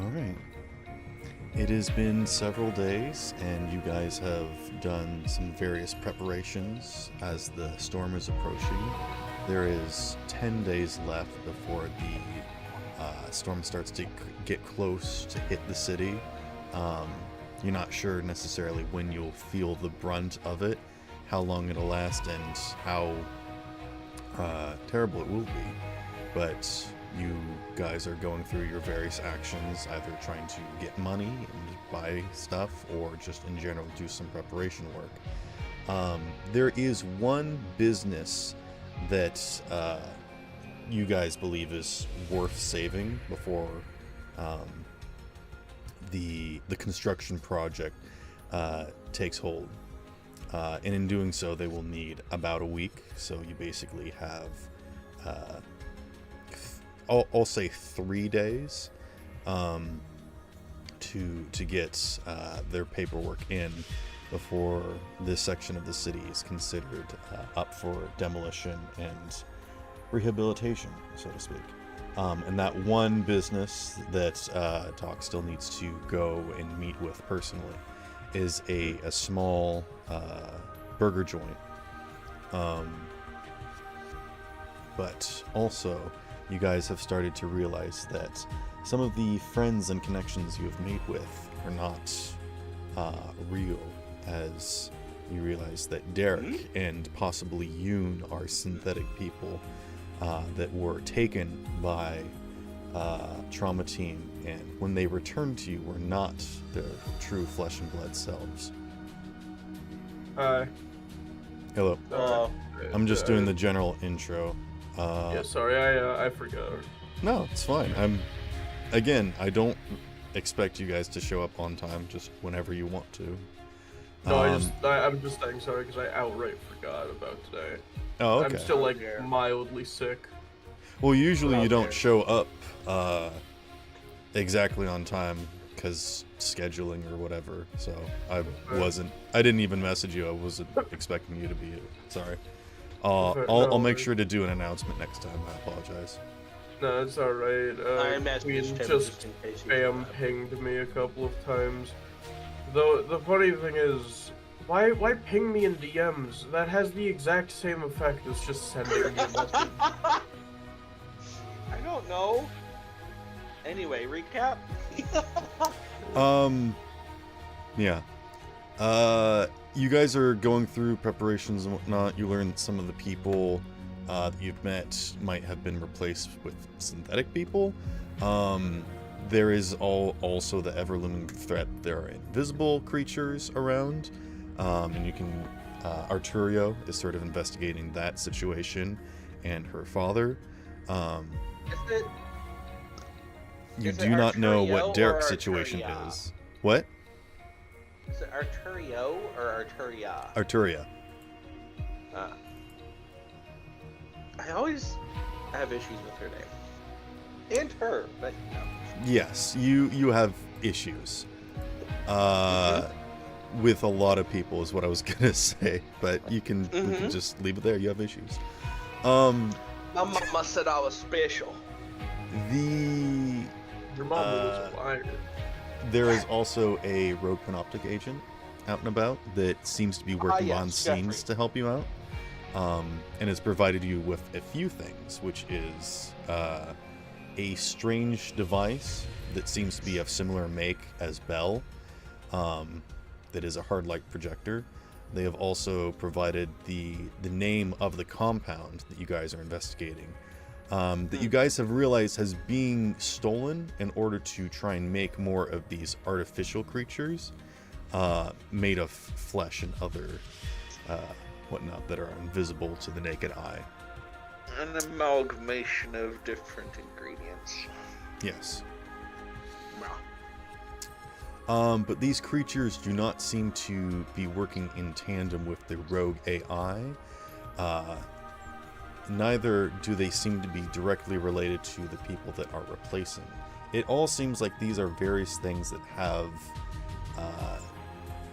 All right. It has been several days, and you guys have done some various preparations as the storm is approaching. There is 10 days left before the storm starts to get close to hit the city. Um, you're not sure necessarily when you'll feel the brunt of it, how long it'll last, and how terrible it will be. But you guys are going through your various actions, either trying to get money and buy stuff, or just in general do some preparation work. There is one business that you guys believe is worth saving before the construction project takes hold. And in doing so, they will need about a week. So you basically have I'll say 3 days to get their paperwork in before this section of the city is considered up for demolition and rehabilitation, so to speak. And that one business that Talk still needs to go and meet with personally is a small burger joint. But also, you guys have started to realize that some of the friends and connections you have made with are not real, as you realize that Derek and possibly Yoon are synthetic people that were taken by Trauma Team, and when they returned to you were not their true flesh and blood selves. Hi. Hello. I'm just doing the general intro. Yeah, sorry, I forgot. No, it's fine. I don't expect you guys to show up on time, just whenever you want to. No, I'm just saying sorry because I outright forgot about today. Oh, okay. I'm still mildly sick. Well, usually you don't show up exactly on time because scheduling or whatever. So I didn't even message you. I wasn't expecting you to be here. Sorry. I'll make sure to do an announcement next time. I apologize. No, it's alright. I messaged him just in case he spam pinged me a couple of times. Though the funny thing is, why ping me in DMs? That has the exact same effect as just sending me a message. I don't know. Anyway, recap. Yeah. You guys are going through preparations and whatnot. You learn that some of the people that you've met might have been replaced with synthetic people. There is also the ever-looming threat. There are invisible creatures around, and you can. Arturio is sort of investigating that situation, and her father. You do not know what Derek's situation is. What? Is it Arturio or Arturia? Arturia. I always have issues with her name. And her, but no. Yes, you have issues. With a lot of people is what I was gonna say, but we can just leave it there. You have issues. My mama said I was special. Your mom was a liar. There is also a rogue panoptic agent out and about that seems to be working on scenes to help you out, and has provided you with a few things, which is a strange device that seems to be of similar make as Bell, that is a hard light projector. They have also provided the name of the compound that you guys are investigating, that you guys have realized has being stolen in order to try and make more of these artificial creatures made of flesh and other whatnot that are invisible to the naked eye. An amalgamation of different ingredients. Yes. But these creatures do not seem to be working in tandem with the rogue AI. Neither do they seem to be directly related to the people that are replacing. It all seems like these are various things that have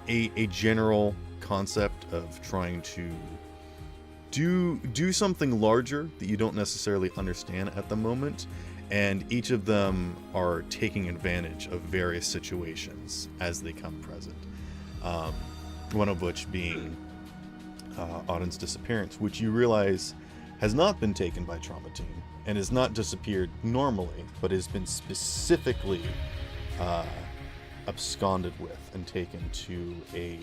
a general concept of trying to do something larger that you don't necessarily understand at the moment, and each of them are taking advantage of various situations as they come present. One of which being Auden's disappearance, which you realize has not been taken by Trauma Team and has not disappeared normally, but has been specifically absconded with and taken to a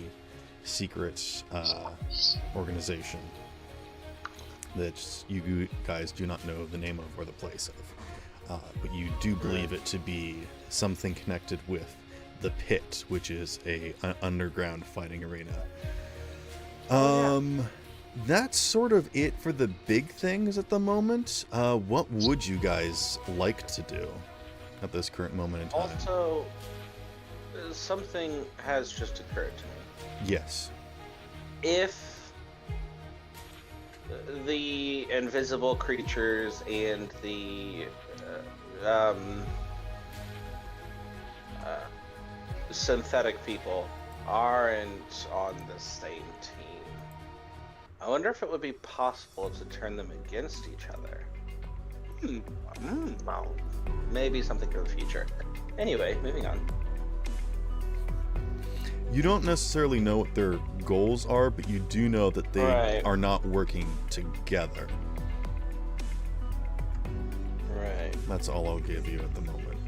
secret organization that you guys do not know the name of or the place of. But you do believe it to be something connected with the Pit, which is an underground fighting arena. That's sort of it for the big things at the moment. What would you guys like to do at this current moment in time? Also, something has just occurred to me. Yes. If the invisible creatures and the synthetic people aren't on the same team, I wonder if it would be possible to turn them against each other. Well, maybe something for the future. Anyway, moving on. You don't necessarily know what their goals are, but you do know that they are not working together. Right. That's all I'll give you at the moment.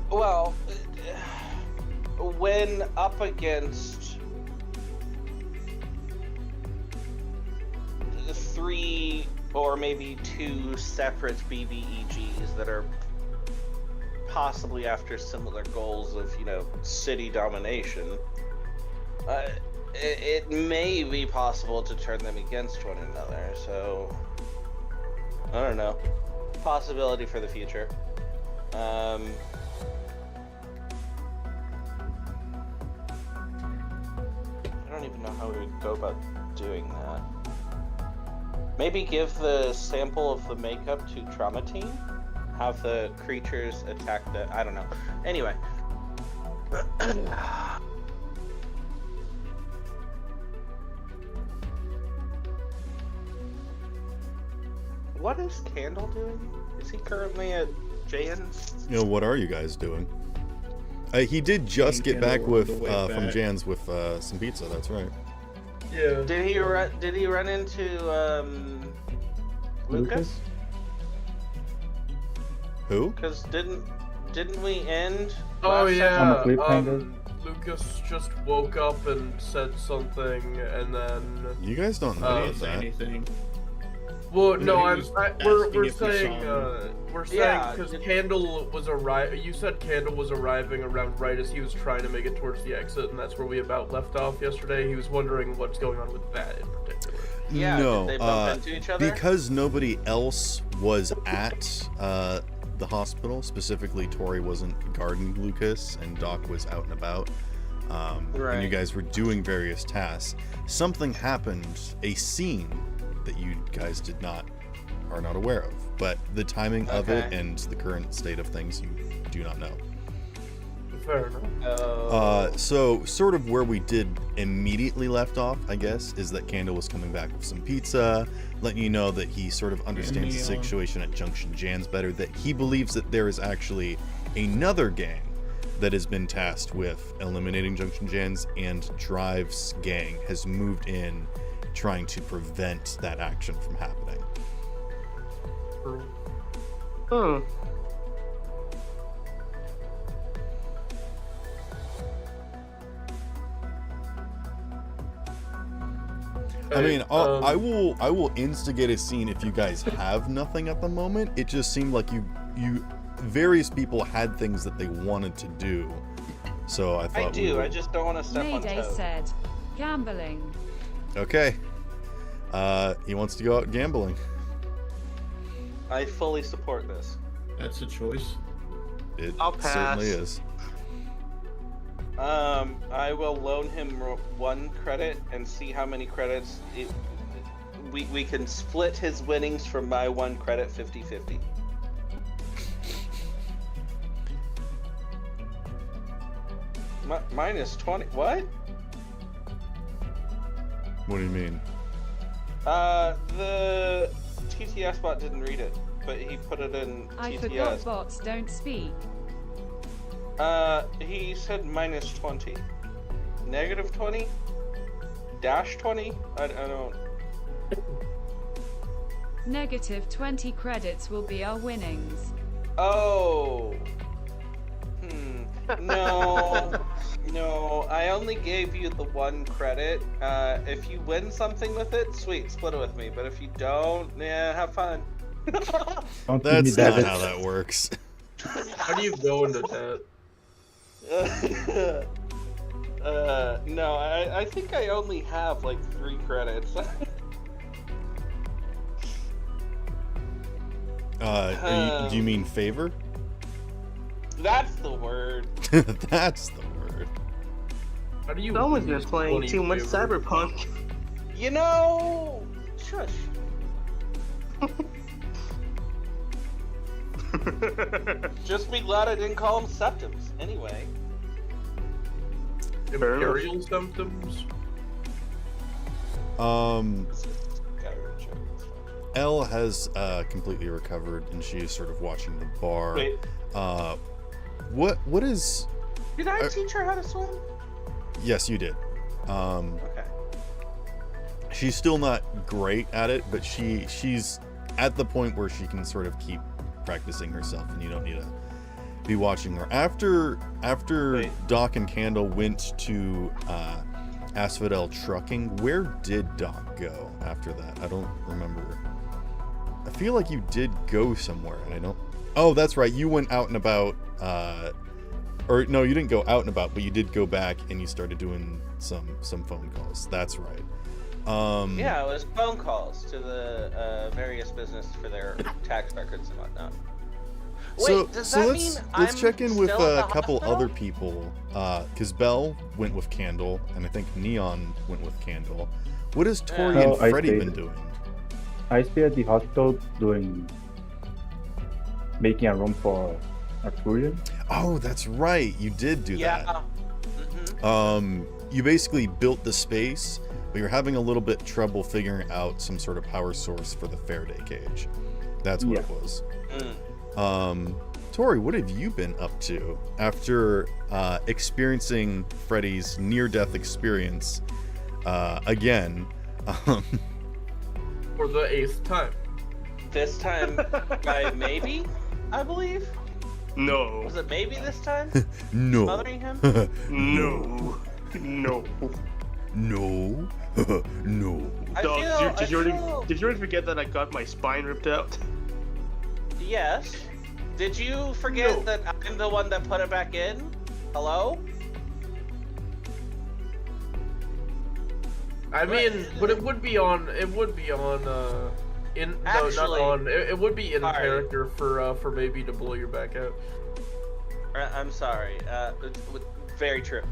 Well, when up against 3 or maybe 2 separate BBEGs that are possibly after similar goals of, city domination, it may be possible to turn them against one another, so I don't know. Possibility for the future. I don't even know how we would go about doing that. Maybe give the sample of the makeup to Trauma Team? Have the creatures attack the... I don't know. Anyway. What is Candle doing? Is he currently at Jan's? What are you guys doing? He did just get back with from Jan's with some pizza. That's right. Yeah. Did he run into Lucas? Who? Because didn't we end? Oh last yeah. session? Lucas just woke up and said something, and then. You guys don't know Didn't say that. anything. Well, Yeah, no, he was we're asking if we saying Yeah, because did- Candle was arriving. You said Candle was arriving around right as he was trying to make it towards the exit, and that's where we about left off yesterday. He was wondering what's going on with that in particular. Yeah, No, did they bump into each other? because nobody else was at the hospital. Specifically, Tori wasn't guarding Lucas, and Doc was out and about. And you Right. guys were doing various tasks. Something happened, a scene that you guys are not aware of. But the timing of it Okay. and the current state of things, you do not know. Fair enough. So sort of where we did immediately left off, I guess, is that Candle was coming back with some pizza, letting you know that he sort of understands the Neon. situation at Junction Jan's better, that he believes that there is actually another gang that has been tasked with eliminating Junction Jan's, and Drive's gang has moved in trying to prevent that action from happening. I mean, I will instigate a scene if you guys have nothing at the moment. It just seemed like you various people had things that they wanted to do, so I thought I do. I just don't want to step on Mayday toes. said, gambling. Okay. He wants to go out gambling. I fully support this. That's a choice. It I'll pass. certainly is. I will loan him 1 credit and see how many credits we can split his winnings from my 1 credit 50-50. Minus 20. What? What do you mean? The TTS bot didn't read it. but he put it in TTS. I forgot bots don't speak. He said -20. -20? -20? I don't... Negative 20 credits will be our winnings. Oh. No. No, I only gave you the 1 credit. If you win something with it, sweet, split it with me. But if you don't, yeah, have fun. That's not how that works. How do you go into that? No, I think I only have like 3 credits. Do you mean favor? That's the word. That's the word. How do you? Someone's been lose playing 20 too much favor? Cyberpunk. You know, shush. Just be glad I didn't call them septums. Anyway. Imperial symptoms. Elle has completely recovered, and she is sort of watching the bar. Wait. What is? Did I teach her how to swim? Yes, you did. Okay. She's still not great at it, but she's at the point where she can sort of keep practicing herself, and you don't need to be watching her. After Wait. Doc and Candle went to Asphodel Trucking, where did Doc go after that? I don't remember. I feel like you did go somewhere, and I don't... Oh, that's right. You went out and about, or no, you didn't go out and about, but you did go back and you started doing some phone calls. That's right. Yeah, it was phone calls to the various business for their tax records and whatnot. Wait, does that mean let's I'm check in with still in a the couple hospital? other people, because Belle went with Candle, and I think Neon went with Candle. What has Tori Yeah. and No, I Freddy stayed. been doing? I stay at the hospital making a room for Arturian. Oh, that's right. You did do Yeah. that. Mm-hmm. You basically built the space, but you're having a little bit trouble figuring out some sort of power source for the Faraday cage. That's what it was. Tori, what have you been up to after experiencing Freddy's near-death experience again? For the 8th time. This time by maybe, I believe. No. Was it maybe this time? No. Smothering him? No. No. No. No. Dog, did you feel- already forget that I got my spine ripped out? Yes. Did you forget No. that I'm the one that put it back in? Hello? I mean, but it would be on. It would be on. Actually, no, not on. It would be in sorry. character for maybe to blow your back out. I'm sorry. Very true.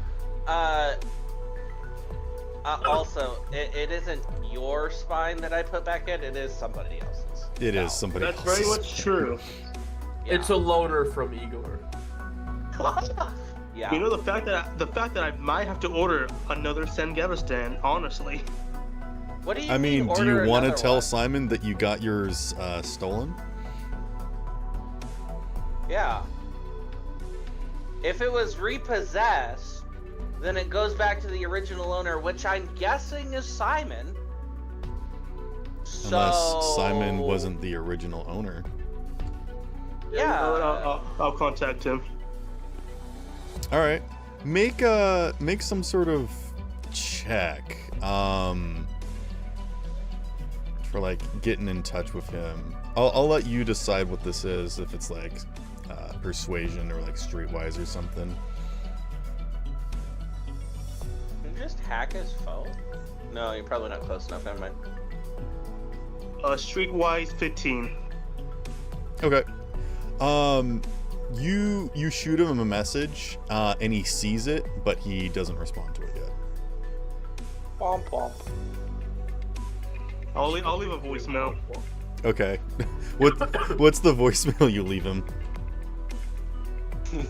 Also, it isn't your spine that I put back in. It is somebody else's. It No. is somebody That's else's. very much true. Yeah. It's a loner from Igor. Yeah. You know, the fact that I might have to order another Sangava stand, honestly. What do you I mean, do order you want to another tell one? Simon that you got yours stolen? Yeah. If it was repossessed, then it goes back to the original owner, which I'm guessing is Simon. Unless Simon wasn't the original owner. Yeah. I'll contact him. All right, make some sort of check for like getting in touch with him. I'll let you decide what this is, if it's like persuasion or like streetwise or something. Can you just hack his phone? No, you're probably not close enough. Never mind. Streetwise 15. Okay. You shoot him a message, and he sees it, but he doesn't respond to it yet. Womp womp. I'll leave a voicemail. Okay. What's the voicemail you leave him?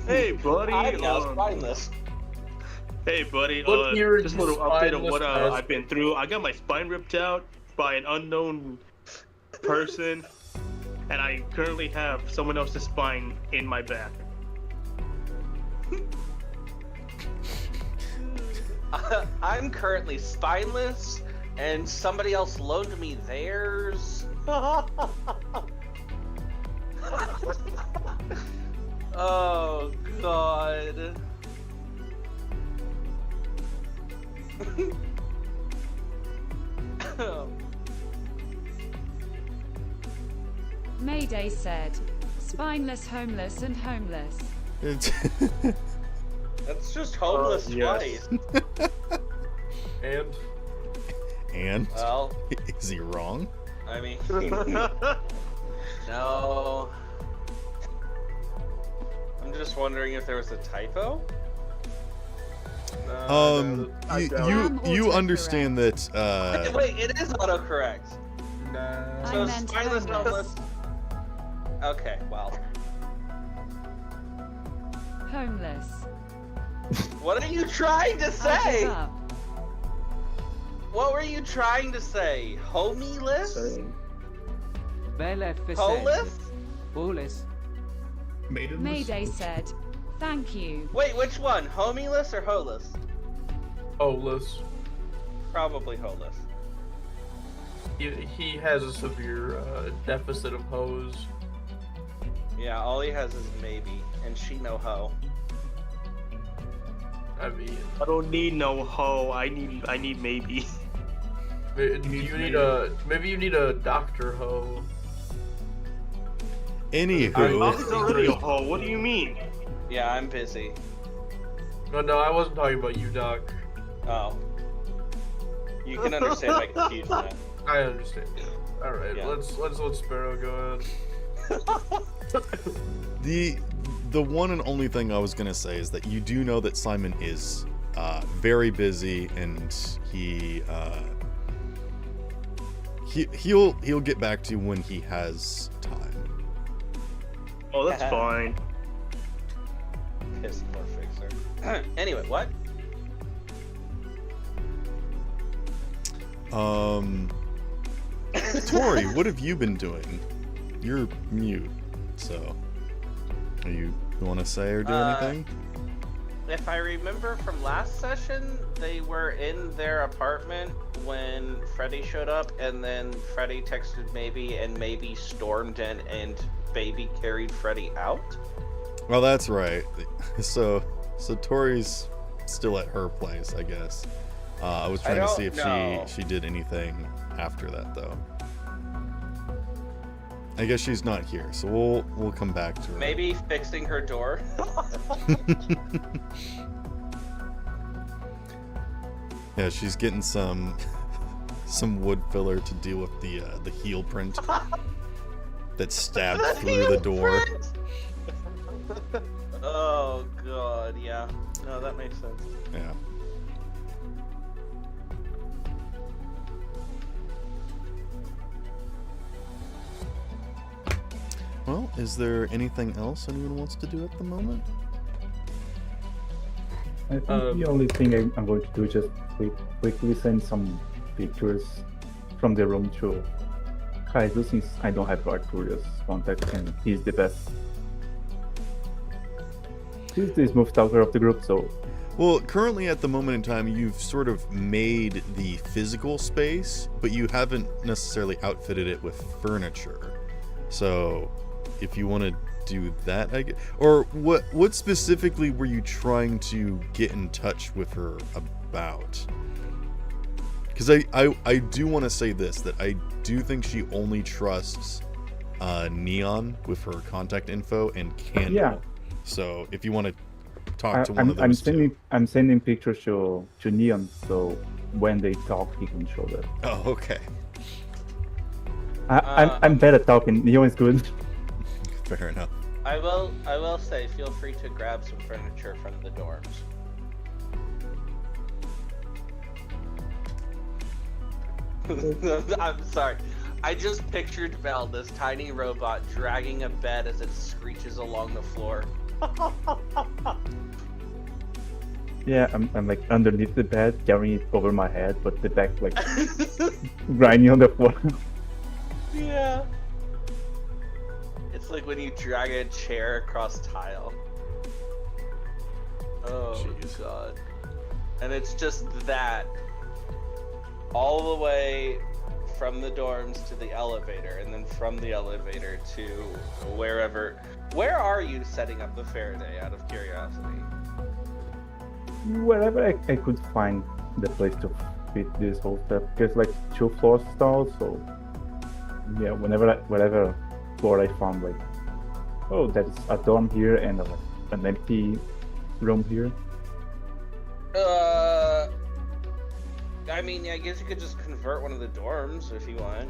Hey, buddy. I know, find this. Hey, buddy. Look here, Just a little you update on spineless what bastard. I've been through. I got my spine ripped out by an unknown person. and I currently have someone else's spine in my back. I'm currently spineless, and somebody else loaned me theirs. Oh God. Mayday said, spineless, homeless, and homeless. That's just homeless yes. twice. And Well, Is he wrong? I mean, no. I'm just wondering if there was a typo. You understand that Wait, it is autocorrect. nah. I So meant spineless, homeless. homeless. Okay, well, Homeless. what are you trying to I say? give up. What were you trying to say? Homeless? Sorry. Bella F7. Homeless? Homeless. Mayday said, thank you. Wait, which one? Homeless or holeless? Holeless. Probably holeless. He has a severe deficit of hose. Yeah, all he has is maybe, and she no hoe. I mean, I don't need no hoe. I need maybe. do you need maybe you need a doctor hoe. anywho, Bobby's already a hoe. What do you mean? Yeah, I'm busy. No, I wasn't talking about you, Doc. Oh. You can understand my confusion now. I understand. All right, Yeah. let's let Sparrow go ahead. the one and only thing I was gonna say is that you do know that Simon is very busy, and he'll get back to you when he has time. Oh, that's fine. Piss poor fixer. Anyway, what? Tori, what have you been doing? You're mute, so you want to say or do anything? If I remember from last session, they were in their apartment when Freddy showed up, and then Freddy texted Maybe, and Maybe stormed in, and Baby carried Freddy out. Well, that's right. So Tori's still at her place, I guess. I was trying to see if she did anything after that, though. I guess she's not here, so we'll come back to her. Maybe fixing her door. Yeah, she's getting some wood filler to deal with the heel print that stabbed through the door. Oh god, yeah. No, that makes sense. Yeah. Well, is there anything else anyone wants to do at the moment? I think the only thing I'm going to do is just quickly send some pictures from the room to Kaizo, since I don't have Arturia's contact and he's the best. He's the smooth talker of the group, so... Well, currently at the moment in time, you've sort of made the physical space, but you haven't necessarily outfitted it with furniture. So, if you want to do that, I guess. Or what specifically were you trying to get in touch with her about? Because I do want to say this, that I do think she only trusts Neon with her contact info and Candle. Yeah. So if you want to talk to one of those I'm sending pictures to Neon, so when they talk, he can show that. Oh, okay. I'm bad at talking. Neon is good. Fair enough. I will say, feel free to grab some furniture from the dorms. I'm sorry. I just pictured Vel, this tiny robot, dragging a bed as it screeches along the floor. Yeah, I'm like underneath the bed, carrying it over my head, but the back like grinding on the floor. Yeah. It's like when you drag a chair across tile. Oh Jeez. god. And it's just that all the way from the dorms to the elevator, and then from the elevator to wherever. Where are you setting up the Faraday, out of curiosity? Wherever I could find the place to fit this whole stuff, because like 2 floors tall, so yeah, whatever floor I found, like, oh, there's a dorm here and an empty room here. I mean, I guess you could just convert one of the dorms if you want.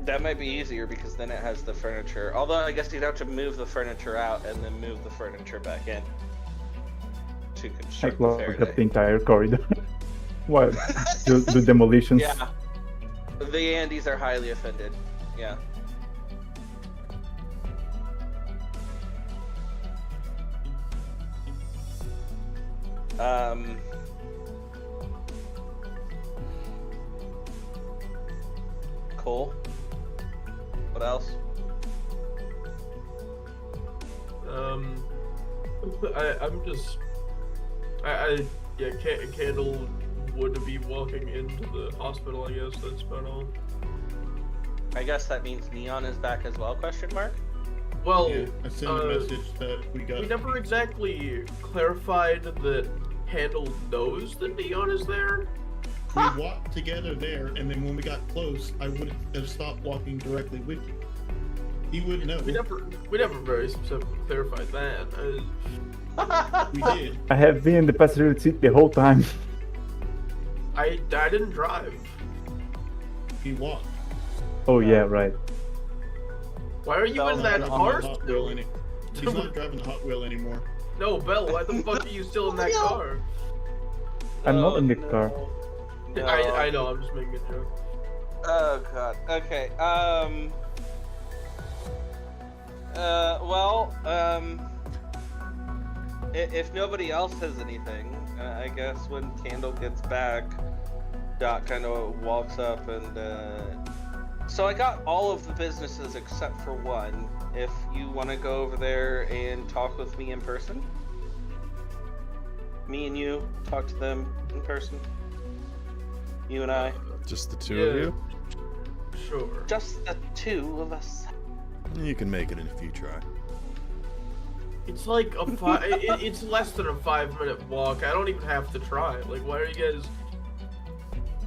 That might be easier because then it has the furniture. Although I guess you'd have to move the furniture out and then move the furniture back in to I construct the closed Faraday. up the entire corridor. What? The demolitions? Yeah. The Andes are highly offended. Yeah. Cool. What else? I'm just, yeah, Candle would be walking into the hospital. I guess that's about all. I guess that means Neon is back as well? Question mark. Well, Yeah, I sent a message that we got. we never exactly clarified that Candle knows that Neon is there. We walked together there, and then when we got close, I would have stopped walking directly with you. He would know. We never very specifically clarified that. We did. I have been in the passenger seat the whole time. I didn't drive. He walked. Oh yeah, right. Why are you Bell in that He's car not still? He's not driving the Hot Wheel anymore. No, Bell, why the fuck are you still in that car? I'm not in the car. No. I know, I'm just making a joke. Oh god. Okay. Well, if nobody else has anything, I guess when Candle gets back, Doc kind of walks up and, so I got all of the businesses except for one. If you want to go over there and talk with me in person, me and you talk to them in person. You and I, Just the two of you? Sure. just the two of us. You can make it in if you try. It's like a it's less than a 5-minute walk. I don't even have to try. Like, why are you guys?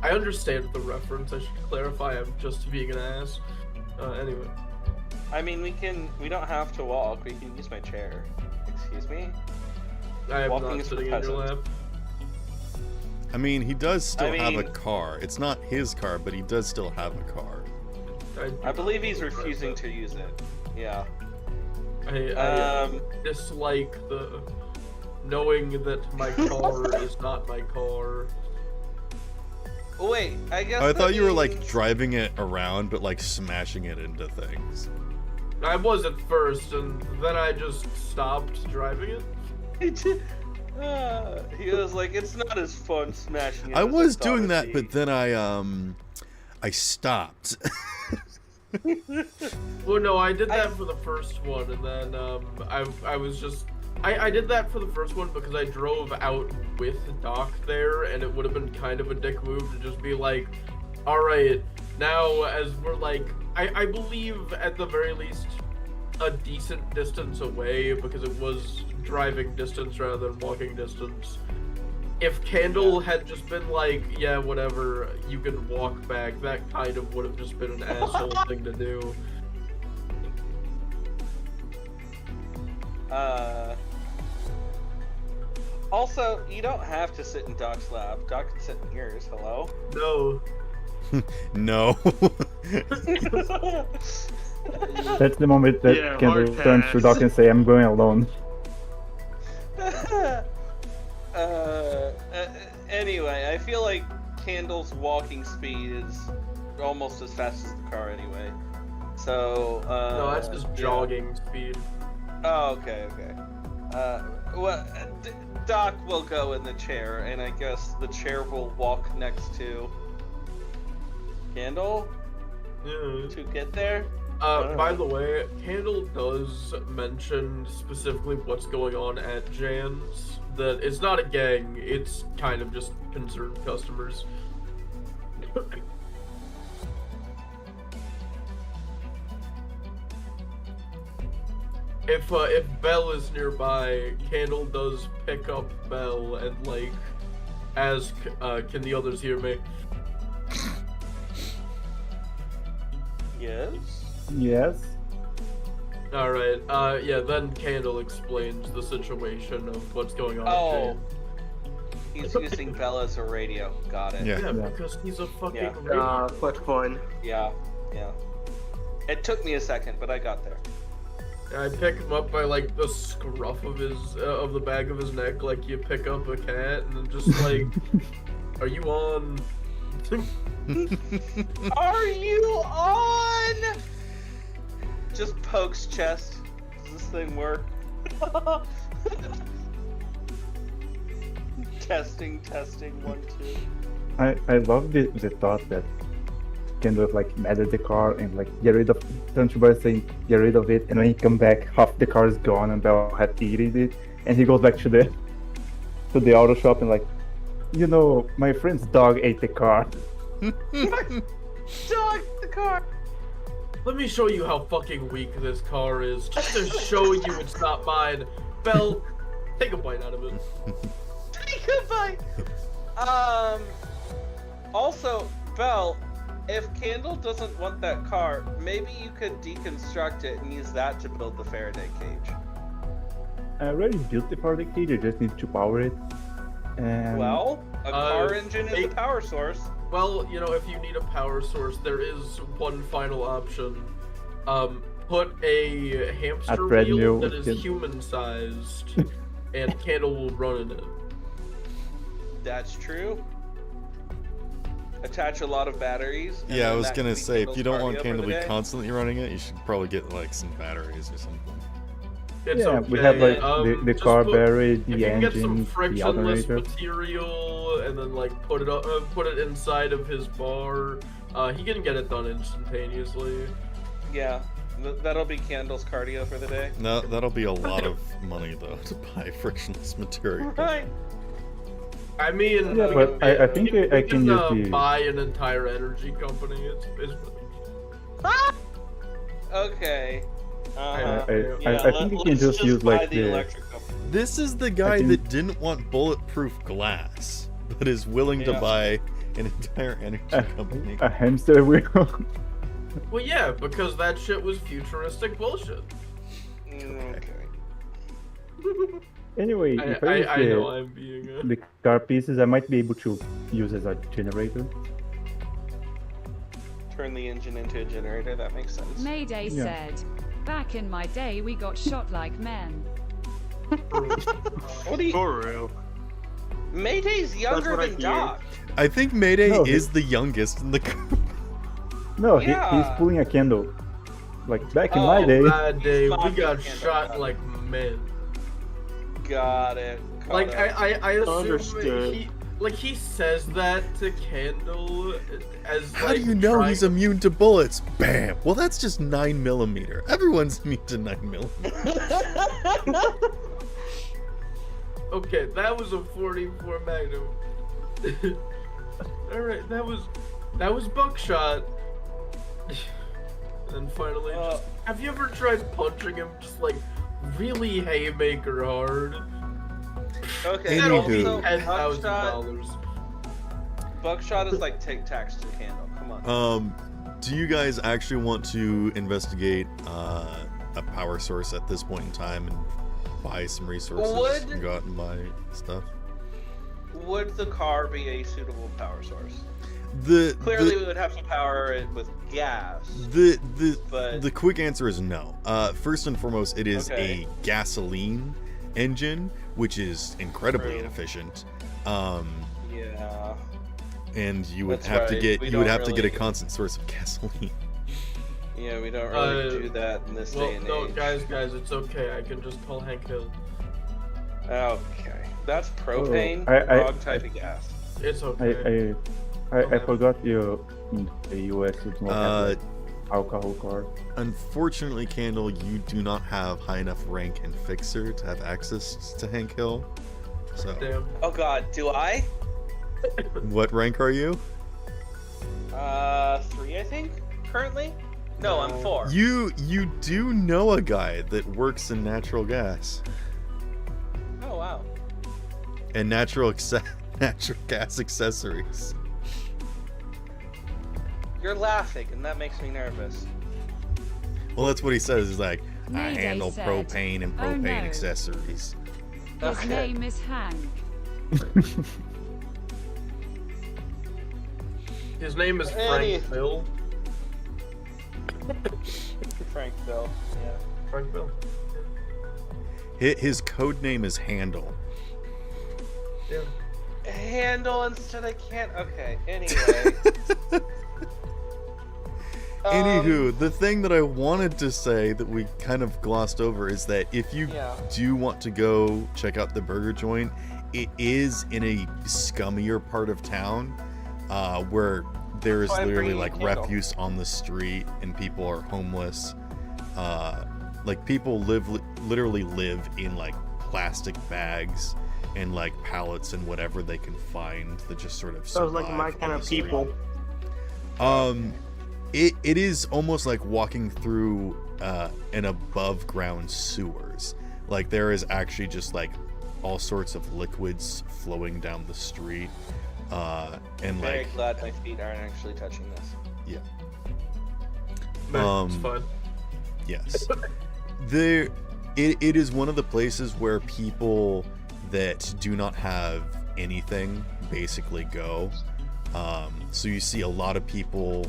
I understand the reference. I should clarify. I'm just being an ass. Anyway. I mean, we don't have to walk. We can use my chair. Excuse me? I am Walking not is for sitting in your lap. peasants. I mean, he does still have a mean- car. It's not his car, but he does still have a car. I believe he's refusing to use it. Yeah. I dislike the knowing that my car is not my car. Wait, I guess. I that thought you were like means- driving it around, but like smashing it into things. I was at first, and then I just stopped driving it. He was like, it's not as fun smashing it. I as was thought doing it'd that, be." but then I stopped. Well, no, I did that for the first one, and then I was just I did that for the first one because I drove out with Doc there, and it would have been kind of a dick move to just be like, all right, now as we're like, I believe at the very least a decent distance away because it was driving distance rather than walking distance. If Candle had just been like, yeah, whatever, you can walk back, that kind of would have just been an asshole thing to do. Also, you don't have to sit in Doc's lap. Doc can sit in yours. Hello? No. No. That's the moment that Yeah, Kendall hard turns to pass. Doc and say, "I'm going alone." Anyway, I feel like Candle's walking speed is almost as fast as the car anyway. So, No, that's just yeah. jogging speed. Oh, okay. Well, Doc will go in the chair, and I guess the chair will walk next to Candle. Yeah. to get there. By the way, Candle does mention specifically what's going on at Jan's. That it's not a gang, it's kind of just concerned customers. If Bell is nearby, Candle does pick up Bell and like ask, can the others hear me? Yes. Yes. Alright, yeah, then Candle explains the situation of what's going on. Oh. He's using Bell as a radio. Got it. Yeah. Yeah, Yeah. because he's a fucking Yeah. radio. Clutch coin. Yeah. It took me a second, but I got there. I pick him up by like the scruff of his of the back of his neck, like you pick up a cat, and then just like, are you on? Are you on? Just pokes chest. Does this thing work? testing, 1, 2. I love the thought that can do like mad at the car and like get rid of Trunchbury saying get rid of it, and when he come back half the car is gone and Bell had eaten it, and he goes back to the auto shop and like, you know, my friend's dog ate the car. Dog the car. Let me show you how fucking weak this car is, just to show you it's not mine. Bell, take a bite out of it. Take a bite. Also, Bell, if Candle doesn't want that car, maybe you could deconstruct it and use that to build the Faraday cage. I already built the Faraday cage, I just need to power it. And Well, a car engine is a make- power source. Well, you know, if you need a power source, there is one final option. Put a hamster treadmill wheel that with is the- human-sized, and Candle will run in it. That's true. Attach a lot of batteries. and Yeah, I then was that gonna can be say, if Candle's you don't cardio want for Candle to the be day. constantly running it, you should probably get like some batteries or something. It's yeah, okay. we have like the just car put- battery, If the you can get some engine, the frictionless alternator. material and then like put it inside of his bar, he can get it done instantaneously. Yeah, that'll be Candle's cardio for the day. No, that'll be a lot of money though to buy frictionless material. Right. I mean, Yeah, but I think we I can use the- buy an entire energy company. It's Okay. I Yeah, think you can let's just use buy like the the electric company. This is the guy can- that didn't want bulletproof glass, but is willing to Yeah. buy an entire energy company. a hamster wheel. well, yeah, because that shit was futuristic bullshit. Okay. Anyway, I, if I use I know I'm being a... the car pieces, I might be able to use as a generator. Turn the engine into a generator. That makes sense. Mayday Yeah. said, back in my day we got shot like men. What do you? For real. Mayday's younger what I than hear. Doc. I think Mayday No, is the youngest in the group. No, Yeah. he's pulling a candle. Like back in Oh, my day. Bad day, we Fucking got Candle. shot like men. Got it. Caught Like up. I assume Understood. he says that to Candle as How like, do you know trying- he's immune to bullets? Bam! Well, that's just 9mm. Everyone's immune to 9mm. Okay, that was a 44 Magnum. All right, that was buckshot. And finally, just, have you ever tried punching him just like really haymaker hard? Okay. That'll be Anywho. $10,000. Buckshot is like Tic Tacs to Candle. Come on. Do you guys actually want to investigate a power source at this point in time and buy some resources Would- and go out and buy stuff? Would the car be a suitable power source? The Clearly, we would have to power it with gas. the But quick answer is no. First and foremost, it is Okay. a gasoline engine, which is incredibly True. inefficient. yeah. And you would That's have to right. get We you would don't have to get a really- constant source of gasoline. Yeah, we don't really do that in this Well, day and no, age. guys, it's okay. I can just call Hank Hill. Okay. That's propane, I- wrong type of gas. It's okay. I forgot you in the US. It's not Uh, alcohol card. Unfortunately, Candle, you do not have high enough rank in Fixer to have access to Hank Hill. So, Damn. Oh God, do I? what rank are you? 3, I think. Currently? No, I'm 4. You do know a guy that works in natural gas Oh wow. and natural gas accessories. You're laughing, and that makes me nervous. Well, that's what he says. He's like, I Mayday handle said, propane and "Oh, propane no." accessories. His Okay. name is Hank. His name is Any- Frank Bill. Frank Bill. Yeah. Frank Bill. His code name is Handle. Yeah. Handle instead of can't. Okay. Anyway. Anywho, the thing that I wanted to say that we kind of glossed over is that if you Yeah. do want to go check out the burger joint, it is in a scummier part of town where there is That's why I'm literally bringing a like candle. refuse on the street and people are homeless. Like people literally live in like plastic bags and like pallets and whatever they can find that just sort of Sounds like survive my on kind the of street. people. It is almost like walking through an above ground sewers. Like there is actually just like all sorts of liquids flowing down the street. And Very like glad my feet aren't actually touching this. yeah. Man, it's fun. Yes. It is one of the places where people that do not have anything basically go. So you see a lot of people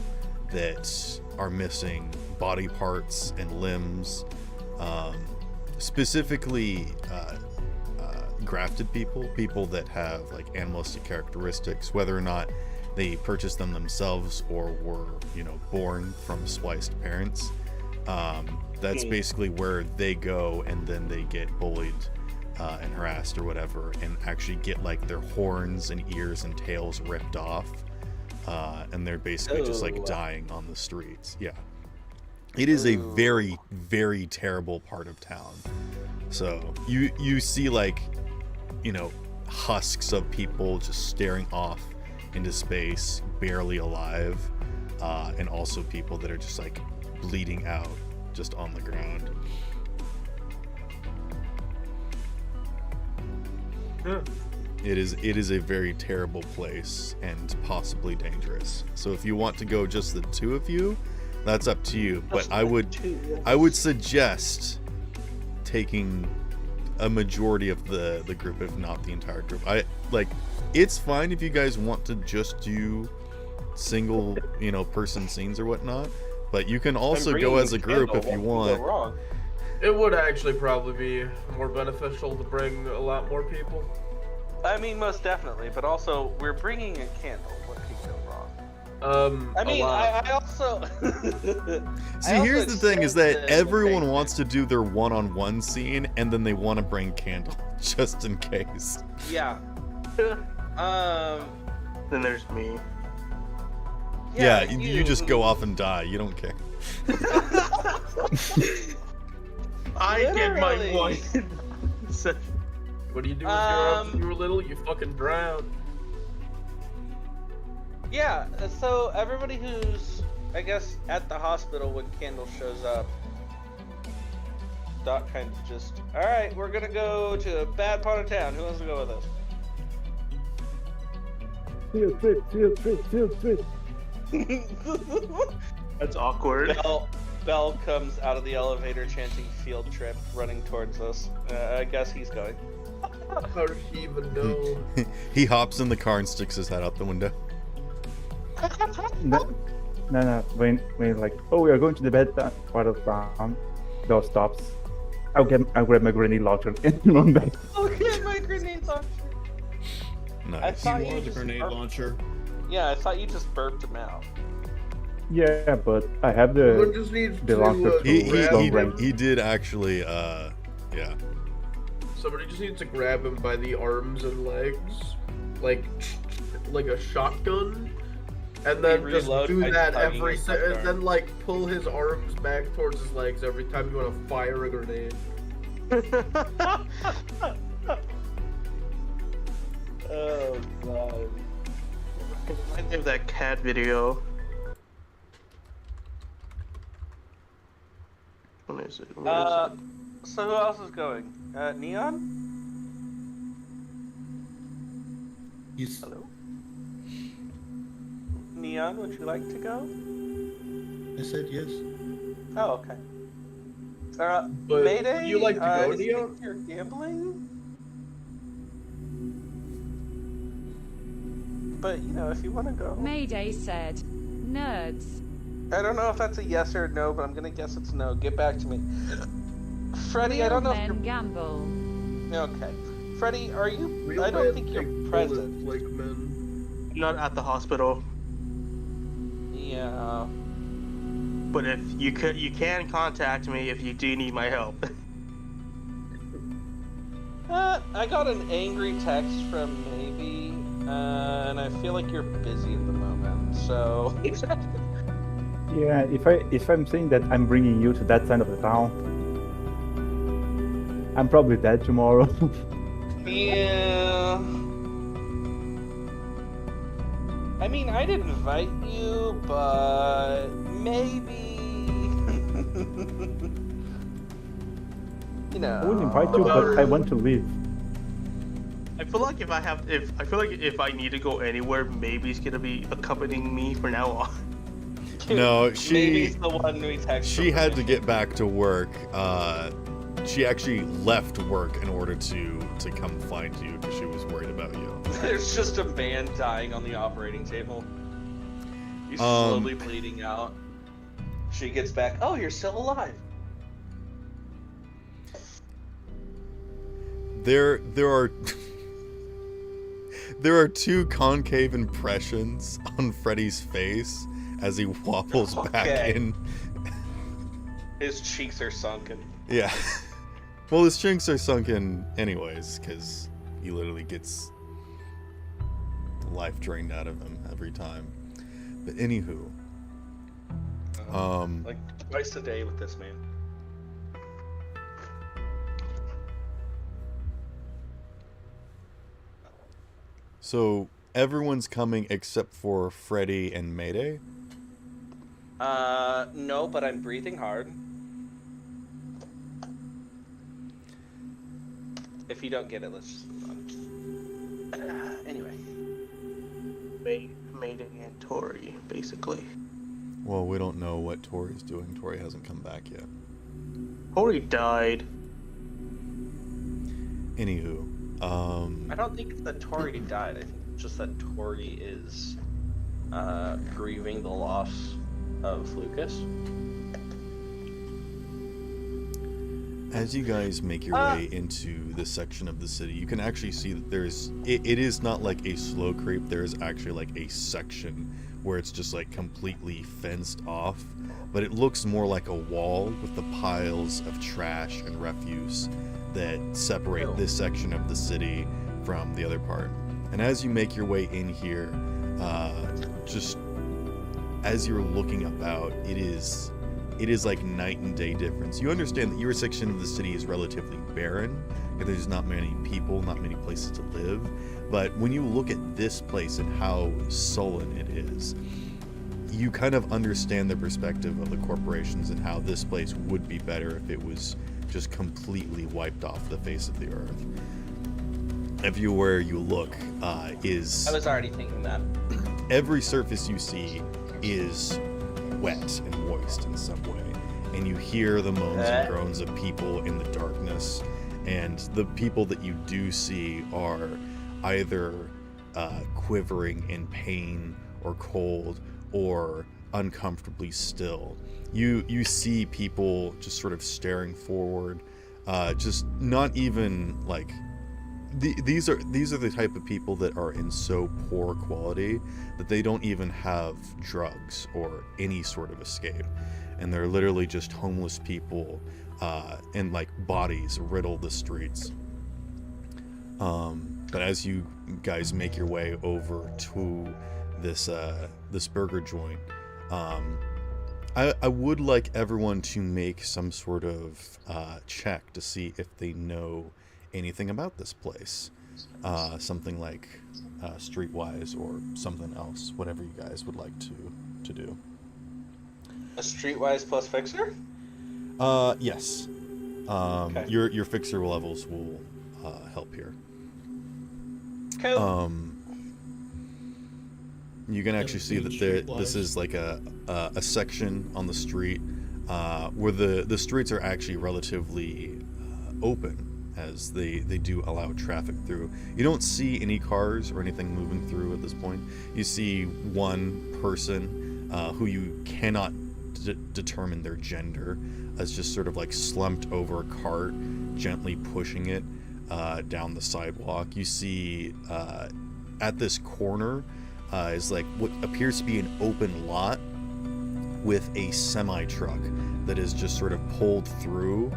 that are missing body parts and limbs, specifically grafted people that have like animalistic characteristics, whether or not they purchased them themselves or were, born from spliced parents. That's basically where they go, and then they get bullied and harassed or whatever, and actually get like their horns and ears and tails ripped off, and they're basically just like Ooh. dying on the streets. Yeah, it is a very, very terrible part of town. So you see like, husks of people just staring off into space, barely alive, and also people that are just like bleeding out just on the ground. Yeah. It is a very terrible place and possibly dangerous. So if you want to go just the two of you, that's up to you. But I would suggest taking a majority of the group, if not the entire group. It's fine if you guys want to just do single, person scenes or whatnot, but you can also go as a group if you want. It would actually probably be more beneficial to bring a lot more people. I mean, most definitely, but also we're bringing a candle. What could go wrong? A lot. I also. See, here's the thing: is that everyone wants to do their one-on-one scene, and then they want to bring Candle just in case. Yeah. Then there's me. Yeah, you just go off and die. You don't care. I get my Literally. one. What do you do with your arms when you were little? You fucking drowned. Yeah. So everybody who's, I guess, at the hospital when Candle shows up, Doc kind of just, all right, we're gonna go to a bad part of town. Who wants to go with us? Field trip. That's awkward. Bell comes out of the elevator chanting field trip, running towards us. I guess he's going. How did he even know? He hops in the car and sticks his head out the window. No. When like, oh, we are going to the bad part of town, Bell stops. I'll grab my grenade launcher and run back. Okay, my grenade launcher. I Nice. thought He you wanted a just grenade burped- launcher. Yeah, I thought you just burped him out. Yeah, but I have Someone the just needs the launcher to He grab long him. range. he did actually. Yeah. Somebody just needs to grab him by the arms and legs, like a shotgun, And then We just reload do by that tugging every his left and arm. then like pull his arms back towards his legs every time you want to fire a grenade. Oh god. Reminds me of that cat video. Where is it? So who else is going? Neon? He's Hello? Neon, would you like to go? I said yes. Oh, okay. But Mayday? would you like to go, I Neon? think you're gambling? But, you know, if you want to go. Mayday said, nerds. I don't know if that's a yes or a no, but I'm gonna guess it's no. Get back to me. Freddy, I Real don't know if men you're... gamble. Okay. Freddy, are you... Real I don't men think you're take present. bullets like men. Not at the hospital, Yeah. but if you can contact me if you do need my help. I got an angry text from Maybe, and I feel like you're busy at the moment, so... Yeah, if I'm saying that I'm bringing you to that side of the town, I'm probably dead tomorrow. Yeah. I mean, I'd invite you, but maybe. You know. I would invite you, but I want to leave. I feel like if I need to go anywhere, maybe it's gonna be accompanying me from now on. No, Maybe's the one we texted. she had to get back to work. She actually left work in order to come find you because she was worried about you. There's just a man dying on the operating table. He's slowly bleeding out. She gets back. Oh, you're still alive. There are there are two concave impressions on Freddy's face as he wobbles back Okay. in. His cheeks are sunken. Yeah. Well, his chinks are sunken anyways, because he literally gets life drained out of him every time. But anywho, Like twice a day with this man. so everyone's coming except for Freddy and Mayday. No, but I'm breathing hard. If you don't get it, let's just move on. Anyway. Mayday and Tori, basically. Well, we don't know what Tori's doing. Tori hasn't come back yet. Tori died. Anywho, I don't think that Tori died. I think just that Tori is grieving the loss of Lucas. as you guys make your way into this section of the city, you can actually see that it is not like a slow creep. There's actually like a section where it's just like completely fenced off, but it looks more like a wall with the piles of trash and refuse that separate this section of the city from the other part. And as you make your way in here, just as you're looking about, it is like night and day difference. You understand that your section of the city is relatively barren, and there's not many people, not many places to live. But when you look at this place and how sullen it is, you kind of understand the perspective of the corporations and how this place would be better if it was just completely wiped off the face of the earth. Everywhere you look is... I was already thinking that. Every surface you see is wet and moist in some way, and you hear the moans and groans of people in the darkness, and the people that you do see are either quivering in pain or cold or uncomfortably still. You see people just sort of staring forward, just not even like... These are the type of people that are in so poor quality that they don't even have drugs or any sort of escape, and they're literally just homeless people, and like bodies riddle the streets. But as you guys make your way over to this burger joint. I would like everyone to make some sort of check to see if they know anything about this place. Something like streetwise or something else, whatever you guys would like to do. A streetwise plus fixer? Yes. Okay. Your fixer levels will help here. Cool. You can actually see that this is like a section on the street where the streets are actually relatively open, as they do allow traffic through. You don't see any cars or anything moving through at this point. You see one person who you cannot determine their gender, as just sort of like slumped over a cart, gently pushing it down the sidewalk. You see at this corner is like what appears to be an open lot with a semi-truck that is just sort of pulled through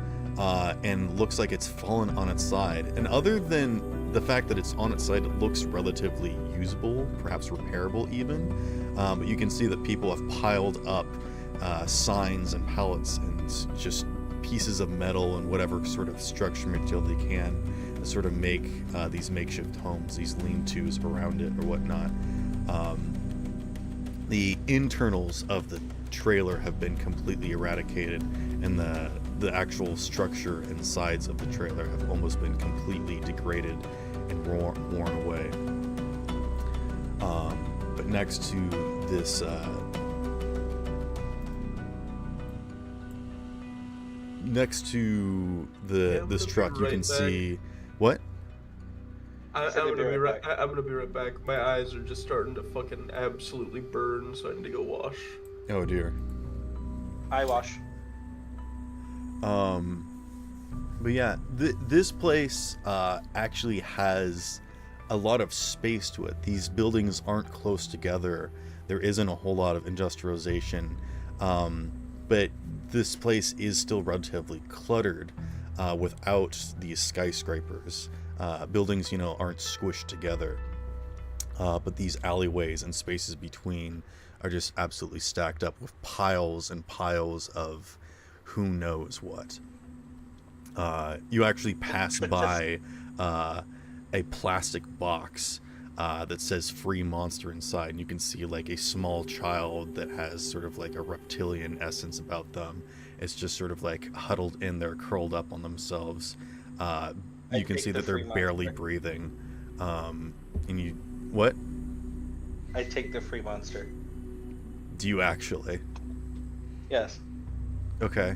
and looks like it's fallen on its side. And other than the fact that it's on its side, it looks relatively usable, perhaps repairable even. But you can see that people have piled up signs and pallets and just pieces of metal and whatever sort of structure material they can to sort of make these makeshift homes, these lean-tos around it or whatnot. The internals of the trailer have been completely eradicated, and the actual structure and sides of the trailer have almost been completely degraded and worn away. But next to this this truck, you can see what? I'm gonna be right back. My eyes are just starting to fucking absolutely burn, so I need to go wash. Oh dear. I wash. But yeah, this place actually has a lot of space to it. These buildings aren't close together. There isn't a whole lot of industrialization, but this place is still relatively cluttered without these skyscrapers. Buildings, aren't squished together, but these alleyways and spaces between are just absolutely stacked up with piles and piles of who knows what. You actually pass by a plastic box that says "Free Monster" inside, and you can see like a small child that has sort of like a reptilian essence about them. It's just sort of like huddled in there, curled up on themselves. You can see that they're barely breathing. And you... What? I take the free monster. Do you actually? Yes. Okay.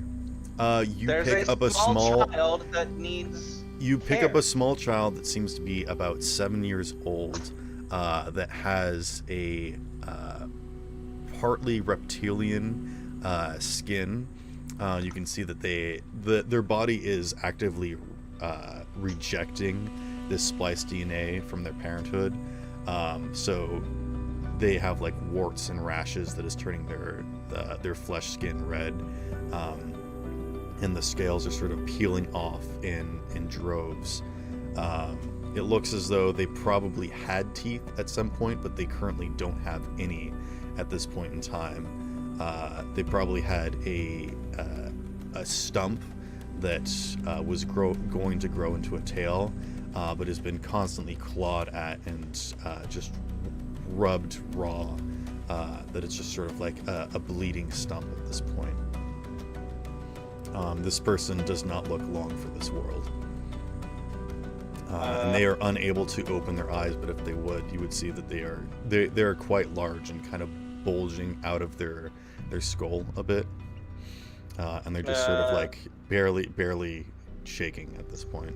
You There's pick up a small child that needs You pick care. up a small child that seems to be about 7 years old, that has a partly reptilian skin. You can see that their body is actively rejecting this spliced DNA from their parenthood, so they have like warts and rashes that is turning their flesh skin red, and the scales are sort of peeling off in droves. It looks as though they probably had teeth at some point, but they currently don't have any at this point in time. They probably had a stump that was going to grow into a tail, but has been constantly clawed at and just rubbed raw, that it's just sort of like a bleeding stump at this point. This person does not look long for this world. And they are unable to open their eyes, but if they would, you would see that they're quite large and kind of bulging out of their skull a bit. And they're just sort of like barely shaking at this point.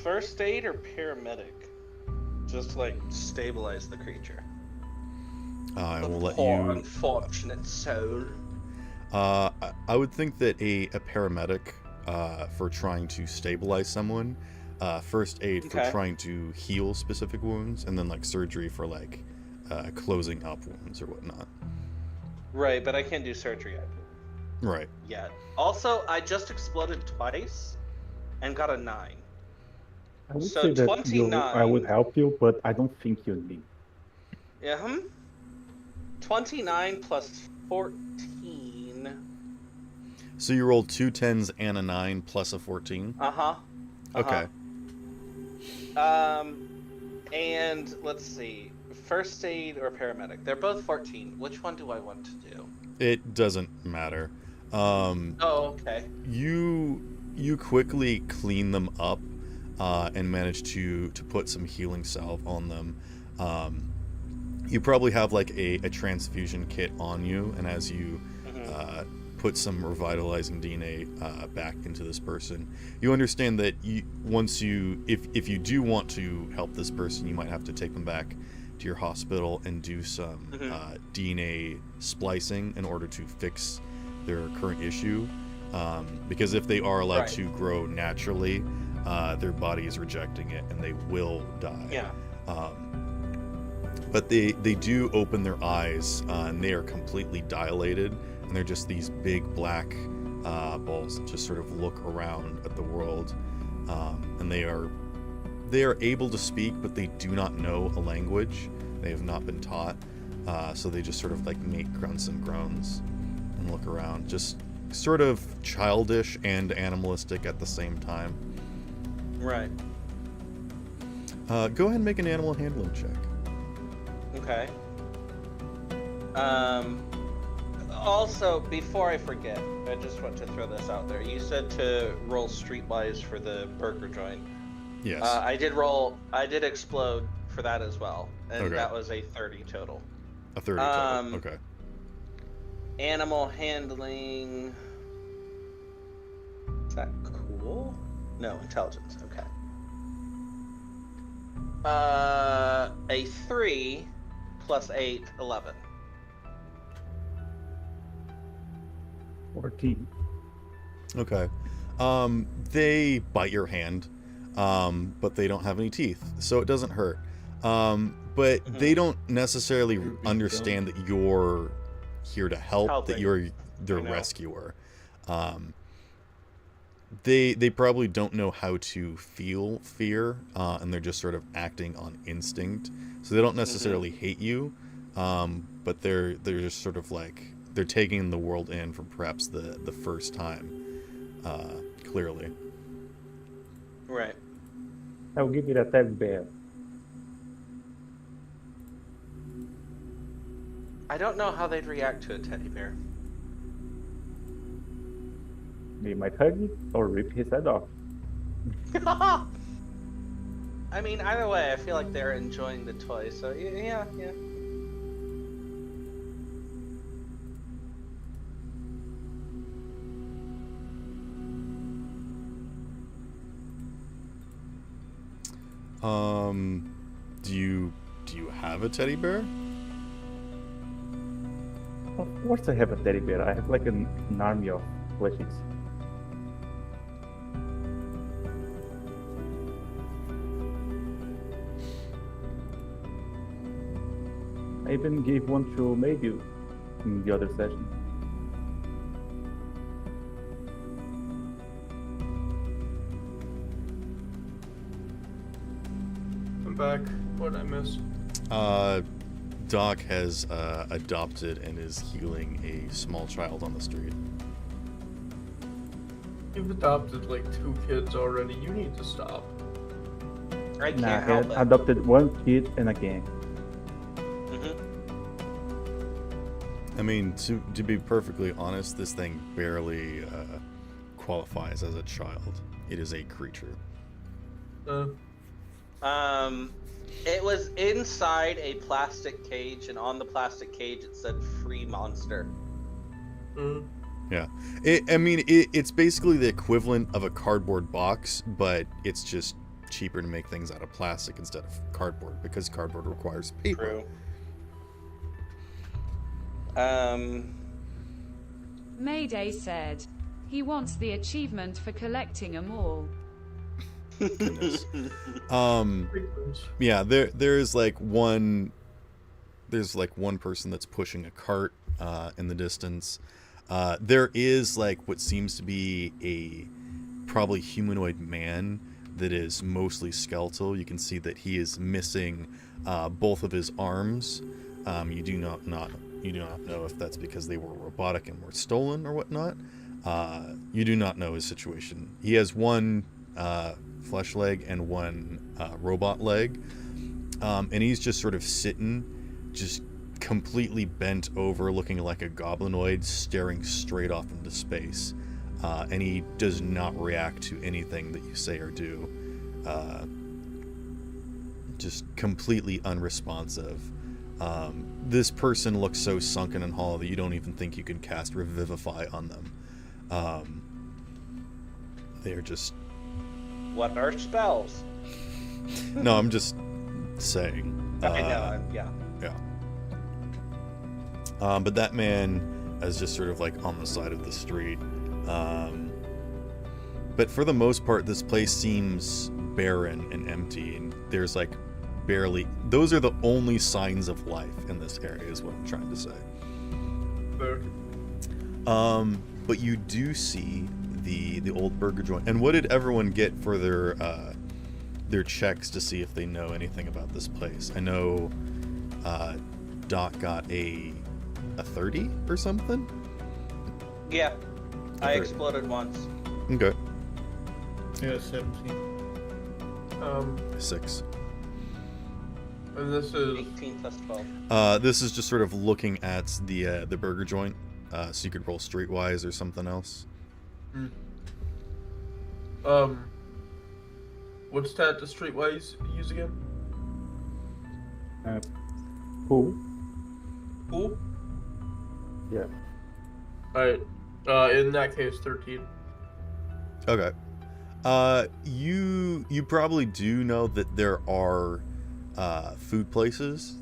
First aid or paramedic? Just like stabilize the creature. I will let Poor you. unfortunate soul. I would think that a paramedic for trying to stabilize someone, first aid for Okay. trying to heal specific wounds, and then like surgery for like closing up wounds or whatnot. Right, but I can't do surgery Right. yet. Also, I just exploded twice and got a 9. I would So say that I 29. would help you, but I don't think you need. Yeah. 29 plus 14. So you rolled 2 10s and a 9 plus a 14? Uh-huh. Okay. And let's see. First aid or paramedic? They're both 14. Which one do I want to do? It doesn't matter. Oh, okay. You quickly clean them up and manage to put some healing salve on them. You probably have like a transfusion kit on you, and as you put some revitalizing DNA back into this person, you understand that if you do want to help this person, you might have to take them back to your hospital and do some DNA splicing in order to fix their current issue. Because if they are allowed to grow naturally, their body is rejecting it and they will die. Yeah. But they do open their eyes and they are completely dilated, and they're just these big black balls that just sort of look around at the world. And they are able to speak, but they do not know a language. They have not been taught. So they just sort of like make grunts and groans and look around. Just sort of childish and animalistic at the same time. Right. Go ahead and make an animal handling check. Okay. Also, before I forget, I just want to throw this out there. You said to roll streetwise for the burger joint. Yes. I did explode for that as well, and that was a 30 total. A 30 total. Okay. Animal handling. Is that cool? No, intelligence. Okay. A 3 plus 8, 11. 14. Okay. They bite your hand, but they don't have any teeth, so it doesn't hurt. But they don't necessarily understand that you're here to help, that you're their rescuer. They probably don't know how to feel fear, and they're just sort of acting on instinct. So they don't necessarily hate you, but they're just sort of like they're taking the world in for perhaps the first time, clearly. Right. I'll give it a teddy bear. I don't know how they'd react to a teddy bear. They might hug it or rip his head off. I mean, either way, I feel like they're enjoying the toy, so yeah. Do you have a teddy bear? Of course I have a teddy bear. I have like an army of plushies. I even gave one to Mayview in the other session. I'm back. What did I miss? Doc has adopted and is healing a small child on the street. You've adopted like 2 kids already. You need to stop. I can't Nah, I help it. adopted one kid and a gang. I mean, to be perfectly honest, this thing barely qualifies as a child. It is a creature. It was inside a plastic cage, and on the plastic cage it said "Free Monster." Yeah. It's basically the equivalent of a cardboard box, but it's just cheaper to make things out of plastic instead of cardboard, because cardboard requires paper. True. Mayday said he wants the achievement for collecting them all. Goodness. Yeah, there's like one person that's pushing a cart in the distance. There is like what seems to be a probably humanoid man that is mostly skeletal. You can see that he is missing both of his arms. You do not know if that's because they were robotic and were stolen or whatnot. You do not know his situation. He has one flesh leg and one robot leg, and he's just sort of sitting, just completely bent over, looking like a goblinoid, staring straight off into space. And he does not react to anything that you say or do. Just completely unresponsive. This person looks so sunken and hollow that you don't even think you can cast Revivify on them. They're just... What are spells? No, I'm just saying. I know, yeah. Yeah. But that man is just sort of like on the side of the street. But for the most part, this place seems barren and empty, and there's like barely... Those are the only signs of life in this area, is what I'm trying to say. Fair. But you do see the old burger joint. And what did everyone get for their checks to see if they know anything about this place? I know Doc got a 30 or something? Yeah. I exploded once. Okay. Yeah, 17. 6. And this is 18 plus 12. This is just sort of looking at the burger joint, so you could roll streetwise or something else. what stat does Streetwise use again? Who? Pool? Yeah. Alright. In that case, 13. Okay. You probably do know that there are food places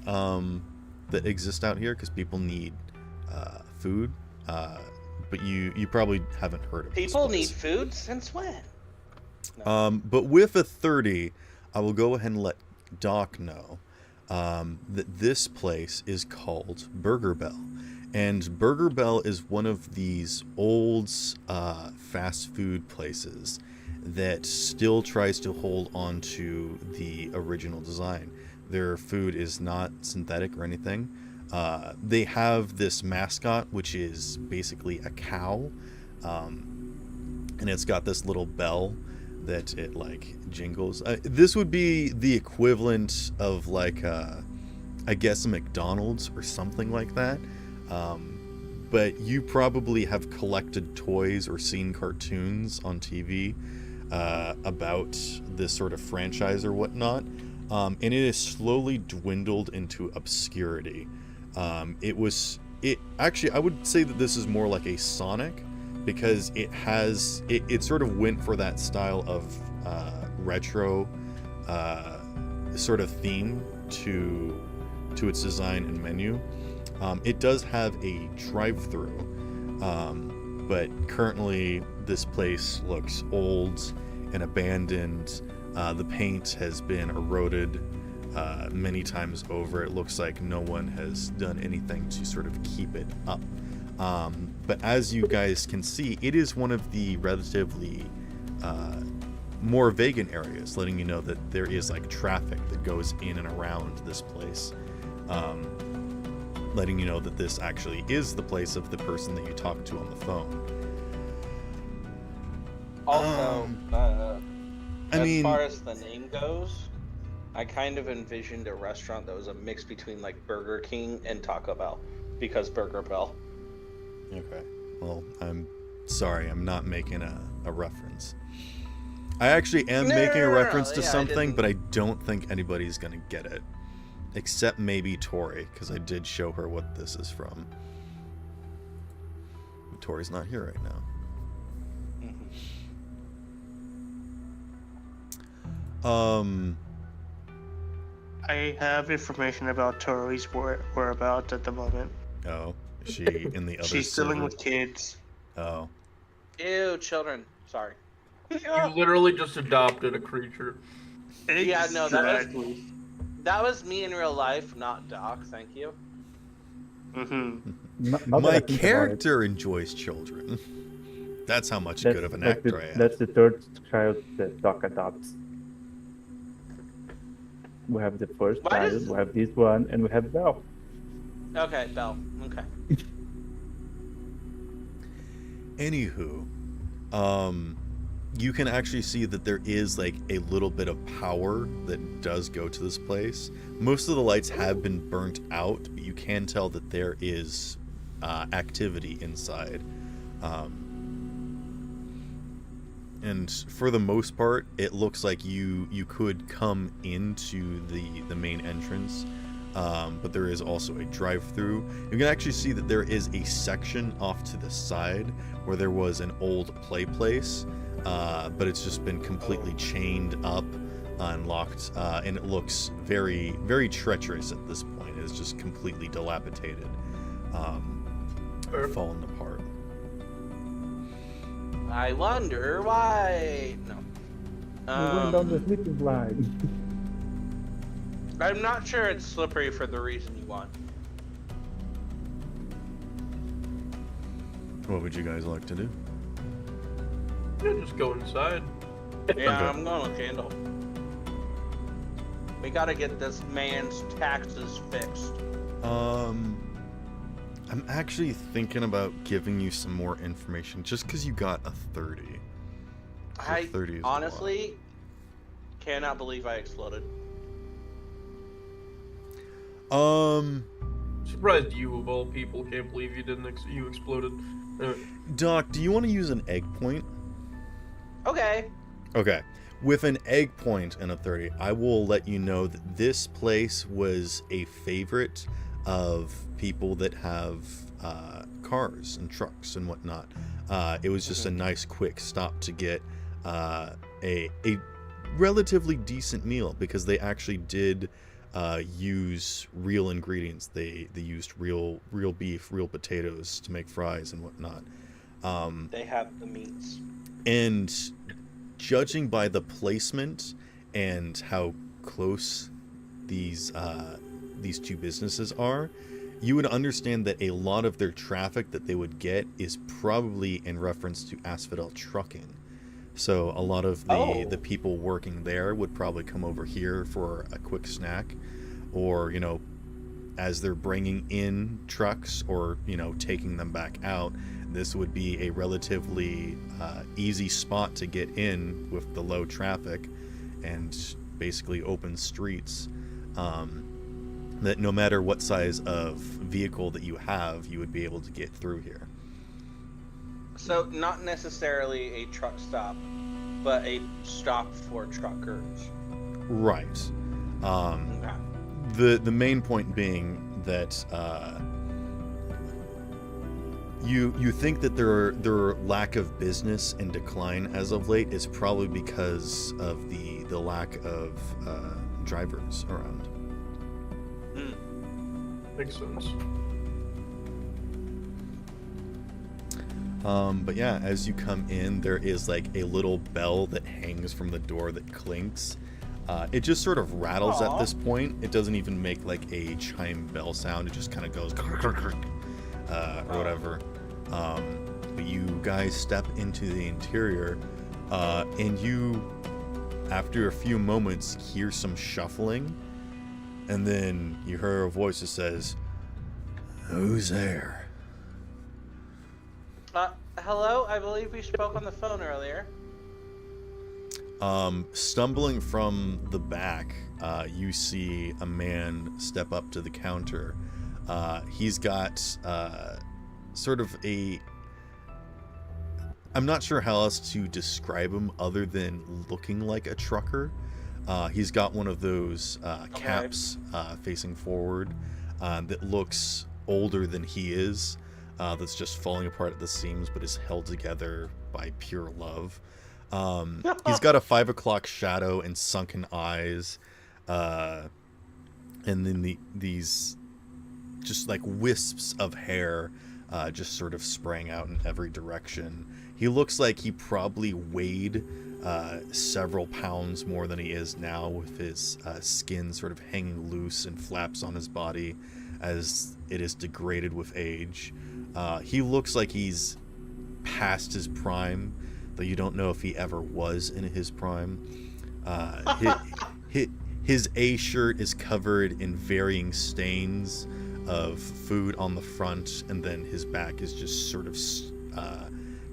that exist out here because people need food. But you probably haven't heard of People this need place. food since when? No. But with a 30, I will go ahead and let Doc know that this place is called Burger Bell. And Burger Bell is one of these old fast food places that still tries to hold on to the original design. Their food is not synthetic or anything. They have this mascot, which is basically a cow. And it's got this little bell that it like jingles. This would be the equivalent of like, I guess, a McDonald's or something like that. But you probably have collected toys or seen cartoons on TV about this sort of franchise or whatnot. And it has slowly dwindled into obscurity. Actually, I would say that this is more like a Sonic, because it sort of went for that style of retro sort of theme to its design and menu. It does have a drive-through, but currently this place looks old and abandoned. The paint has been eroded many times over. It looks like no one has done anything to sort of keep it up. But as you guys can see, it is one of the relatively more vegan areas, letting you know that there is like traffic that goes in and around this place. Letting you know that this actually is the place of the person that you talked to on the phone. Also, I far as the name goes, I kind of envisioned a restaurant that was a mix between like Burger King and Taco Bell, because Burger Bell. Okay. Well, I'm sorry, I'm not making a reference. I actually am making a reference to something, but I don't think anybody's gonna get it. Except maybe Tori, because I did show her what this is from. But Tori's not here right now. I have information about Tori's whereabouts at the moment. Oh, is she in the other She's dealing server? with kids. Oh. Ew, children. Sorry. You literally just adopted a creature. Yeah, no, that Exactly. That was me in real life, not Doc. Thank you. Mm-hmm. Not that I My think about it. character enjoys children. That's how much good of an actor I am. That's the third child that Doc adopts. We have the first Why child, does- we have this one, and we have Belle. Okay, Belle. Okay. Anywho, you can actually see that there is like a little bit of power that does go to this place. Most of the lights have been burnt out, but you can tell that there is activity inside. And for the most part, it looks like you could come into the main entrance, but there is also a drive-through. You can actually see that there is a section off to the side where there was an old play place, but it's just been completely chained up, unlocked, and it looks very, very treacherous at this point. It's just completely dilapidated, fallen apart. I wonder why. No. We went down the sleeping line. I'm not sure it's slippery for the reason you want. What would you guys like to do? Yeah, just go inside. Yeah, Okay. I'm going with Candle. We gotta get this man's taxes fixed. I'm actually thinking about giving you some more information just because you got a 30. So I 30 is a honestly cannot believe I exploded. lot. Surprised you of all people can't believe you didn't. You exploded. Doc, do you want to use an egg point? Okay. Okay. With an egg point and a 30, I will let you know that this place was a favorite of people that have cars and trucks and whatnot. It was just a nice quick stop to get a relatively decent meal because they actually did use real ingredients. They used real beef, real potatoes to make fries and whatnot. They have the meats. And judging by the placement and how close these two businesses are, you would understand that a lot of their traffic that they would get is probably in reference to Asphodel trucking. So a lot of the people working there would probably come over here for a quick snack, or, you know, as they're bringing in trucks or, you know, taking them back out, this would be a relatively easy spot to get in with the low traffic and basically open streets. That no matter what size of vehicle that you have, you would be able to get through here. So not necessarily a truck stop, but a stop for truckers. Right. Okay. The main point being that you think that their lack of business and decline as of late is probably because of the lack of drivers around. Makes sense. But yeah, as you come in, there is like a little bell that hangs from the door that clinks. It just sort of rattles at this point. It doesn't even make like a chime bell sound. It just kind of goes or whatever. But you guys step into the interior, and you, after a few moments, hear some shuffling, and then you hear a voice that says, "Who's there?" Hello? I believe we spoke on the phone earlier. Stumbling from the back, you see a man step up to the counter. He's got sort of a... I'm not sure how else to describe him other than looking like a trucker. He's got one of those caps facing forward that looks older than he is. That's just falling apart at the seams, but is held together by pure love. He's got a 5 o'clock shadow and sunken eyes, and then these just like wisps of hair just sort of sprang out in every direction. He looks like he probably weighed several pounds more than he is now, with his skin sort of hanging loose and flaps on his body as it is degraded with age. He looks like he's past his prime, though you don't know if he ever was in his prime. His A shirt is covered in varying stains of food on the front, and then his back is just sort of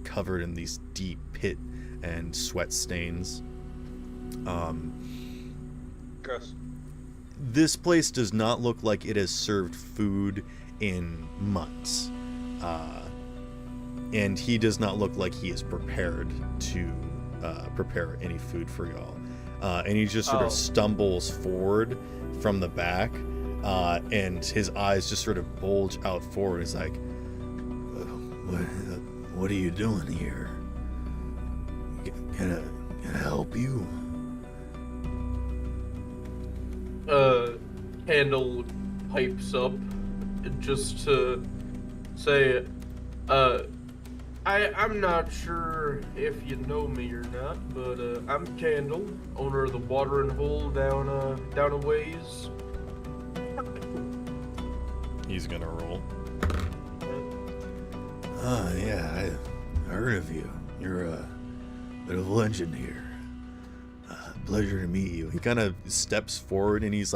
covered in these deep pit and sweat stains. Gross. This place does not look like it has served food in months. And he does not look like he is prepared to prepare any food for y'all. And he just sort of stumbles forward from the back, and his eyes just sort of bulge out forward. He's like, what are you doing here? Can I help you? Candle pipes up just to say, I'm not sure if you know me or not, but I'm Candle, owner of the watering hole down a ways. He's gonna roll. Yeah, I heard of you. You're a bit of a legend here. Pleasure to meet you. He kind of steps forward, and he's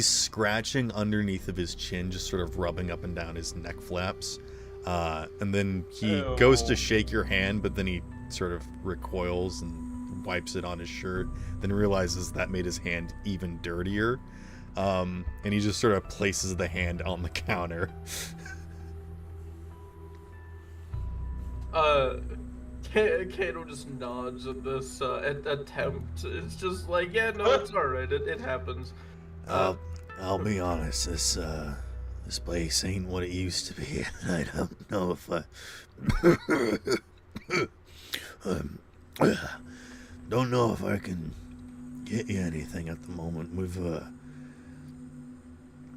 scratching underneath of his chin, just sort of rubbing up and down his neck flaps. And then he goes to shake your hand, but then he sort of recoils and wipes it on his shirt, then realizes that made his hand even dirtier. And he just sort of places the hand on the counter. Kato just nods at this attempt. It's just like, yeah, no, it's alright, it happens. I'll be honest, this place ain't what it used to be. I don't know if don't know if I can get you anything at the moment. We've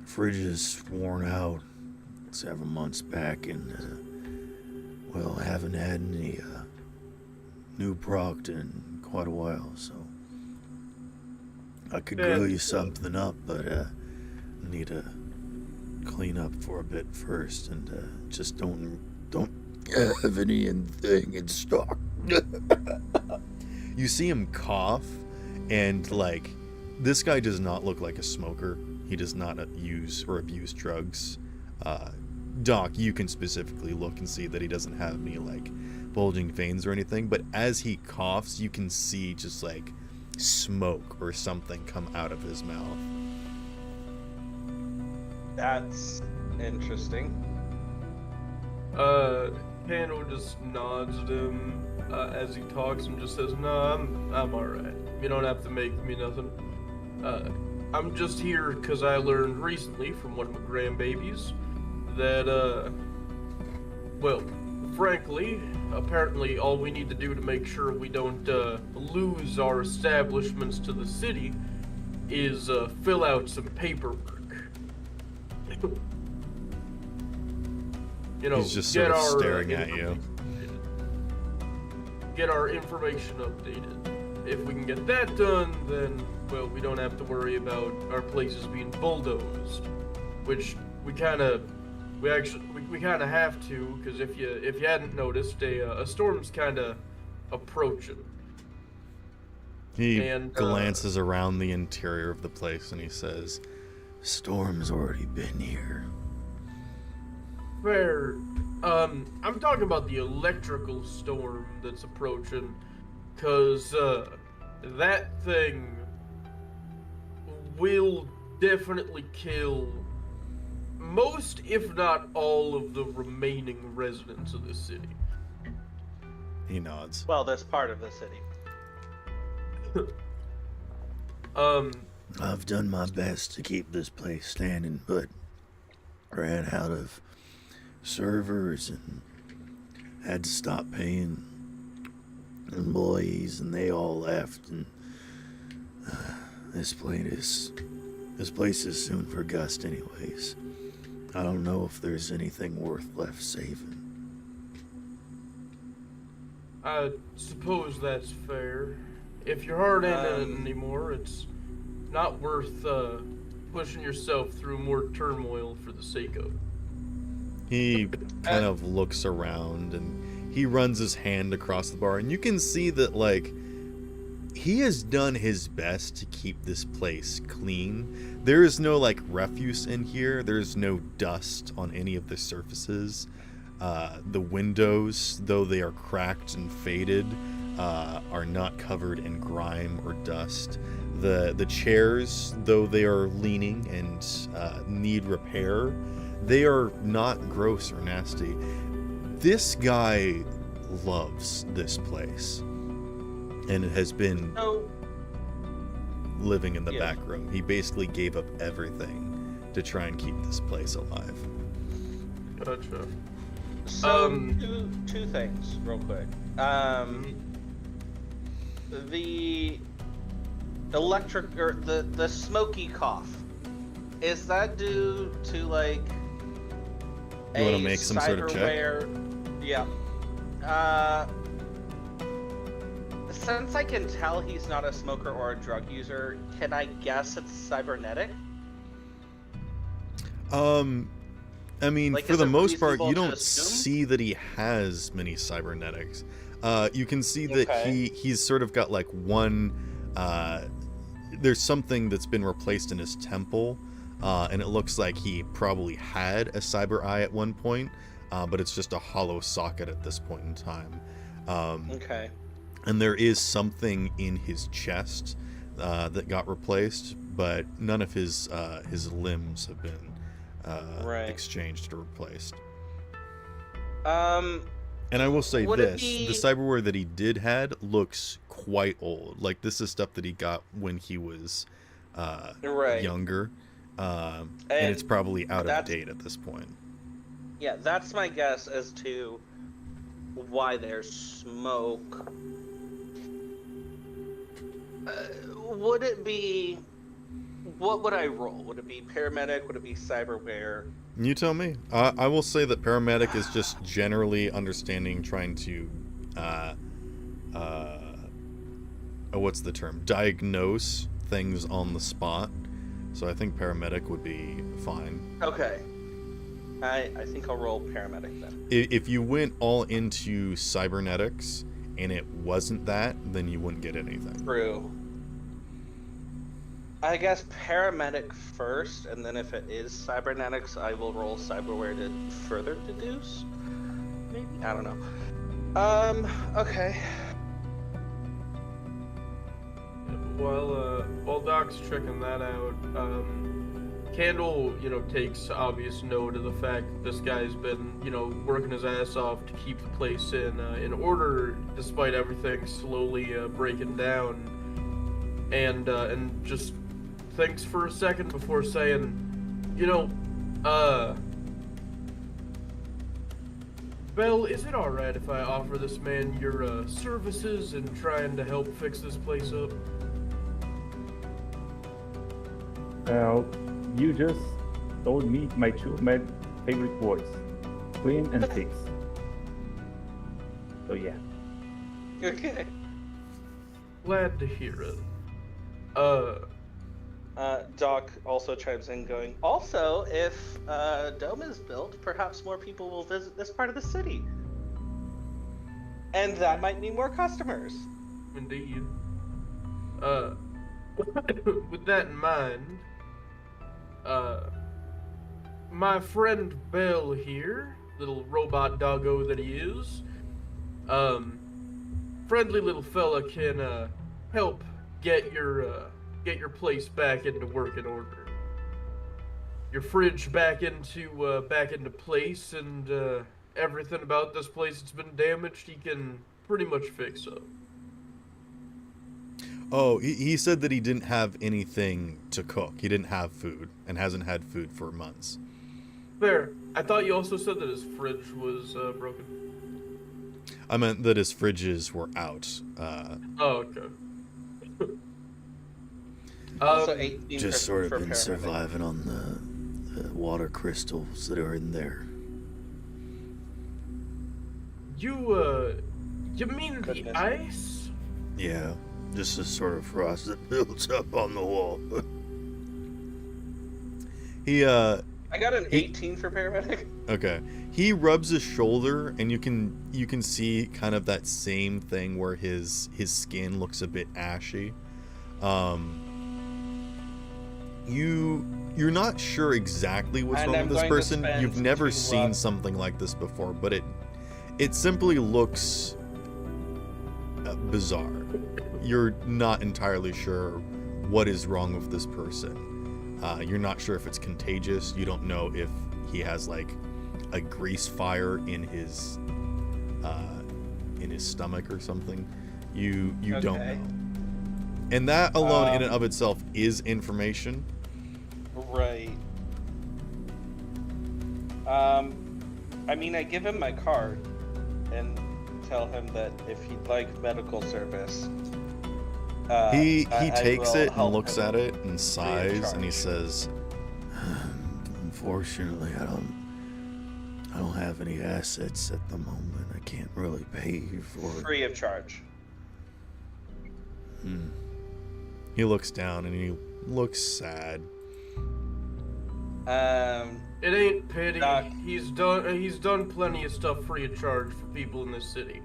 fridge is worn out several months back, and well, haven't had any new product in quite a while, so I could grill you something up, but I need to clean up for a bit first, and just don't have anything in stock. You see him cough, and like, this guy does not look like a smoker. He does not use or abuse drugs. Doc, you can specifically look and see that he doesn't have any like bulging veins or anything, but as he coughs, you can see just like smoke or something come out of his mouth. That's interesting. Pando just nods at him as he talks and just says, "No, I'm alright. You don't have to make me nothing. I'm just here because I learned recently from one of my grandbabies that, well, frankly, apparently all we need to do to make sure we don't lose our establishments to the city is fill out some paperwork. You know, he's just sort of staring at you. Get our information updated. If we can get that done, then, well, we don't have to worry about our places being bulldozed, which we kind of have to, because if you hadn't noticed, a storm's kind of approaching. He glances around the interior of the place and he says, "Storm's already been here." Fair. I'm talking about the electrical storm that's approaching, cause that thing will definitely kill most, if not all, of the remaining residents of the city. He nods. Well, that's part of the city. I've done my best to keep this place standing, but ran out of servers and had to stop paying employees, and they all left, and this place is soon for Gust anyways. I don't know if there's anything worth left saving. I suppose that's fair. If your heart ain't in it anymore, it's not worth pushing yourself through more turmoil for the sake of it. He kind of looks around and he runs his hand across the bar, and you can see that, like, he has done his best to keep this place clean. There is no, like, refuse in here. There's no dust on any of the surfaces. The windows, though they are cracked and faded, are not covered in grime or dust. The chairs, though they are leaning and need repair, they are not gross or nasty. This guy loves this place, and it has been living in the back room. He basically gave up everything to try and keep this place alive. Gotcha. So, two things, real quick. The electric, or the smoky cough, is that due to, like, You want to make some sort of check? Yeah. Since I can tell he's not a smoker or a drug user, can I guess it's cybernetic? I mean, Like, for is the it most part, reasonable you to don't assume? see that he has many cybernetics. You can see that Okay. he's sort of got like one. There's something that's been replaced in his temple, and it looks like he probably had a cyber eye at one point, but it's just a hollow socket at this point in time. Okay. And there is something in his chest that got replaced, but none of his limbs have been exchanged or replaced. And I will say this, the cyberware that he did had looks quite old. Like, this is stuff that he got when he was younger, and it's probably out of date at this point. Yeah, that's my guess as to why there's smoke. Would it be... What would I roll? Would it be paramedic? Would it be cyberware? You tell me. I will say that paramedic is just generally understanding, trying to, what's the term? Diagnose things on the spot. So I think paramedic would be fine. Okay. I think I'll roll paramedic then. If you went all into cybernetics and it wasn't that, then you wouldn't get anything. True. I guess paramedic first, and then if it is cybernetics, I will roll cyberware to further deduce. Maybe? I don't know. Okay. While Doc's checking that out, Candle, takes obvious note of the fact that this guy's been, working his ass off to keep the place in order, despite everything slowly breaking down, and just thinks for a second before saying, Belle, is it alright if I offer this man your services in trying to help fix this place up? Well, you just told me my two favorite words: clean and fix. So yeah. Okay. Glad to hear it. Doc also chimes in going, also, if Dome is built, perhaps more people will visit this part of the city. And that might mean more customers. Indeed. With that in mind, my friend Bell here, little robot doggo that he is, friendly little fella can help get your place back into working order. Your fridge back into place, and everything about this place that's been damaged, he can pretty much fix up. Oh, he said that he didn't have anything to cook. He didn't have food, and hasn't had food for months. Fair. I thought you also said that his fridge was broken. I meant that his fridges were out. Oh, okay. Also 18 Just sort of for been paramedic. surviving on the water crystals that are in there. You mean the ice? Yeah, just the sort of frost that builds up on the wall. He I got an 18 for paramedic. Okay. He rubs his shoulder, and you can see kind of that same thing where his skin looks a bit ashy. You're not sure exactly what's And wrong I'm with this going to person. spend You've never 2 seen luck. something like this before, but it simply looks bizarre. You're not entirely sure what is wrong with this person. You're not sure if it's contagious. You don't know if he has like a grease fire in his stomach or something. You don't Okay. know. And that alone in and of itself is information. Right. I mean, I give him my card and tell him that if he'd like medical service, He I takes will it and help looks him at it and sighs, and he charge. says, Unfortunately, I don't have any assets at the moment. I can't really pay you for it. free of charge. he looks down and he looks sad. It ain't pity. Doc. He's done plenty of stuff free of charge for people in this city.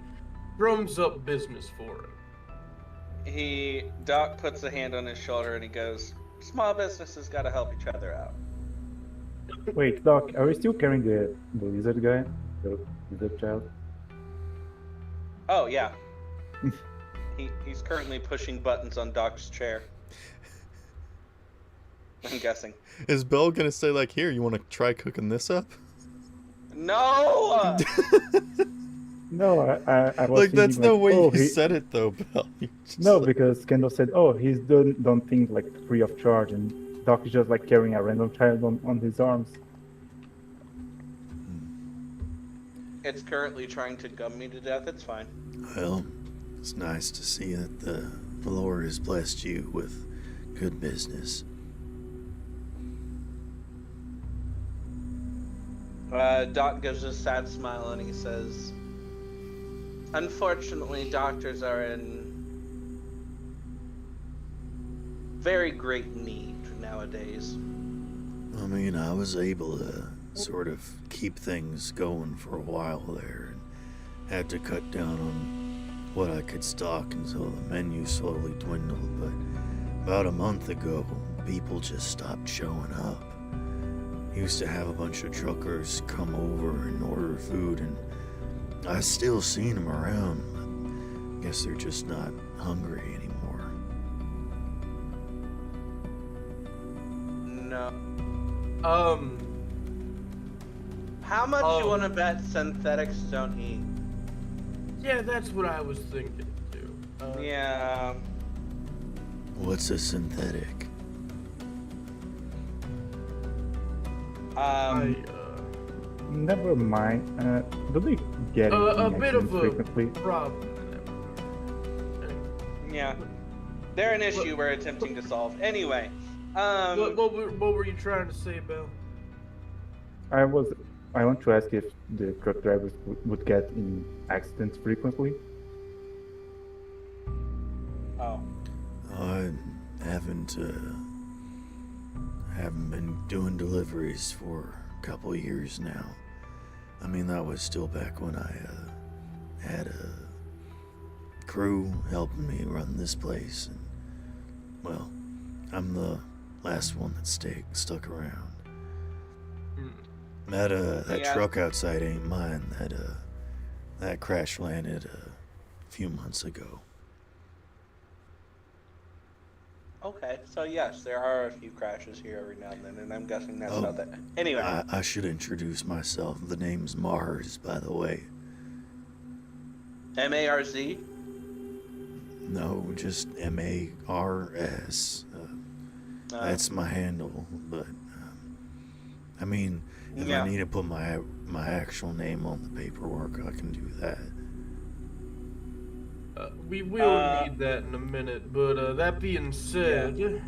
Drums up business for him. Doc puts a hand on his shoulder and he goes, "Small businesses gotta help each other out." Wait, Doc, are we still carrying the lizard guy? The lizard child? Oh yeah. He's currently pushing buttons on Doc's chair. I'm guessing. Is Belle gonna say like, here, you want to try cooking this up? No. No, I was Like, that's thinking, no like, way oh, you said it though, Belle. You're just No, like- because Kendall said, oh, he's done things like free of charge, and Doc is just like carrying a random child on his arms. It's currently trying to gum me to death. It's fine. Well, it's nice to see that the Lord has blessed you with good business. Doc gives a sad smile and he says, "Unfortunately, doctors are in very great need nowadays." I mean, I was able to sort of keep things going for a while there and had to cut down on what I could stock until the menu slowly dwindled. But about a month ago, people just stopped showing up. Used to have a bunch of truckers come over and order food, and I still seen them around, but guess they're just not hungry anymore. No. How much you Oh. want to bet synthetics don't eat? Yeah, that's what I was thinking too. Yeah. What's a synthetic? I, Never mind. Do they get a in bit of accidents a frequently? problem. Yeah. They're an issue we're attempting to solve. Anyway. What were you trying to say, Bill? I want to ask if the truck drivers would get in accidents frequently. Oh. I haven't been doing deliveries for a couple years now. I mean, that was still back when I had a crew helping me run this place, and well, I'm the last one that stuck around. That Yeah. truck outside ain't mine. That crash landed a few months ago. Okay, so yes, there are a few crashes here every now and then, and I'm guessing that's Oh, how that. Anyway. I should introduce myself. The name's Mars, by the way. MARZ? No, just MARS. That's my handle. But I mean, if Yeah. I need to put my actual name on the paperwork, I can do that. We will need that in a minute, but that being said,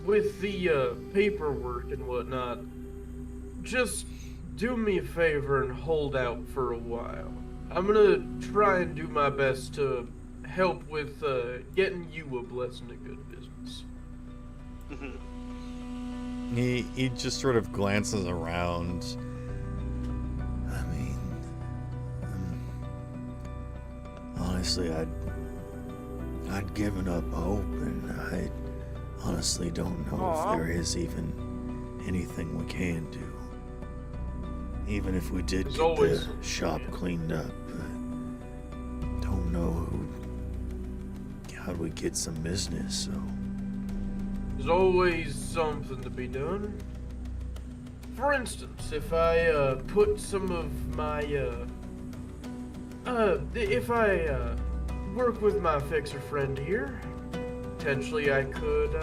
with the paperwork and whatnot, just do me a favor and hold out for a while. I'm gonna try and do my best to help with getting you a blessing of good business. He just sort of glances around. I mean, honestly, I'd given up hope, and I honestly don't know if there is even anything we can do. Even if we did There's get always the shop cleaned up, don't know how do we get some business, so... There's always something to be done. For instance, if I put some of my if I work with my fixer friend here, potentially I could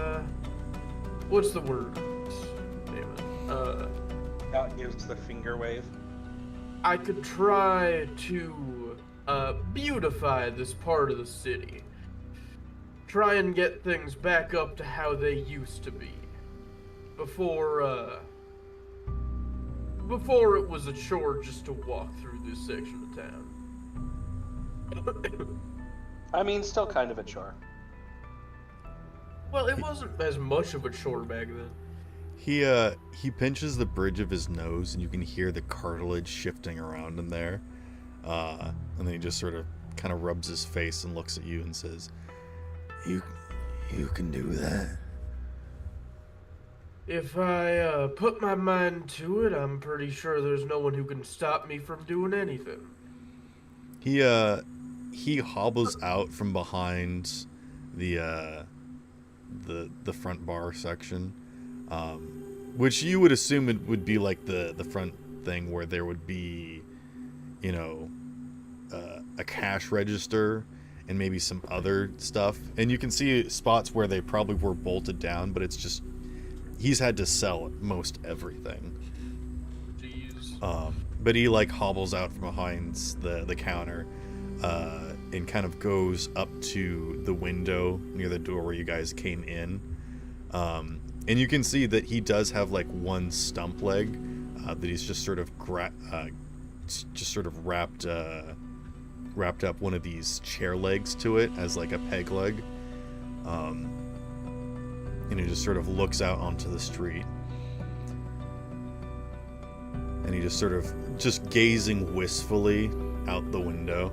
what's the word? Damn it. That gives the finger wave. I could try to beautify this part of the city. Try and get things back up to how they used to be. Before it was a chore just to walk through this section of town. I mean, still kind of a chore. Well, it wasn't as much of a chore back then. He pinches the bridge of his nose, and you can hear the cartilage shifting around in there. And then he just sort of kind of rubs his face and looks at you and says, You can do that. If I put my mind to it, I'm pretty sure there's no one who can stop me from doing anything. He hobbles out from behind the front bar section, which you would assume it would be like the front thing where there would be, a cash register and maybe some other stuff. And you can see spots where they probably were bolted down, but it's just he's had to sell most everything. Jeez. But he hobbles out from behind the counter and kind of goes up to the window near the door where you guys came in. And you can see that he does have one stump leg that he's just sort of wrapped up one of these chair legs to it as a peg leg. And he just sort of looks out onto the street. And he just sort of gazing wistfully out the window.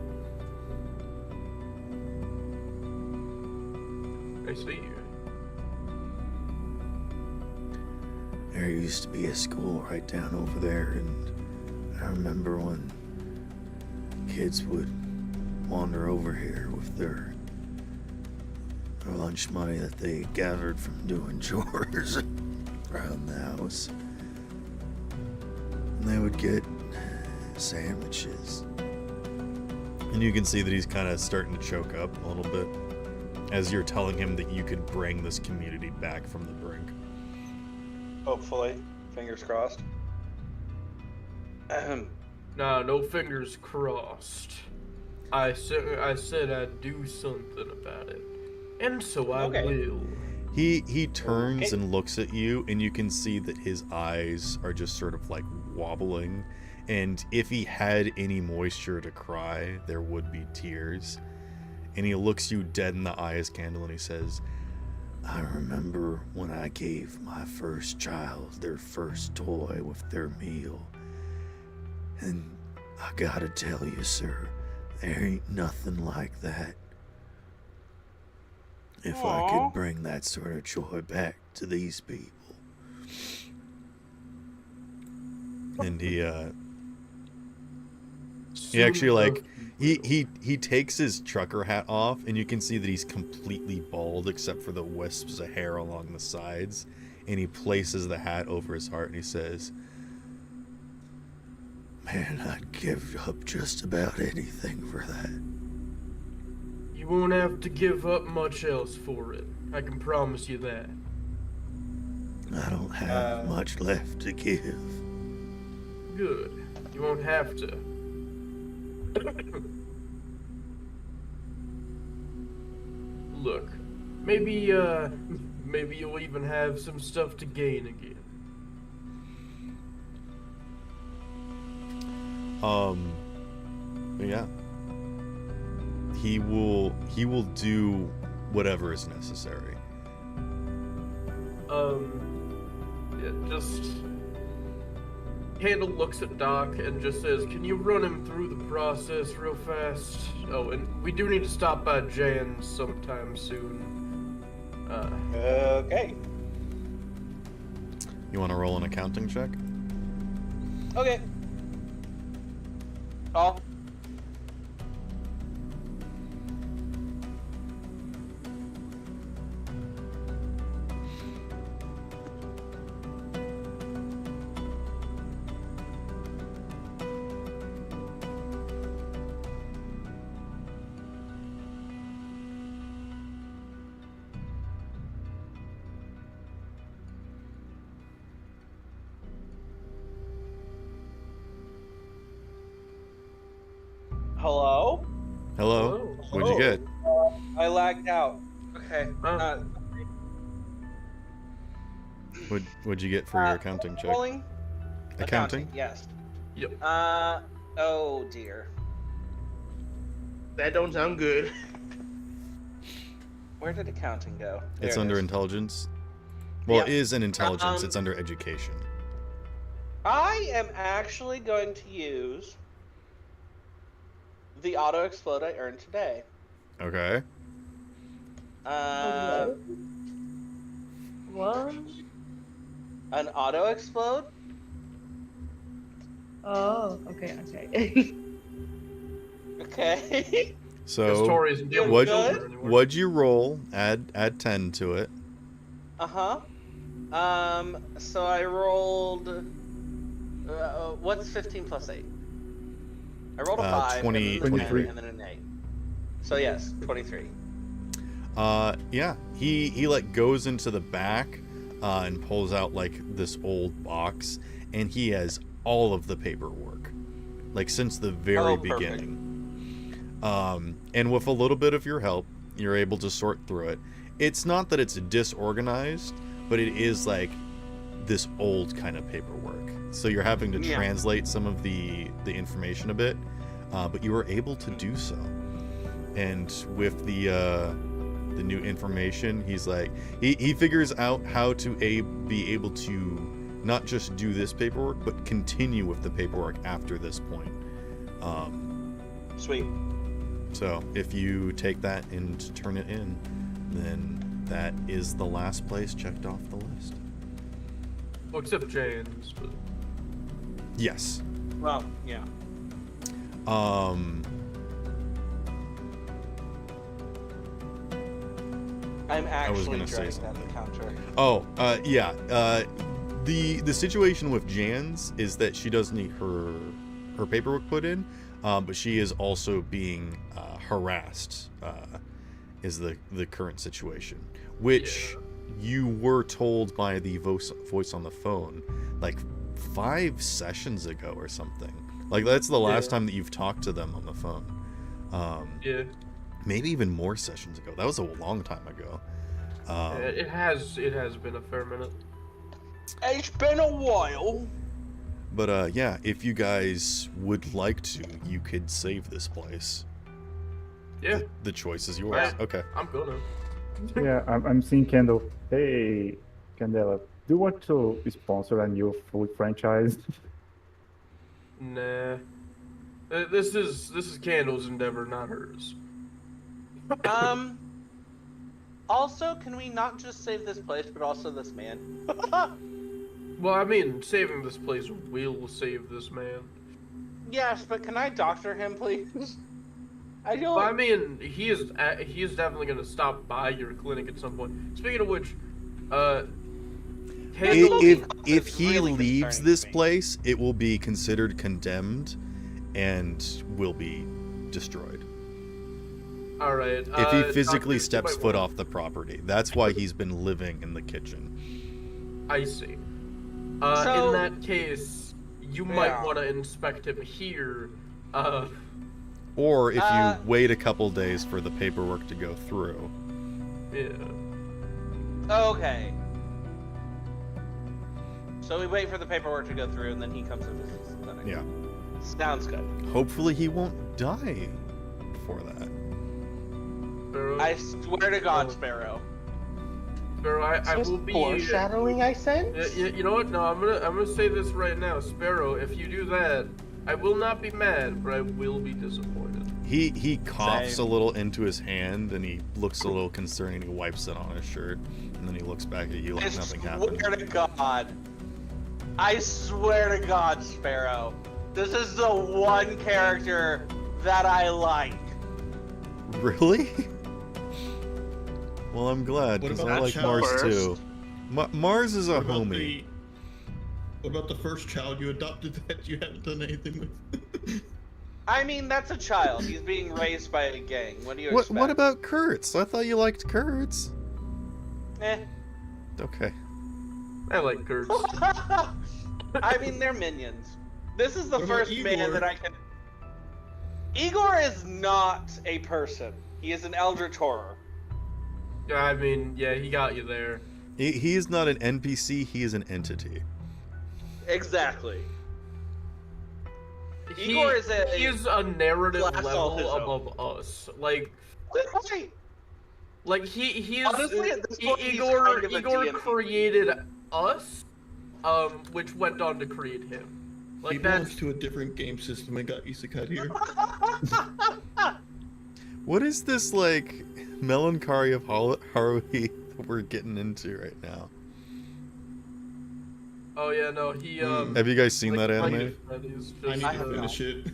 I see you. There used to be a school right down over there, and I remember when kids would wander over here with their lunch money that they gathered from doing chores around the house. And they would get sandwiches. And you can see that he's kind of starting to choke up a little bit as you're telling him that you could bring this community back from the brink. Hopefully. Fingers crossed. Nah, no fingers crossed. I said I'd do something about it. And so I will. He turns and looks at you, and you can see that his eyes are just sort of wobbling. And if he had any moisture to cry, there would be tears. And he looks you dead in the eyes, Candle, and he says, I remember when I gave my first child their first toy with their meal. And I gotta tell you, sir, there ain't nothing like that. If I could bring that sort of joy back to these people. And he actually he takes his trucker hat off, and you can see that he's completely bald except for the wisps of hair along the sides, and he places the hat over his heart and he says, Man, I'd give up just about anything for that. You won't have to give up much else for it. I can promise you that. I don't have much left to give. Good. You won't have to. Look, maybe you'll even have some stuff to gain again. Yeah. He will do whatever is necessary. Yeah, just... Candle looks at Doc and just says, "Can you run him through the process real fast? Oh, and we do need to stop by Jan's sometime soon." Okay. You want to roll an accounting check? Okay. Oh. Hello? Hello? What'd you get? I lagged out. Okay. What'd you get for your accounting check? Rolling? Accounting? Yes. Yep. Oh dear. That don't sound good. Where did accounting go? There It's it under is. intelligence. Well, Yeah. it is an intelligence. It's under education. I am actually going to use the auto explode I earned today. Okay. What? An auto explode? Oh, okay. Okay. So, Tori's dealing what'd, with children anymore. what'd you roll? Add 10 to it. Uh-huh. So I rolled... what's 15 plus 8? I rolled a 5, 20, and then a 10, 23. and then an 8. So yes, 23. Yeah. He like goes into the back and pulls out like this old box, and he has all of the paperwork, like since the very beginning. And with a little bit of your help, you're able to sort through it. It's not that it's disorganized, but it is like this old kind of paperwork. So you're having to translate some of the information a bit, but you were able to do so. And with the new information, he's like, he figures out how to be able to not just do this paperwork, but continue with the paperwork after this point. Sweet. So if you take that and turn it in, then that is the last place checked off the list. Well, except Jan's, but... Yes. Well, yeah. I'm actually gonna say dragging something. the counter. Oh, yeah. The situation with Jan's is that she does need her paperwork put in, but she is also being harassed. Is the current situation, which you were told by the voice on the phone like 5 sessions ago or something. Like that's the last time that you've talked to them on the phone. Yeah. Maybe even more sessions ago. That was a long time ago. It has been a fair minute. It's been a while. But yeah, if you guys would like to, you could save this place. Yeah. The choice is yours. Yeah. Okay. I'm gonna. Yeah, I'm seeing Kendall. Hey, Candela, do you want to sponsor a new food franchise? Nah. This is Candle's endeavor, not hers. Also, can we not just save this place, but also this man? Well, I mean, saving this place will save this man. Yes, but can I doctor him, please? I don't. Well, I mean, he is definitely gonna stop by your clinic at some point. Speaking of which, If he really leaves concerning this to me. place, it will be considered condemned and will be destroyed. all right. If he physically Doctor, steps you might foot wanna- off the property. That's why he's been living in the kitchen. I see. So- In that case, you might Yeah. want to inspect him here. Or if you wait a couple days for the paperwork to go through. Yeah. Okay. So we wait for the paperwork to go through, and then he comes and visits the clinic. Yeah. Sounds good. Hopefully he won't die before that. Sparrow? I swear to God, Sparrow. Sparrow, I will be foreshadowing, I sense. You know what? No, I'm gonna say this right now, Sparrow. If you do that, I will not be mad, but I will be disappointed. He coughs Same. a little into his hand, and he looks a little concerned, and he wipes it on his shirt, and then he looks back at you like I nothing happened. swear to God. I swear to God, Sparrow. This is the one character that I like. Really? Well, I'm glad, What because about I that like child Mars first? too. Mars is a What about homie. what about the first child you adopted that you haven't done anything with? I mean, that's a child. He's being raised by a gang. What do you What expect? about Kurtz? I thought you liked Kurtz. Eh. Okay. I like Kurtz. I mean, they're minions. This is the What about first man Igor? that I can. Igor is not a person. He is an eldritch horror. Yeah, I mean, yeah, he got you there. He is not an NPC, he is an entity. Exactly. Igor is he is a narrative class all level his own. above us. Like Right. he is Honestly, at this point, he's Igor kind of a Igor DMPP. created us, which went on to create him. He Like belongs that's to a different game system and got isekai here. What is this, like, melancholy of Haruhi that we're getting into right now? oh yeah no he Have you guys seen that anime? he's I need just, to finish it.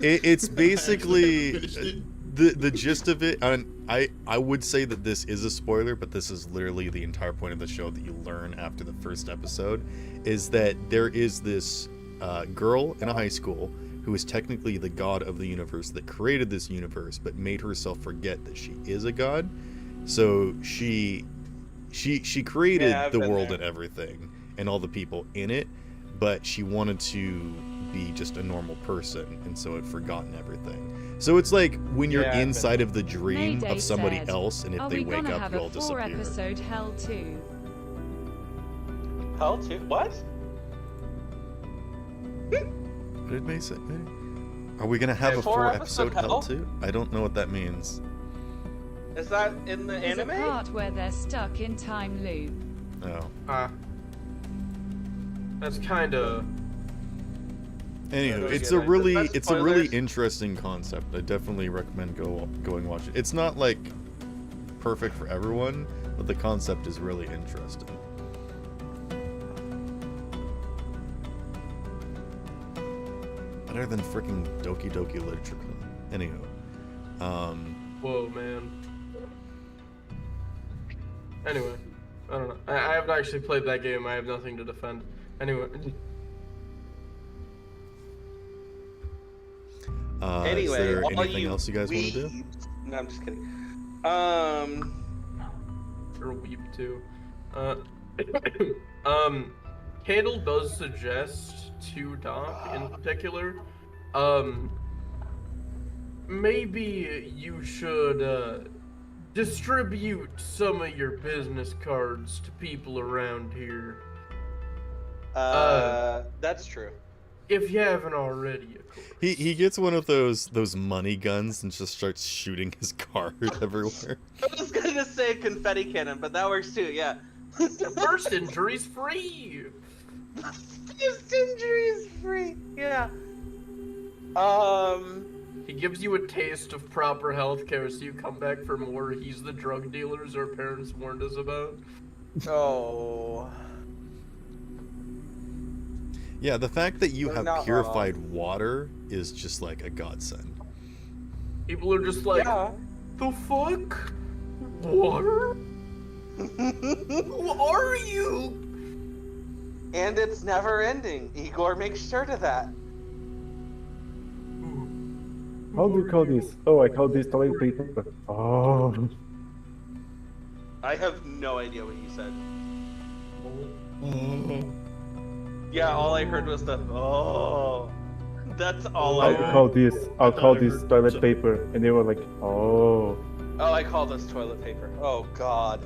It's basically finished it. the gist of it, and I would say that this is a spoiler, but this is literally the entire point of the show that you learn after the first episode, is that there is this girl in a high school who is technically the god of the universe that created this universe, but made herself forget that she is a god. So she created Yeah, I've the been world there. and everything and all the people in it, but she wanted to be just a normal person, and so had forgotten everything. So it's like when you're Yeah, I've been inside of the dream Mayday of somebody said, else, and if Are they we wake gonna up, have you a all disappear. 4-episode Hell 2? Hell too. What? What did May say? Are we gonna have Yeah, a 4-episode 4-episode Hell Hell? 2? I don't know what that means. Is that in the There's anime? a part where they're stuck in time loop. Oh. that's kind of Anywho, don't it's get a it. really That's it's a really spoilers. interesting concept. I definitely recommend going watch it. It's not like perfect for everyone, but the concept is really interesting. Better than freaking Doki Doki Literature Club. Anywho, whoa man. Anyway, I don't know. I haven't actually played that game. I have nothing to defend. Anyway. is there all anything you else you guys want to do? weebs- No, I'm just kidding. You're a weep too. Candle does suggest to Doc in particular, maybe you should distribute some of your business cards to people around here. That's true. If you haven't already, of course. He gets one of those money guns and just starts shooting his card everywhere. I was gonna say confetti cannon, but that works too. Yeah. First injury's free. First injury is free. Yeah. He gives you a taste of proper healthcare, so you come back for more. He's the drug dealers our parents warned us about. Oh. Yeah, the fact that you They're have not purified water is just like a godsend. People are just like, Yeah. the fuck? Water? Who are you? And it's never ending. Igor makes sure to that. How do you call this? Oh, I call this toilet paper. Oh. I have no idea what you said. Oh. Yeah, all I heard was the oh. That's all I I'll heard. call this. I'll thought call I this heard toilet some- paper, and they were like, oh. Oh, I call this toilet paper. Oh God.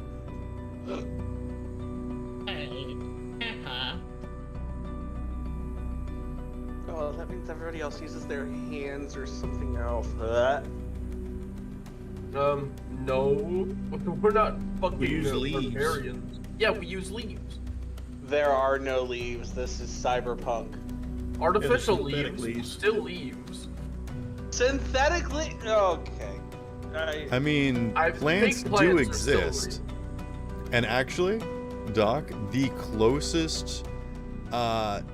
Oh, that means everybody else uses their hands or something else. No, we're not fucking We use leaves. barbarians. Yeah, we use leaves. There are no leaves. This is cyberpunk. Artificial synthetic leaves, leaves. still leaves. Synthetically? Okay. I mean, plants fake do plants are exist. And actually, Doc, the closest,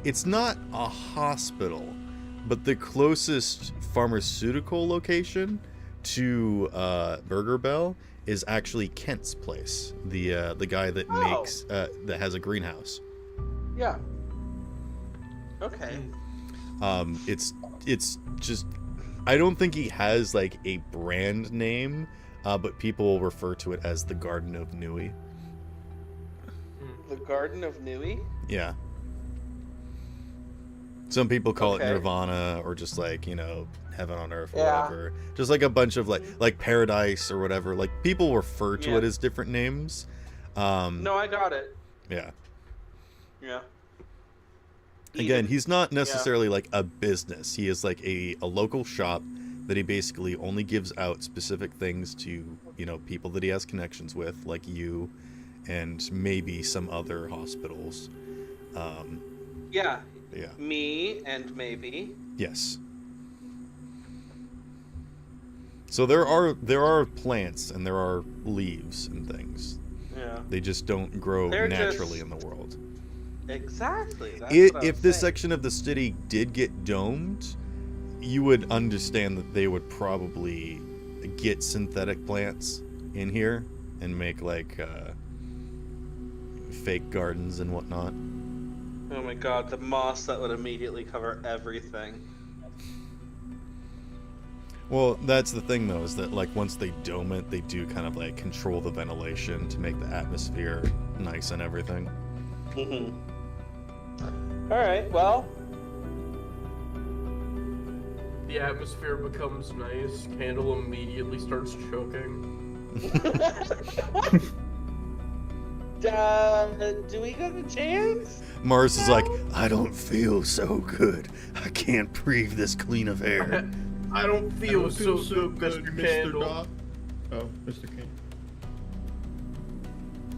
it's not a hospital, but the closest pharmaceutical location to Burger Bell is actually Kent's place, the guy that makes that has a greenhouse. Yeah. Okay. It's just, I don't think he has like a brand name, but people refer to it as the Garden of Nui. The Garden of Nui? Yeah. Some people call it Okay. Nirvana, or just like, you know, heaven on earth or Yeah. whatever. Just like a bunch of like paradise or whatever. Like people refer to Yeah. it as different names. No, I got it. Yeah. Yeah. Again, he's not necessarily like a business. He is like a local shop that he basically only gives out specific things to, you know, people that he has connections with, like you and maybe some other hospitals. Yeah. Yeah. Me and maybe. Yes. So there are plants and there are leaves and things. Yeah. They just don't grow They're naturally just- in the world. Exactly. That's If what I was this saying. section of the city did get domed, you would understand that they would probably get synthetic plants in here and make like fake gardens and whatnot. Oh my god, the moss that would immediately cover everything. Well, that's the thing though, is that like once they dome it, they do kind of like control the ventilation to make the atmosphere nice and everything. Mm-hmm. Alright, well. The atmosphere becomes nice. Candle immediately starts choking. Do we got a chance? Mars is like, I don't feel so good. I can't breathe this clean of air. I don't I feel don't so good, Mr. Candle. Doc. Oh, Mr. Candle.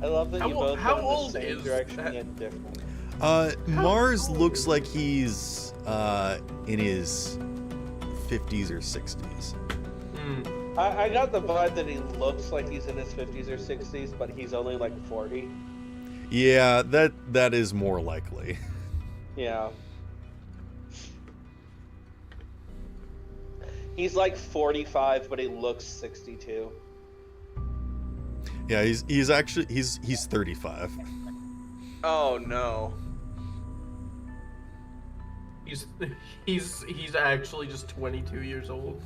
I love that How you ol- both how go in old the same is direction that? yet different. Mars looks like he's in his 50s or 60s. Hmm. I got the vibe that he looks like he's in his 50s or 60s, but he's only like 40. Yeah, that is more likely. Yeah. He's like 45, but he looks 62. Yeah, he's actually he's 35. Oh no. He's actually just 22 years old.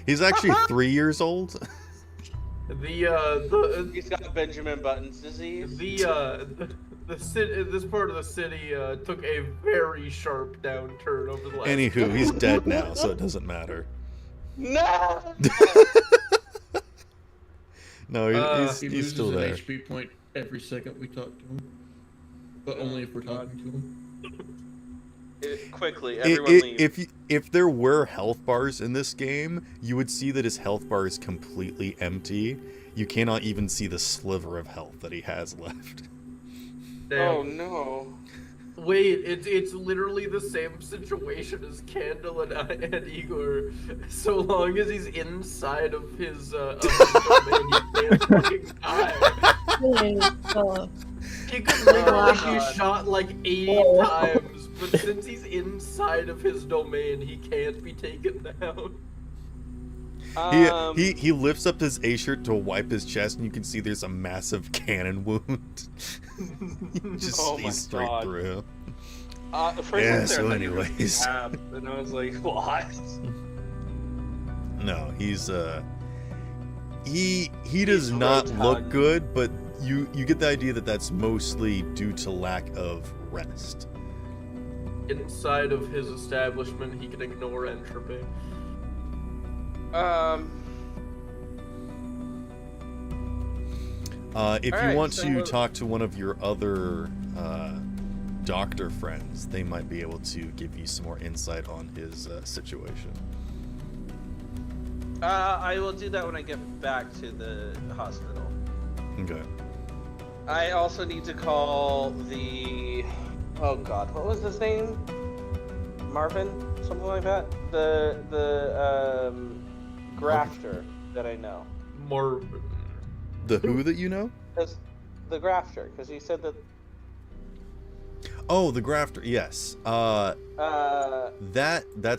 He's actually 3 years old. He's got Benjamin Button's disease. The city, this part of the city took a very sharp downturn over the last. Anywho, he's dead now, so it doesn't matter. No. No, He he's loses still an there. HP point every second we talk to him. But only if we're talking to him. Quickly, everyone leave. If there were health bars in this game, you would see that his health bar is completely empty. You cannot even see the sliver of health that he has left. Damn. Oh no. Wait, it's literally the same situation as Candle and Igor. So long as he's inside of his domain, he can't fucking die. He could literally be shot like 80 times, but since he's inside of his domain, he can't be taken down. He lifts up his A shirt to wipe his chest, and you can see there's a massive cannon wound. Just Oh my sees straight God. through. For Yeah, a second so there, I thought you were anyways. stabbed, and I was like, what? No, he's he does not rotund. look good, but you get the idea that that's mostly due to lack of rest. Inside of his establishment, he can ignore entropy. If you Alright, want so to what- talk to one of your other doctor friends, they might be able to give you some more insight on his situation. I will do that when I get back to the hospital. Okay. I also need to call the... Oh god, what was his name? Marvin? Something like that? The grafter that I know. More. The who that you know? The grafter, because he said that... Oh, the grafter, yes. That's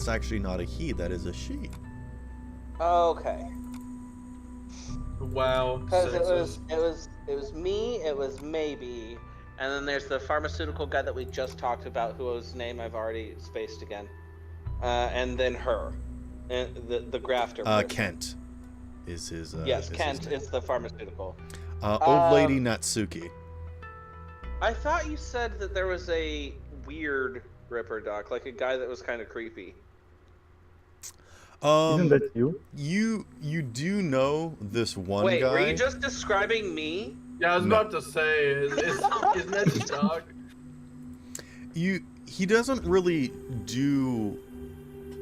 actually not a he, that is a she. Okay. Wow. Because Sexist. it was me, it was maybe, and then there's the pharmaceutical guy that we just talked about, whose name I've already spaced again, and then her, and the grafter. Person. Kent is his. Yes, is Kent his name. is the pharmaceutical. Old lady Natsuki. I thought you said that there was a weird Ripper Doc, like a guy that was kind of creepy. Isn't that you? You do know this one Wait, guy. were you just describing me? Yeah, I was about to say, isn't that the dog? He doesn't really do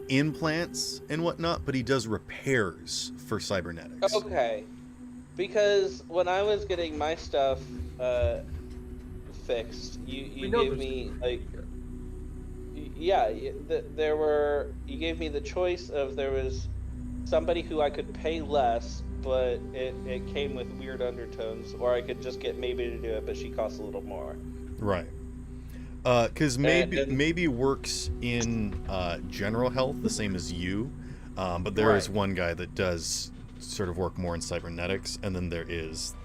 implants and whatnot, but he does repairs for cybernetics. Okay, because when I was getting my stuff fixed, you gave me like, yeah, you gave me the choice of there was somebody who I could pay less, but it came with weird undertones, or I could just get maybe to do it, but she costs a little more. Right. Because maybe works in general health the same as you, but there is one guy that does sort of work more in cybernetics, and then there is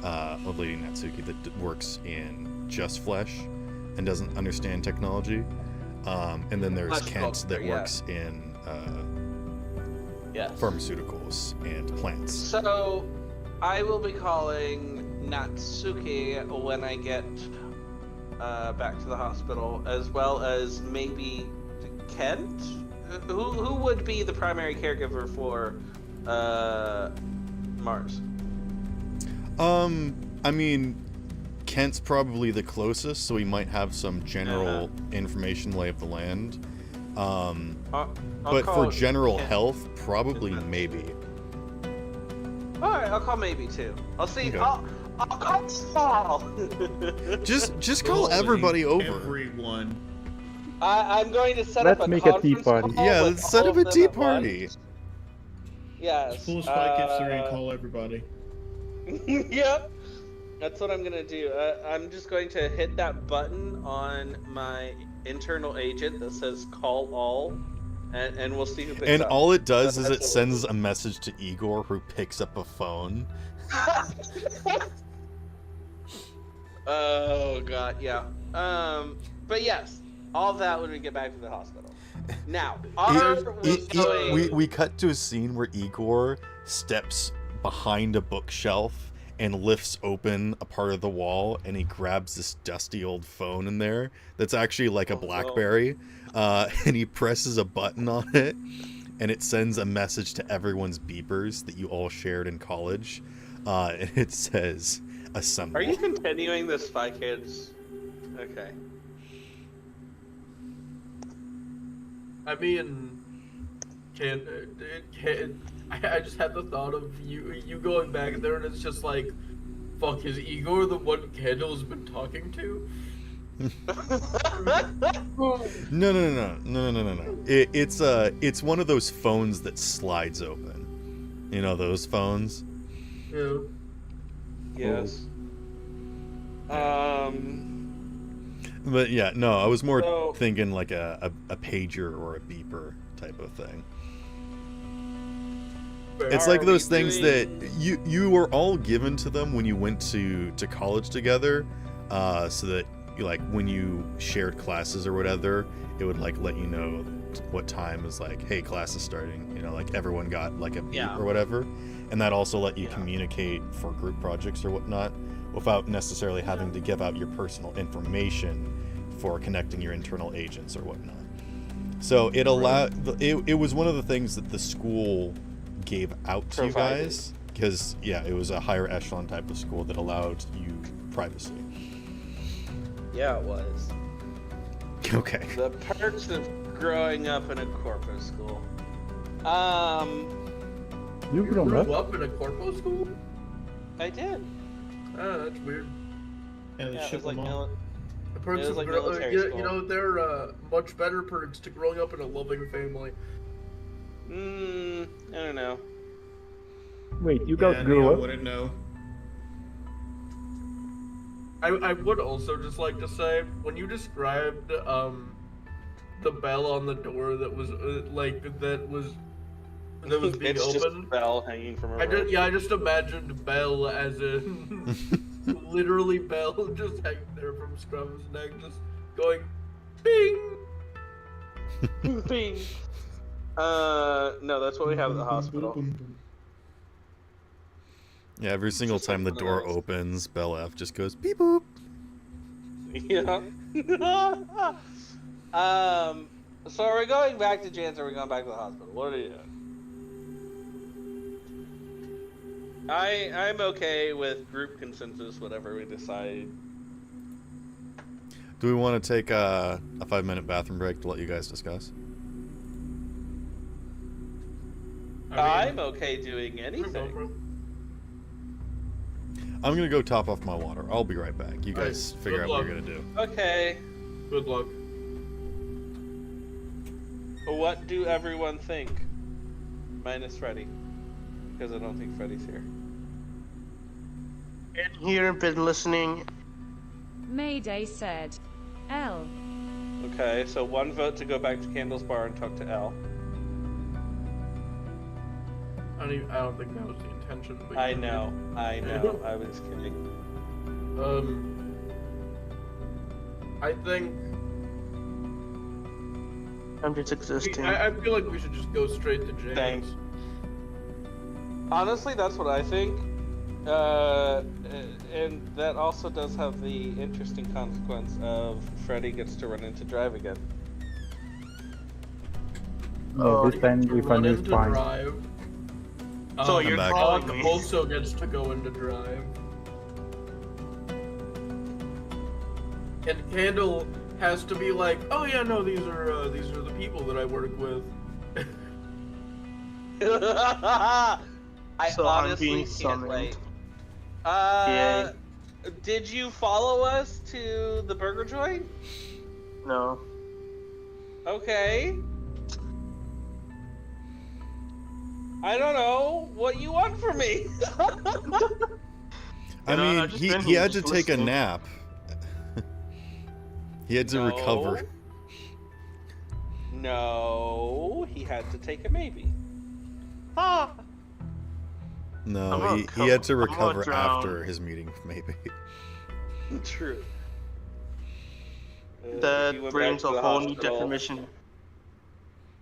old lady Natsuki that works in just flesh and doesn't understand technology, and then there's Kent that works in pharmaceuticals and plants. So I will be calling Natsuki when I get back to the hospital, as well as maybe Kent, who would be the primary caregiver for Mars. I mean, Kent's probably the closest, so he might have some general information lay of the land. But for general health, probably maybe. All right, I'll call maybe too. I'll see. Okay. I'll call Saul. just call everybody over. Everyone. I'm going to set Let's up a make a conference tea party. call Yeah, with let's set all up of a them tea at party. once. Yes. Pull a spike gets 3 and call everybody. Yep. That's what I'm gonna do. I'm just going to hit that button on my internal agent that says "call all," and we'll see who picks up. And all it does is it sends a message to Igor, who picks up a phone. Oh god, yeah. But yes, all that when we get back to the hospital. Now, we cut to a scene where Igor steps behind a bookshelf and lifts open a part of the wall, and he grabs this dusty old phone in there that's actually like a BlackBerry, and he presses a button on it, and it sends a message to everyone's beepers that you all shared in college, and it says, "Assemble." Are you continuing the Spy Kids? Okay. I mean, I just had the thought of you going back there, and it's just like, fuck, is Igor the one Kendall's been talking to? No. It's one of those phones that slides open. You know those phones? Yeah. Yes. But yeah, no, I was more thinking like a pager or a beeper type of thing. It's like those things that you were all given to them when you went to college together, so that like when you shared classes or whatever, it would like let you know what time is like, hey, class is starting. You know, like everyone got like a beep or whatever, and that also let you communicate for group projects or whatnot, without necessarily having to give out your personal information for connecting your internal agents or whatnot. So it allowed it was one of the things that the school gave out to you guys, because it was a higher echelon type of school that allowed you privacy. Yeah, it was. Okay. The perks of growing up in a corporate school. You You grown grew up? up in a corpo school? I did. Ah, that's weird. And Yeah, it ship was like them off. The perks It was of like grow- military you school. know, there are much better perks to growing up in a loving family. I don't know. Wait, you Yeah, guys grew I up? wouldn't know. I would also just like to say, when you described the bell on the door that was that was being It's just a opened, bell hanging from a rope. I just imagined Bell as in literally Bell just hanging there from Scrum's neck, just going bing. Bing. No, that's what we have at the hospital. Yeah, every single Just like time the one of door those. opens, Bell F just goes beep boop. Yeah. So are we going back to Jan's or are we going back to the hospital? What are you doing? I'm okay with group consensus, whatever we decide. Do we want to take a 5-minute bathroom break to let you guys discuss? I'm okay doing anything. I'm gonna go top off my water. I'll be right back. You guys Alright, figure good out what luck. you're gonna do. Okay. Good luck. What do everyone think? Minus Freddy. Because I don't think Freddy's here. Been here, been listening. Mayday said. L. Okay, so one vote to go back to Candle's Bar and talk to L. I don't think that was the intention. But I know, I was kidding. I think I'm just existing. I feel like we should just go straight to James. Thanks. Honestly, that's what I think. And that also does have the interesting consequence of Freddy gets to run into Drive again. No, this time we Run find you into fine. Drive. So you're back. calling Doc me. also gets to go into Drive. And Candle has to be like, oh yeah, no, these are the people that I work with. I So I'm honestly being can't summoned. wait. Yay. Did you follow us to the burger joint? No. Okay. I don't know what you want from me. I know, mean, I've just he been here had to just take a listening. nap. He had to No. recover. No, he had to take a maybe. Ah. I'm No, gonna he had to I'm gonna recover drown. after his meeting, maybe. True. He That went back brings to a the whole new hospital. definition.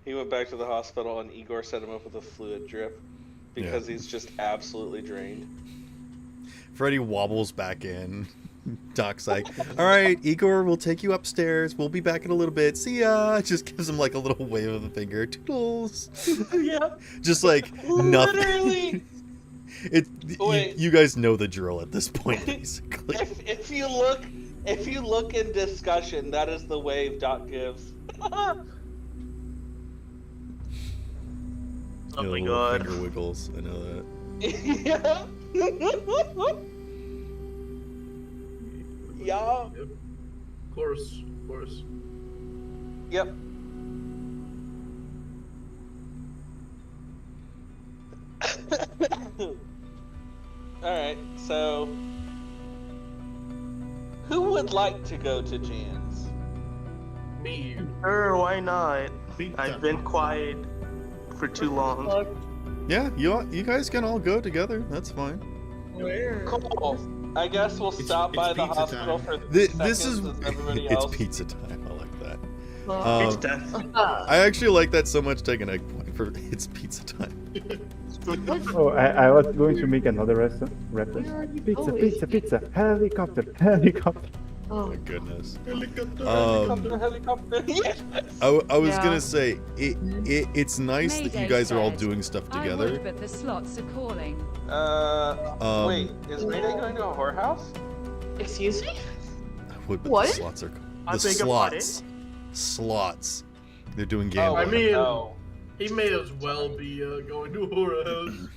He went back to the hospital and Igor set him up with a fluid drip because he's just absolutely drained. Freddy wobbles back in. Doc's like, all right, Igor, we'll take you upstairs. We'll be back in a little bit. See ya. Just gives him like a little wave of the finger. Toodles. Yeah. Just like nothing. Literally. Wait. You guys know the drill at this point, basically. If you look in discussion, that is the wave Doc gives. Oh You know, my little god. Finger wiggles. I know that. Yeah. Yeah. Of course, of course. Yep. Alright, so who would like to go to Jan's? Me. Sure, why not? Pizza. I've been quiet for too long. Yeah, you guys can all go together. That's fine. Where? Cool. I guess we'll stop by the pizza hospital time. for This is seconds as everybody it's else. pizza time. I like that. It's Um, death. I actually like that so much. Take an egg point for it's pizza time. Oh, I was going to make another reference. Pizza, Oh, pizza, pizza. Helicopter, helicopter. Oh Oh, my goodness. Helicopter. Helicopter. Yes. I was Yeah. gonna say it's nice that you Mayday guys are all said, doing stuff I together. would, but the slots are calling. Wait, is Mayday going to a whorehouse? excuse me? I would, but What? the slots are I the beg your pardon? slots. They're doing Oh, gambling. I mean- no. He may as well be going to a horror house.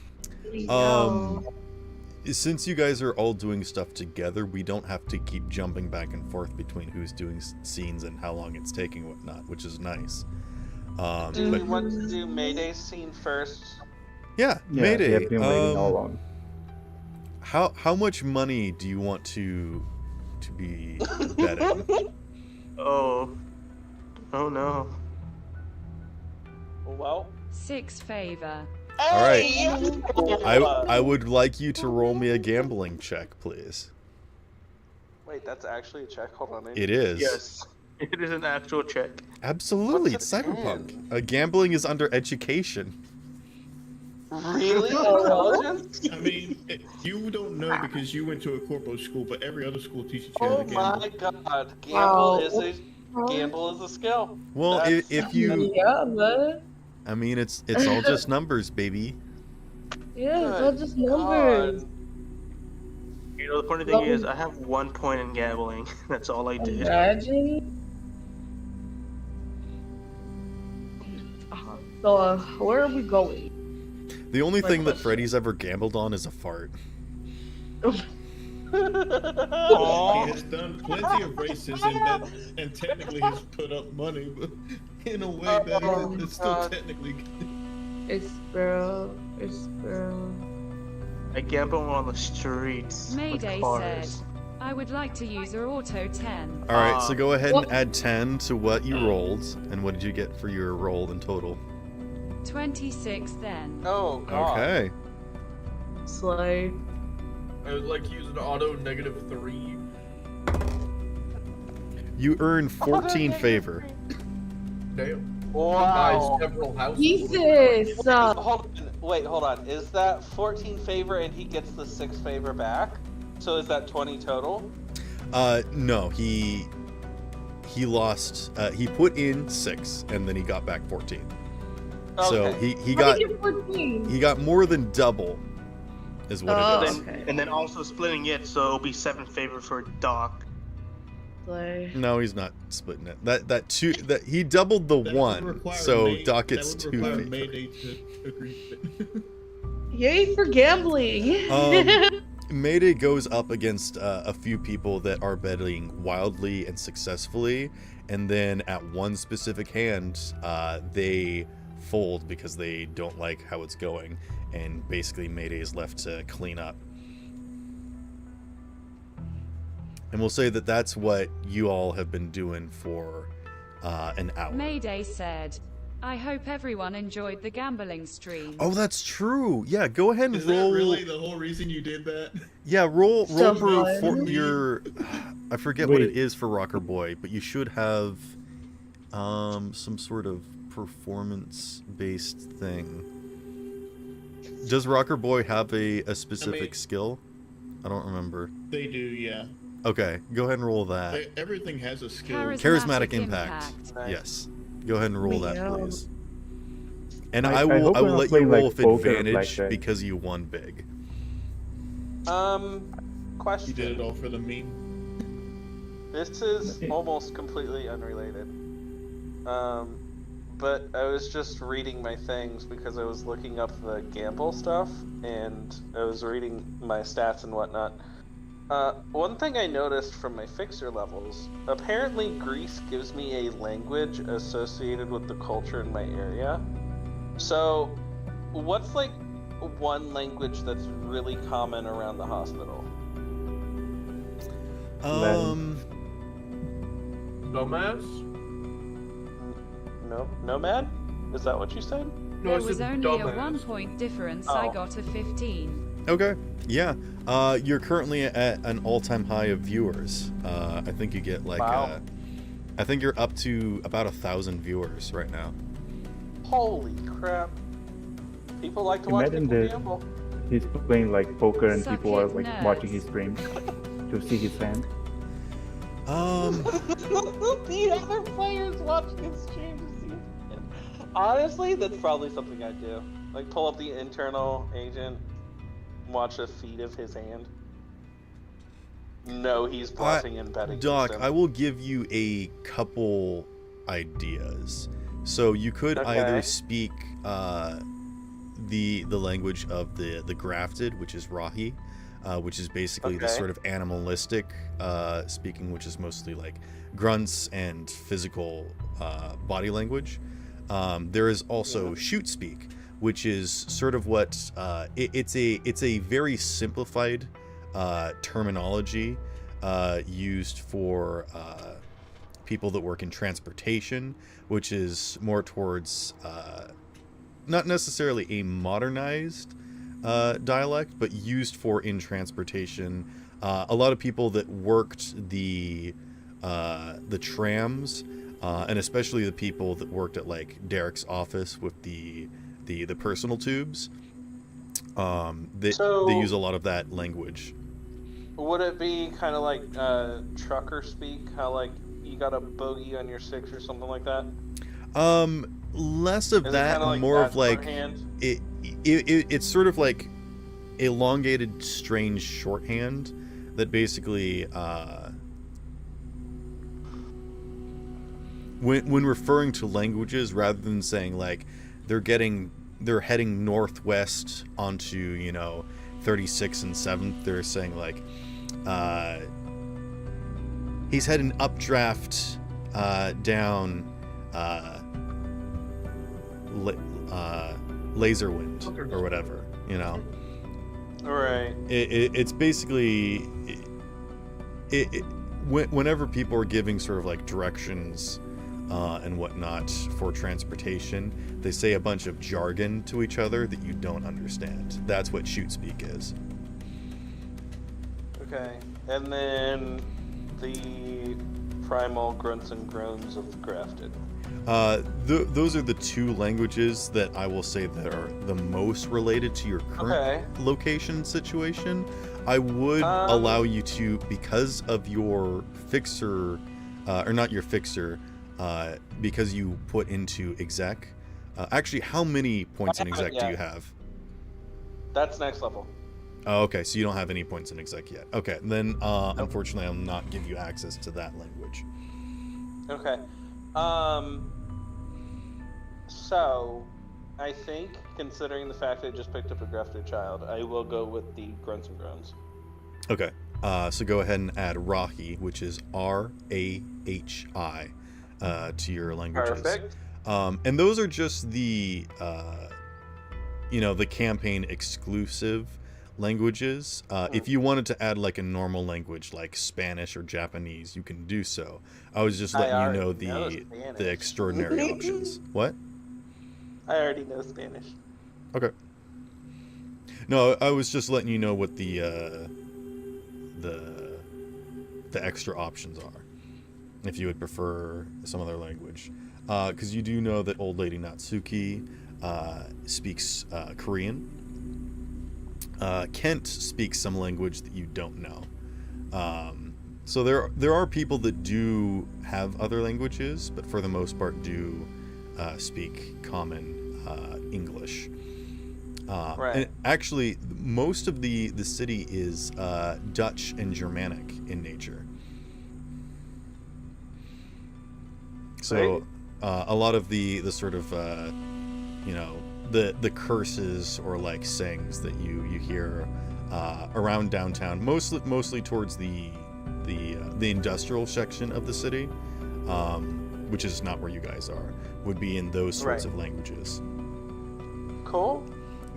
Since you guys are all doing stuff together, we don't have to keep jumping back and forth between who's doing scenes and how long it's taking, whatnot, which is nice. Do we want to do Mayday's scene first? Yeah, Yeah, Mayday. they have been waiting all along. How much money do you want to be betting? Oh no. Well, 6 favor. All right. Hey! I would like you to roll me a gambling check, please. Wait, that's actually a check. Hold on. It is. Yes, it is an actual check. Absolutely, What's it's it cyberpunk. Gambling is under education. Really? Intelligence? I mean, you don't know because you went to a corpo school, but every other school teaches you how Oh to gamble. my god. Wow. Gamble is a skill. Well, That's- if you, Yeah, man. I mean, it's all just numbers, baby. Yeah, it's all just numbers. God. You know, the funny thing is, I have 1 point in gambling. That's all I did. Imagine. So, where are we going? The only My thing that question. Freddy's ever gambled on is a fart. He has done plenty of races and technically has put up money, but in a way that it's still God. technically. It's bro. I gamble on the streets. with Mayday cars. said, I would like to use a auto 10. All right, so go ahead and What? add 10 to what you rolled, and what did you get for your roll in total? 26 then. Oh god. Okay. Slay. I would like to use an auto -3. You earn 14 favor. Damn. Wow. Buy several houses. Jesus. Hold on. Is that 14 favor and he gets the 6 favor back? So is that 20 total? No, he lost. He put in 6, and then he got back 14. So Okay. he How got did you 14? he got more than double, is what Oh. it is. Okay. And then also splitting it, so it'll be 7 favor for Doc. Slay. No, he's not splitting it. That he doubled the That would 1, require so May- Doc gets that would 2 require favor. Mayday to agree. Yay for gambling. Mayday goes up against a few people that are betting wildly and successfully, and then at one specific hand, they fold because they don't like how it's going, and basically Mayday is left to clean up. And we'll say that that's what you all have been doing for an hour. Mayday said, I hope everyone enjoyed the gambling stream. Oh, that's true. Yeah, go ahead and Is roll. that really the whole reason you did that? Yeah, roll So for fun. your. I forget what it Wait. is for Rocker Boy, but you should have some sort of performance-based thing. Does Rocker Boy have a specific skill? I don't remember. They do, yeah. Okay, go ahead and roll that. Everything has a skill. Charismatic impact. Nice. Yes. Go ahead and roll that, Meow. please. And I I will hope I we're will not let you playing, roll like, with poker advantage like that. because you won big. Question. You did it all for the meme. This is almost completely unrelated. But I was just reading my things because I was looking up the gamble stuff and I was reading my stats and whatnot. One thing I noticed from my fixer levels, apparently Greece gives me a language associated with the culture in my area. So, what's like one language that's really common around the hospital? Dumbass? No, nomad? Is that what you said? No, There I was said only a dumbass. 1 point difference. I Oh. got a 15. Okay. Yeah. You're currently at an all-time high of viewers. I think you get like Wow. I think you're up to about 1,000 viewers right now. Holy crap. People like to watch Imagine people the- gamble. He's playing like poker and Suck people are it, like nerds. watching his stream to see his hand. The other players watching his stream to see it. Honestly, that's probably something I'd do. Like pull up the internal agent, watch a feed of his hand. No, he's bluffing and betting. Doc, against I him. will give you a couple ideas. So you could Okay. either speak the language of the grafted, which is Rahi, which is basically the Okay. sort of animalistic speaking, which is mostly like grunts and physical body language. There is also shoot speak, which is sort of what it's a very simplified terminology used for people that work in transportation, which is more towards not necessarily a modernized dialect, but used for in transportation. A lot of people that worked the trams, and especially the people that worked at like Derek's office with the personal tubes, they use a lot of that language. Would it be kind of like trucker speak? How like you got a bogey on your 6 or something like that? Less of Is it that, kinda like more that of like shorthand? it's sort of like elongated, strange shorthand that basically when referring to languages, rather than saying like they're heading northwest onto 36 and 7th, they're saying like he's heading updraft down laser wind or whatever, Right. it's basically whenever people are giving sort of like directions and whatnot for transportation, they say a bunch of jargon to each other that you don't understand. That's what shoot speak is. Okay. And then the primal grunts and groans of the grafted. Those are the two languages that I will say that are the most related to your current location situation. I would allow you to, because of your fixer, or not your fixer, because you put into exec. Actually, how many points in exec do you have? That's next level. Oh, okay, so you don't have any points in exec yet. Okay, then unfortunately I'll not give you access to that language. Okay. So I think, considering the fact that I just picked up a grafted child, I will go with the grunts and groans. Okay, so go ahead and add Rahi, which is Rahi, to your languages. Perfect. And those are just the campaign exclusive languages. If you wanted to add like a normal language like Spanish or Japanese, you can do so. I was just letting you know the extraordinary options. What? I already know Spanish. Okay. No, I was just letting you know what the extra options are, if you would prefer some other language, because you do know that Old Lady Natsuki speaks Korean. Kent speaks some language that you don't know. So there are people that do have other languages, but for the most part do speak common English. Right. And actually, most of the city is Dutch and Germanic in nature. So a lot of the sort of the curses or like sayings that you hear around downtown, mostly towards the industrial section of the city, which is not where you guys are, would be in those sorts of languages. Cool.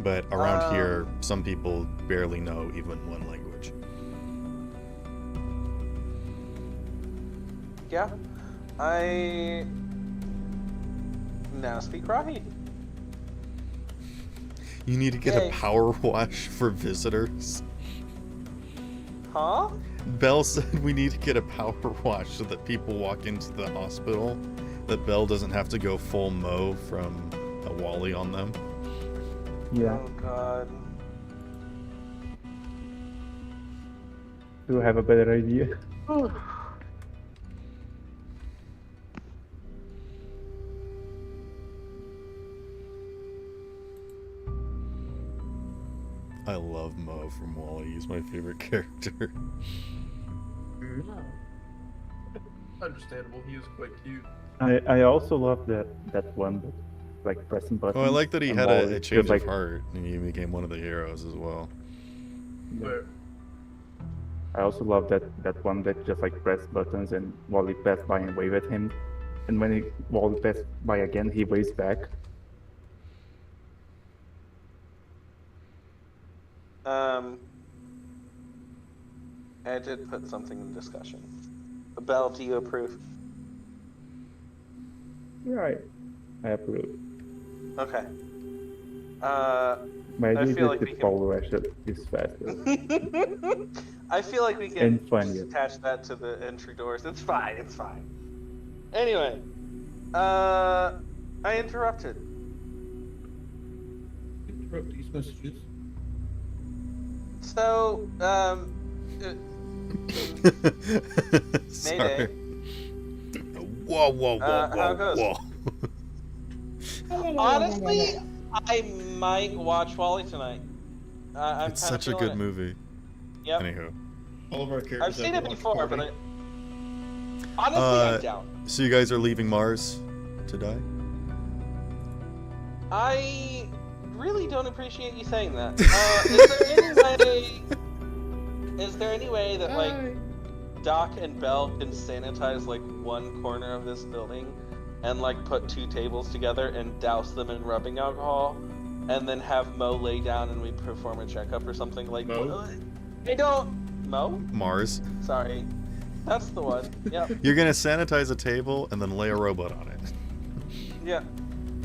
But around here, some people barely know even one language. Yeah. I now speak Rahi. You need to get Yay. a power wash for visitors. Huh? Belle said we need to get a power wash so that people walk into the hospital, that Belle doesn't have to go full Mo from a Wally on them. Yeah. Oh god. Do I have a better idea? I love Mo from Wally. He's my favorite character. Understandable. He was quite cute. I also love that one, like pressing buttons. Oh, I like that he and had Wally a just, change like, of heart and he became one of the heroes as well. But I also love that one that just like pressed buttons and Wally passed by and waved at him, and when Wally passed by again, he waves back. I did put something in discussion. Belle, do you approve? Yeah, I approve. Okay. My I idea feel is like that we the can- power rush is faster. I feel like we can And funnier. just attach that to the entry doors. It's fine. It's fine. Anyway, I interrupted. Interrupt these messages. So, Sorry. Mayday. Whoa, whoa, whoa, how it whoa, goes? whoa. Honestly, I might watch Wally tonight. I'm It's kinda such a feeling good it. movie. Yep. Anywho. All of our characters. I've seen have it to watch before, but Party. honestly, I'm down. So you guys are leaving Mars to die? I really don't appreciate you saying that. Is there any way that like Doc and Belle can sanitize like one corner of this building and like put 2 tables together and douse them in rubbing alcohol and then have Mo lay down and we perform a checkup or something like Mo? I don't Mo? Mars. Sorry. That's the one. Yep. You're gonna sanitize a table and then lay a robot on it. Yeah.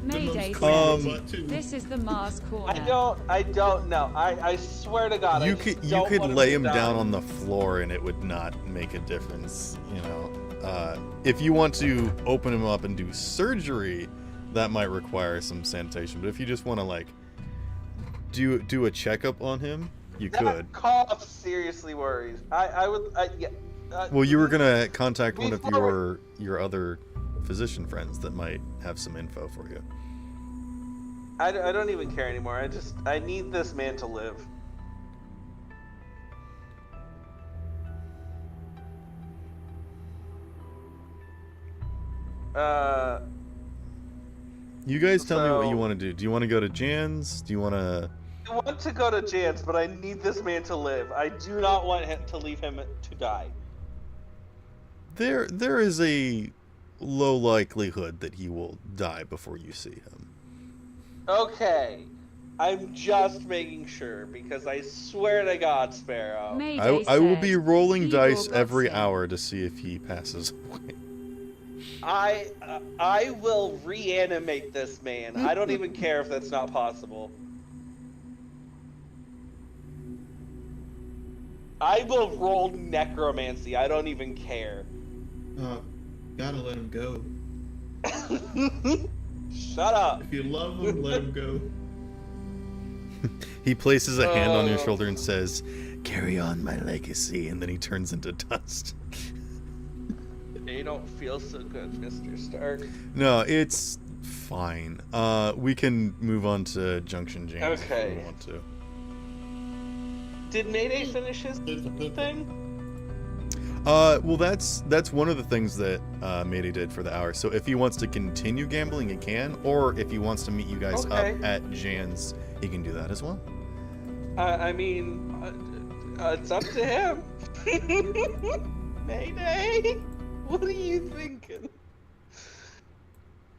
Mayday Um, says, this is the Mars corner. I don't know. I swear to God, You I could just don't could want lay to him die. down on the floor and it would not make a difference, you know. If you want to open him up and do surgery, that might require some sanitation. But if you just want to like do a checkup on him, you could. That cough seriously worries. I would. Yeah. Well, you were gonna contact one of Before- your other physician friends that might have some info for you. I don't even care anymore. I need this man to live. You guys tell me what you So- want to do. Do you want to go to Jan's? Do you want to? I want to go to Jan's, but I need this man to live. I do not want to leave him to die. There is a low likelihood that he will die before you see him. Okay. I'm just making sure because I swear to God, Sparrow. Mayday I will said, be rolling Igor dice got every sick. hour to see if he passes away. I will reanimate this man. I don't even care if that's not possible. I will roll necromancy. I don't even care. Gotta let him go. Shut up. If you love him, let him go. He places a hand on your Oh. shoulder and says, "Carry on my legacy," and then he turns into dust. You don't feel so good, Mr. Stark. No, it's fine. We can move on to Junction James if Okay. we want to. Did Mayday finish his thing? Well, that's one of the things that Mayday did for the hour. So if he wants to continue gambling, he can, or if he wants to meet you guys Okay. up at Jan's, he can do that as well. I mean, it's up to him. Mayday, what are you thinking?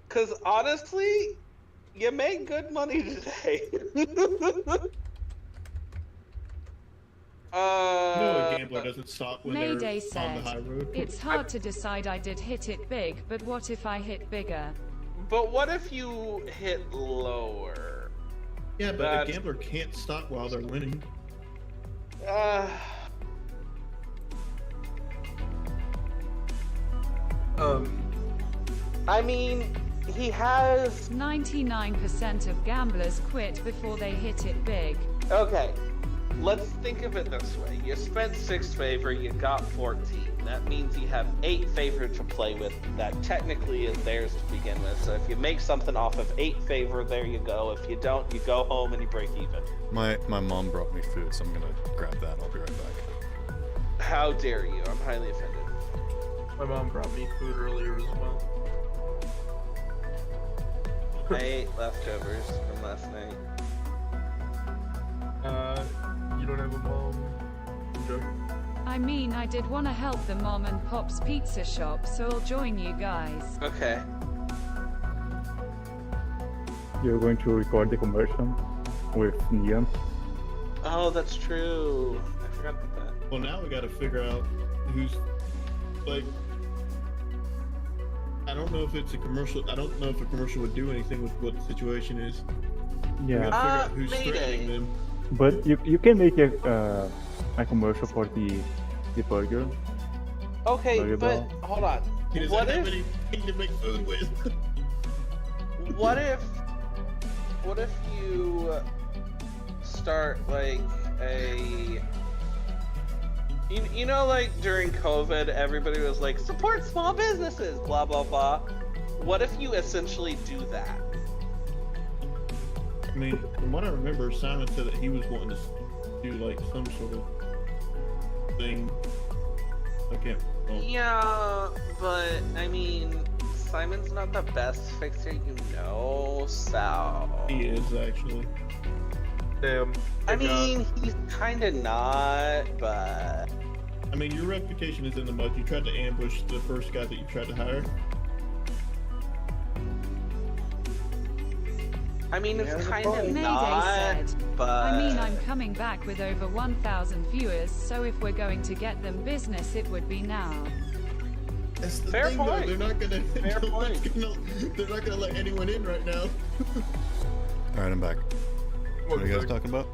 Because honestly, you make good money today. No, a gambler doesn't stop when Mayday they're on the high said, road. it's hard to decide. I did hit it big, but what if I hit bigger? But what if you hit lower? Yeah, but That's- a gambler can't stop while they're winning. I mean, he has. 99% of gamblers quit before they hit it big. Okay, let's think of it this way. You spent 6 favor, you got 14. That means you have 8 favor to play with. That technically is theirs to begin with. So if you make something off of 8 favor, there you go. If you don't, you go home and you break even. My mom brought me food, so I'm gonna grab that. I'll be right back. How dare you? I'm highly offended. My mom brought me food earlier as well. I ate leftovers from last night. You don't have a mom. Joke. I mean, I did want to help the mom and pop's pizza shop, so I'll join you guys. Okay. You're going to record the conversion with Neon. Oh, that's true. I forgot about that. Well, now we got to figure out who's like. I don't know if it's a commercial. I don't know if a commercial would do anything with what the situation is. We Yeah, gotta figure out who's Mayday. threatening them. but you can make a commercial for the burger. Okay, Burger but ball. hold on. He doesn't What have if? anything to make food with. What if? What if you start like a? You know, like during COVID, everybody was like, support small businesses, blah blah blah. What if you essentially do that? I mean, from what I remember, Simon said that he was wanting to do like some sort of thing. I can't. Well, Yeah, but I mean, Simon's not the best fixer, you know, so. he is actually. Damn. I Good job. mean, he's kinda not, but. I mean, your reputation is in the mud. You tried to ambush the first guy that you tried to hire. I mean, it's There's a kinda point. Mayday not, said. but. I mean, I'm coming back with over 1,000 viewers, so if we're going to get them business, it would be now. That's the Fair thing, point. though. They're not gonna. Fair no one's point. they're not gonna let anyone in right now. All right, I'm back. What are you guys talking about?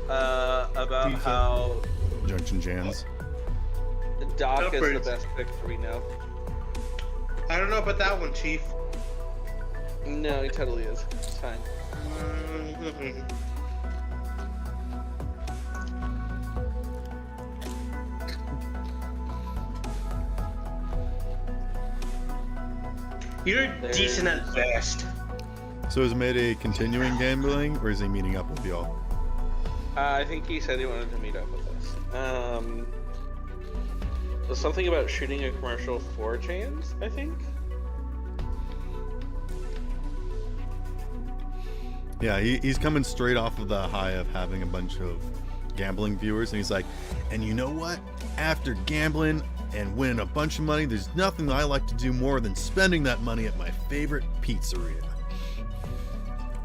About Pizza. how Junction Jans. Doc is the Peppers. best fixer we know. I don't know about that one, Chief. No, he totally is. It's fine. Mm-mm. You're There's- decent at best. So is Mayday continuing gambling, or is he meeting up with y'all? I think he said he wanted to meet up with us. There's something about shooting a commercial for Chans, I think. Yeah, he's coming straight off of the high of having a bunch of gambling viewers, and he's like, and you know what? After gambling and winning a bunch of money, there's nothing I like to do more than spending that money at my favorite pizzeria.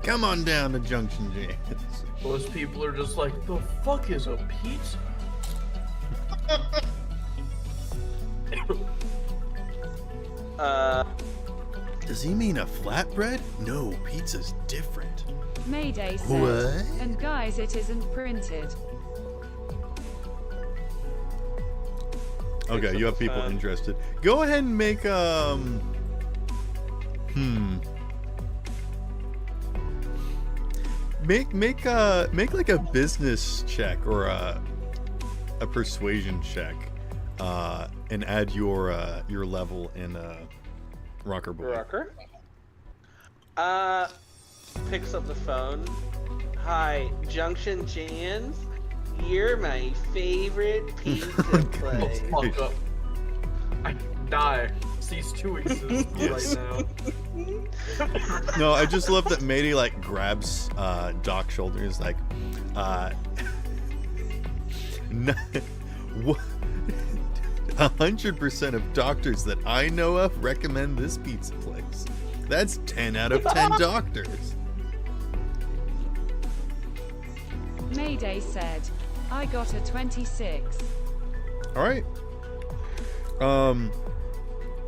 Come on down to Junction Jans. Most people are just like, the fuck is a pizza? Does he mean a flatbread? No, pizza's different. Mayday said. What? And guys, it isn't printed. Okay, you have people interested. Go ahead and make make like a business check or a persuasion check, and add your level in Rocker Boy. Rocker. Picks up the phone. Hi, Junction Jans. You're my favorite pizza place. Fuck up. I die. Cease to exist Yes. right now. No, I just love that Mayday like grabs Doc's shoulder and is like, 100% of doctors that I know of recommend this pizza place. That's 10 out of 10 doctors. Mayday said. I got a 26. All right.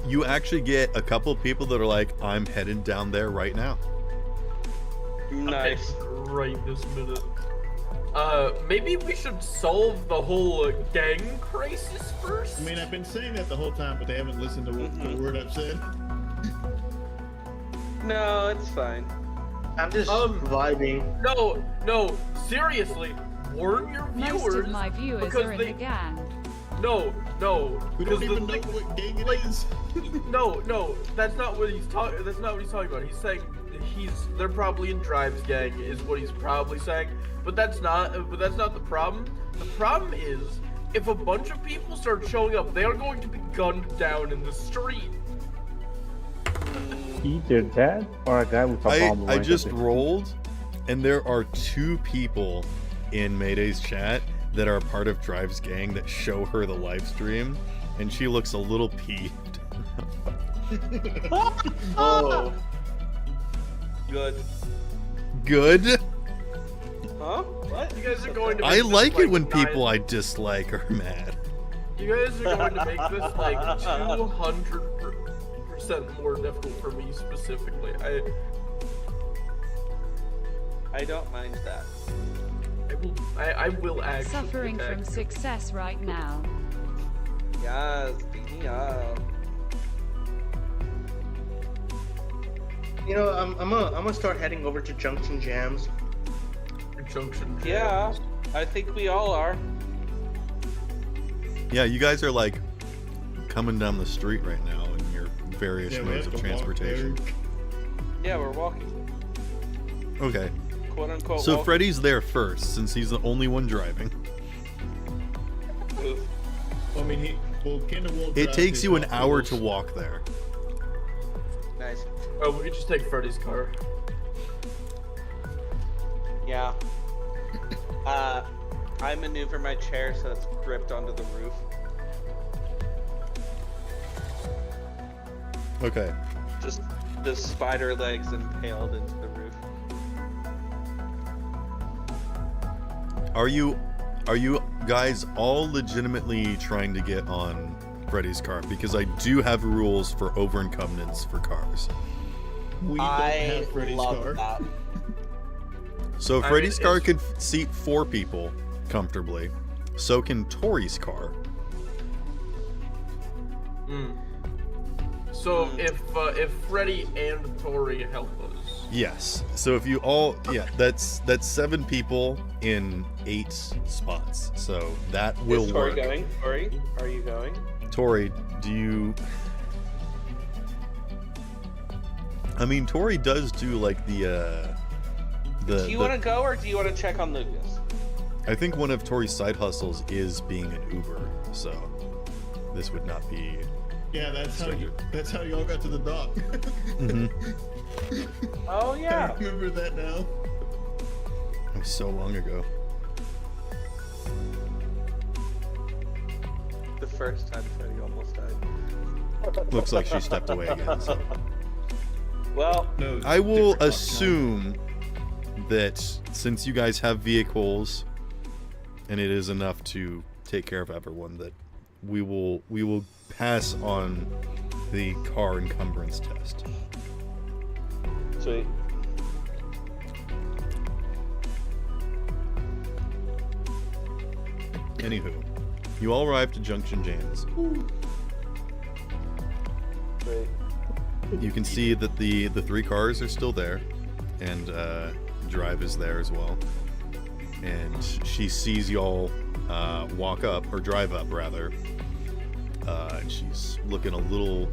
You actually get a couple of people that are like, I'm headed down there right now. Nice. Right this minute. Maybe we should solve the whole gang crisis first? I mean, I've been saying that the whole time, but they haven't listened to the word I've said. No, it's fine. I'm just vibing. No, seriously, warn your Most viewers. of my viewers because are in the gang. No, We because don't even know what gang it is. No, that's not what he's talking. That's not what he's talking about. He's saying they're probably in Drive's gang, is what he's probably saying. But that's not the problem. The problem is if a bunch of people start showing up, they are going to be gunned down in the street. Either that or a guy with a bomb. I right just at the- rolled, and there are 2 people in Mayday's chat that are part of Drive's gang that show her the live stream, and she looks a little peeved. Oh. Good. Good. Huh? What? You guys are going to. I make this, like it when 9 people I dislike are mad. You guys are going to make this like 200% more difficult for me specifically. I don't mind that. I will actually. Suffering from attack. success right now. Yes, beat me up. You know, I'm gonna start heading over to Junction Jams. Junction. Yeah, jams. I think we all are. Yeah, you guys are like coming down the street right now in your various Yeah, we modes have of to walk transportation. there. Yeah, we're walking. Okay. Quote unquote. So walking. Freddy's there first, since he's the only one driving. Oof. I mean, Kendall will It drive takes his you an Hot hour Wheels. to walk there. Nice. Oh, we could just take Freddy's car. Yeah. I maneuver my chair so it's gripped onto the roof. Okay. Just the spider legs impaled into the roof. Are you guys all legitimately trying to get on Freddy's car? Because I do have rules for over-incumbents for cars. We don't have Freddy's love car. that. So I Freddy's mean, car it's- could seat 4 people comfortably. So can Tori's car. So if Freddy and Tori help us, Yes. So if you all, yeah, that's 7 people in 8 spots. So that will Is Tori work. going? Tori, are you going? Tori, do you? I mean, Tori does do like the. Do you want to go or do you want to check on Lucas? I think one of Tori's side hustles is being an Uber, so this would not be. Yeah, that's how y'all got to the dock. Mhm. Oh yeah. I remember that now. It was so long ago. The first time Freddy almost died. Looks like she stepped away again. So. Well, No, I will different dock, assume that since you guys have vehicles, and it is enough to take care of everyone, that we will pass on the car encumbrance test. sweet. Anywho, you all arrive to Junction Jams. Sweet. You can see that the 3 cars are still there, and Drive is there as well. And she sees y'all walk up, or drive up rather, and she's looking a little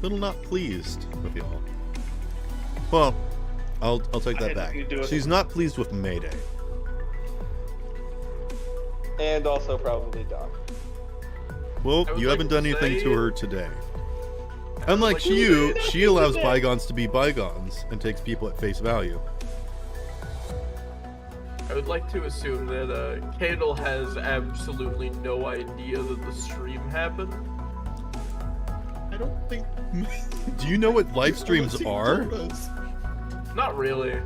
not pleased with y'all. Well, I'll take that back. You do it. She's not pleased with Mayday. And also probably Doc. Well, I would you like haven't to done anything say- to her today. Unlike like to you, say- she allows bygones to be bygones and takes people at face value. I would like to assume that Candle has absolutely no idea that the stream happened. I don't think. Do you know what live streams Unless he are? told us. Not really.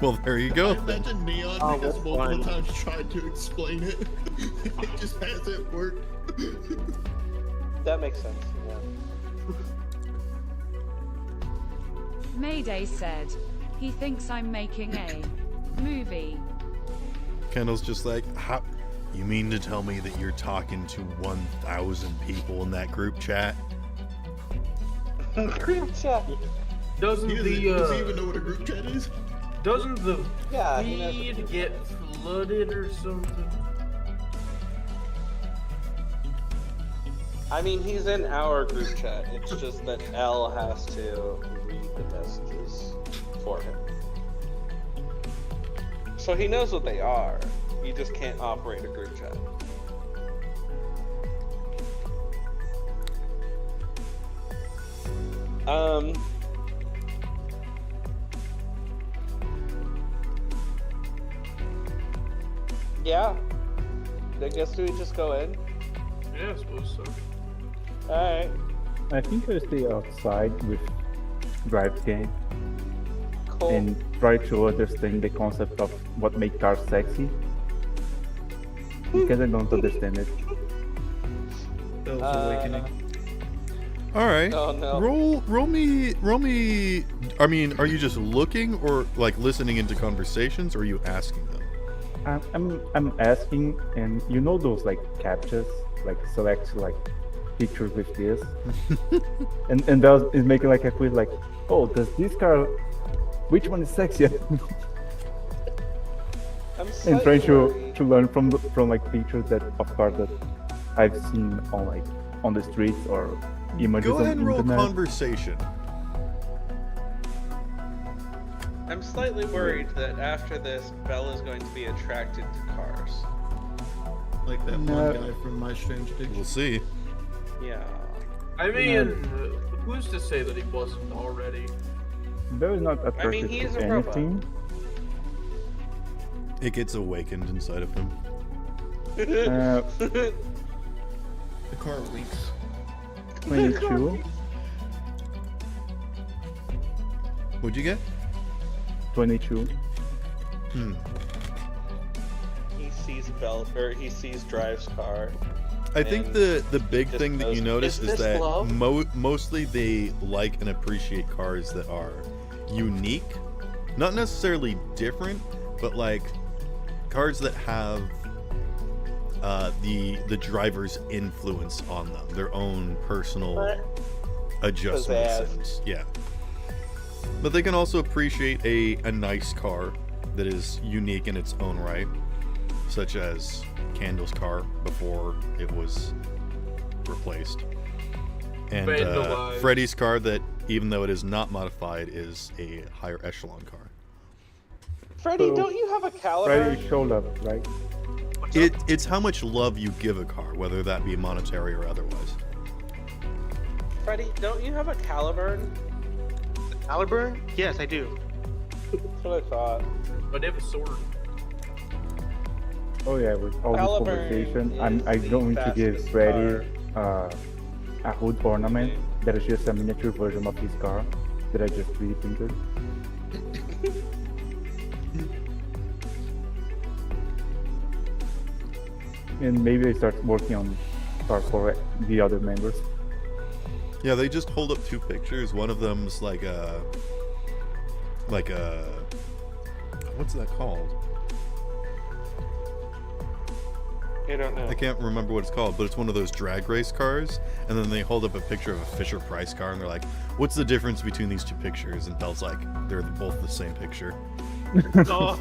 Well, there you I go. imagine Neon Oh, has that's multiple fine. times tried to explain it. It just hasn't worked. That makes sense. Yeah. Mayday said, he thinks I'm making a movie. Kendall's just like, how? You mean to tell me that you're talking to 1,000 people in that group chat? Group chat. Doesn't Does he even know what a group chat is? doesn't the Yeah, he knows what feed group get chat is. flooded or something? I mean, he's in our group chat. It's just that L has to read the messages for him. So he knows what they are. He just can't operate a group chat. Yeah. I guess we just go in. Yeah, I suppose so. Alright. I think I'll stay outside with Drive Gang Cool. and try to understand the concept of what makes cars sexy. Because I don't understand it. Bell's awakening. All right. Oh no. Roll me. I mean, are you just looking or like listening into conversations, or are you asking them? I'm asking, and you know those like captchas, like select like pictures with this, and Bell is making like a quiz, like, oh, does this car, which one is sexier? I'm And trying slightly to learn from like pictures that of cars that I've seen on the streets or images Go ahead on and roll internet. conversation. I'm slightly worried that after this, Belle is going to be attracted to cars. Like that No. one guy from My Strange We'll Addiction. see. Yeah. I mean, who's to say that he wasn't already? Bell is not attracted he is to a robot. anything. It gets awakened inside of him. Uh, The car leaks. 22, What'd you get? 22. Hmm. He sees Belle, or he sees Drive's car. I think And the big just thing that you goes, notice "Is is this that love?" mostly they like and appreciate cars that are unique, not necessarily different, but like cars that have the driver's influence on them, their own personal adjustments. Yeah, but they can also appreciate a nice car that is unique in its own right, such as Candle's car before it was replaced, and Vandalized. Freddy's car that, even though it is not modified, is a higher echelon car. Freddy, So, don't you have a caliber? Freddy showed up, right? It's how much love you give a car, whether that be monetary or otherwise. Freddy, don't you have a caliber? Caliburn? Yes, I do. That's what I thought. But they have a sword. Oh yeah, with all this Caliburn conversation, I'm is going the to give fastest Freddy a hood ornament that is just a miniature version of his car that I just 3D printed. And maybe I start working on car for the other members. Yeah, they just hold up two pictures. One of them's like a what's that called? I don't know. I can't remember what it's called, but it's one of those drag race cars. And then they hold up a picture of a Fisher Price car, and they're like, "What's the difference between these two pictures?" And Belle's like, "They're both the same picture." Oh,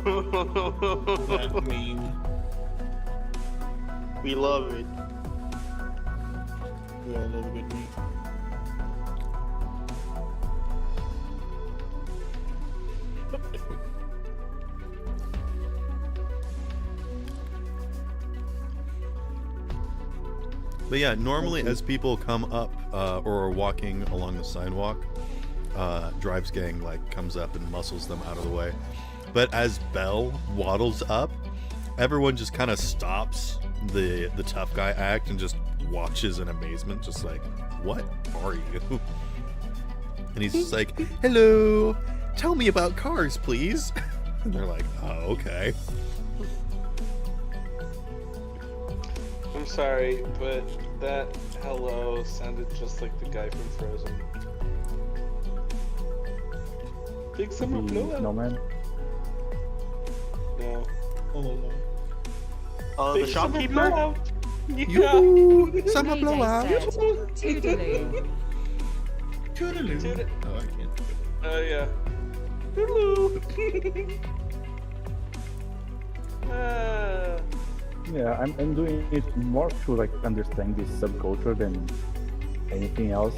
That meme. we love it. We all love a good meme. But yeah, normally as people come up or are walking along the sidewalk, Drive's gang like comes up and muscles them out of the way. But as Belle waddles up, everyone just kind of stops the tough guy act and just watches in amazement, just like, "What are you?" And he's just like, "Hello, tell me about cars, please." And they're like, "Oh, okay." I'm sorry, but that hello sounded just like the guy from Frozen. Big summer The blowout. snowman. No. Oh, The Big summer shopkeeper? blowout. Yeah. Yoo-hoo! Summer Mayday blowout. said, Toodaloo. Toodaloo. Toodaloo. Oh, I can't. Oh yeah. Hello. Yeah, I'm doing it more to like understand this subculture than anything else.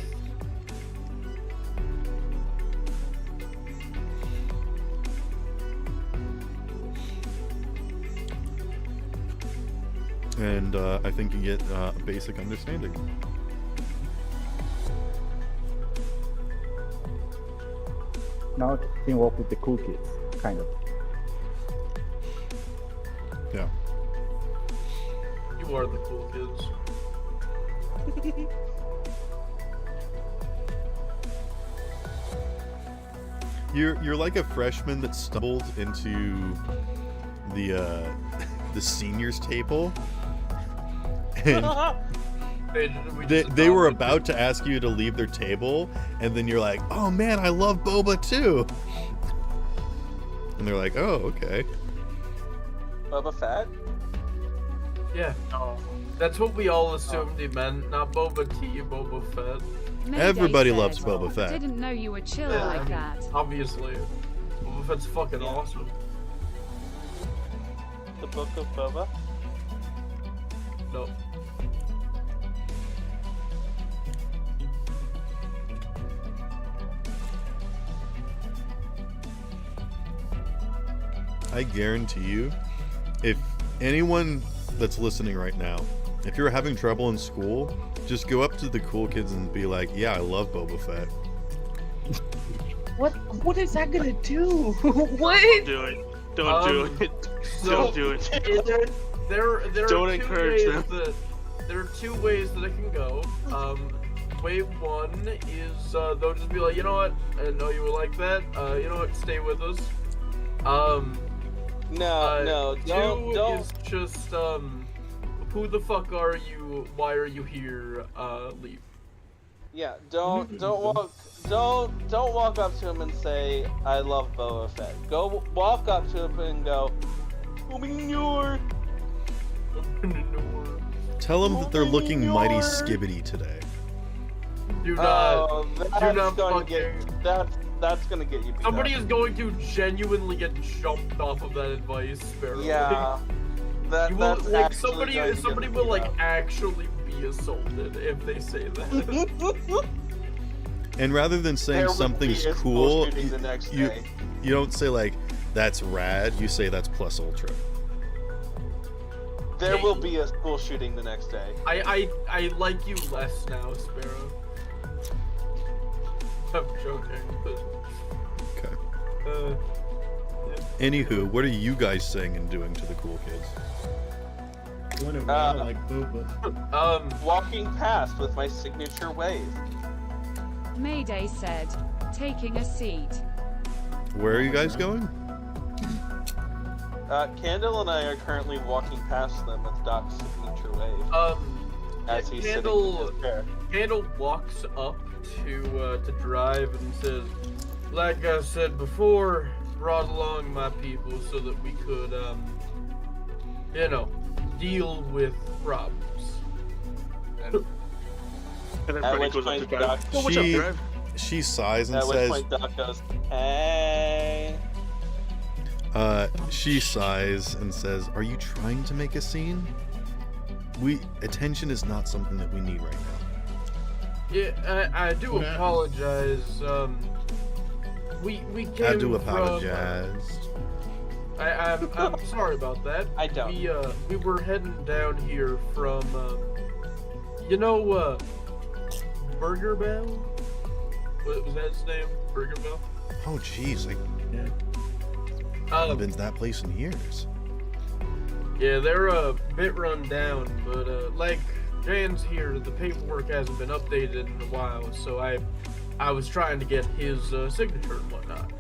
And I think you get a basic understanding. now teamwork with the cool kids, kind of. Yeah. You are the cool kids. You're like a freshman that stumbled into the the seniors table, and they were about to ask you to leave their table, and then you're like, "Oh man, I love boba too," and they're like, "Oh, okay." Boba Fett? Yeah. Oh. That's what we all assumed he meant, not Boba Tea, Boba Fett. Mayday Everybody said, loves Boba Fett. Didn't know you were chill Yeah, like that. Obviously. Boba Fett's fucking Yeah. awesome. The Book of Boba? No. I guarantee you, if anyone that's listening right now, if you're having trouble in school, just go up to the cool kids and be like, "Yeah, I love Boba Fett." What is that gonna do? What? Do it. Don't do it. Don't do it. There Don't are encourage them. There are two ways that it can go. Way one is they'll just be like, you know what? I didn't know you were like that. You know what? Stay with us. No, Two don't. is just who the fuck are you? Why are you here? Leave. Yeah, don't walk up to him and say, "I love Boba Fett." Go walk up to him and go, "Open your." Tell them that they're looking Open mighty your- skibbity today. Do not. Oh, do that's not going fucking. to get. That's gonna get you. Beat Somebody up. is going to genuinely get jumped off of that advice, Sparrow. Yeah. That, You will, that's like actually somebody going to somebody get will beat like up. actually be assaulted if they say that. And rather than saying There will something's be a school cool, shooting the next you day. you don't say like that's rad. You say that's plus ultra. There will be a school shooting the next day. I like you less now, Sparrow. I'm joking. But, Okay. Anywho, what are you guys saying and doing to the cool kids? Going around like Boba. Walking past with my signature wave. Mayday said, taking a seat. Where are you guys going? Candle and I are currently walking past them with Doc's signature wave. As he's Candle sitting in his chair. Candle walks up to drive and says, like I said before, brought along my people so that we could deal with problems. And then At Freddy which goes up to point Drive. Doc, Oh, what's up, She- Drive? She sighs and at which says, point Doc goes, "Hey." she sighs and says, "Are you trying to make a scene? Attention is not something that we need right now." Yeah, I do What happened? apologize. We came I do from, apologize. I'm sorry about that. I don't. We were heading down here from Burger Bell? What was that his name? Burger Bell? Oh, jeez, I Yeah. haven't been to that place in years. Yeah, they're a bit run down, but like Jan's here, the paperwork hasn't been updated in a while, so I was trying to get his signature and whatnot.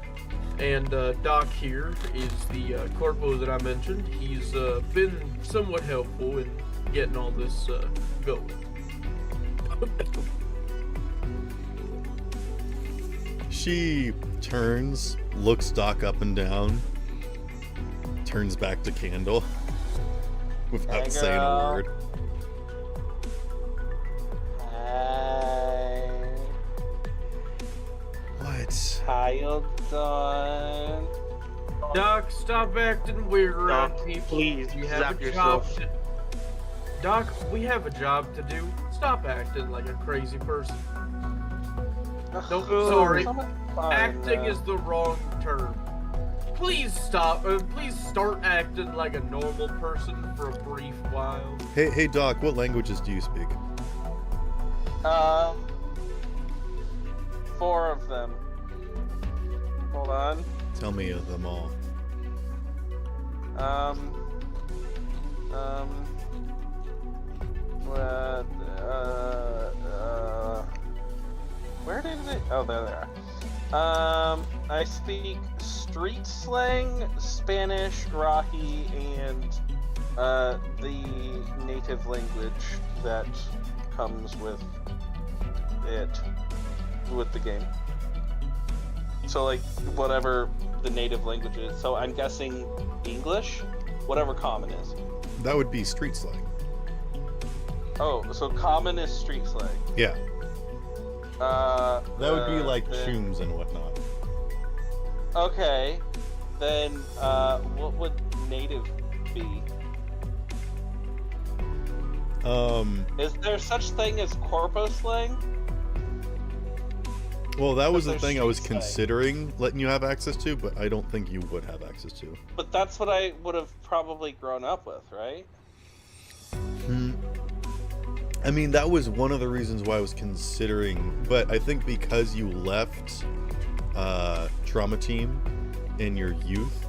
And Doc here is the corpo that I mentioned. He's been somewhat helpful in getting all this going. She turns, looks Doc up and down, turns back to Candle without Hey, saying a girl. word. Hey. What? How you doing? Doc, stop acting weird around Doc, people. please, You have zap a yourself. job to... Doc, we have a job to do. Stop acting like a crazy person. Nope, sorry. Acting is the wrong term. Please stop. Please start acting like a normal person for a brief while. Hey, Doc, what languages do you speak? 4 of them. Hold on. Tell me of them all. Where did it? Oh, there they are. I speak street slang, Spanish, Rahi, and the native language that comes with it, with the game. So, like, whatever the native language is. So I'm guessing English, whatever common is. That would be street slang. Oh, so common is street slang. Yeah. That would be like then- shooms and whatnot. Okay, then what would native be? Is there such thing as corpo slang? Well, that was the there's thing I was street slang. considering letting you have access to, but I don't think you would have access to. But that's what I would have probably grown up with, right? I mean, that was one of the reasons why I was considering, but I think because you left Trauma Team in your youth,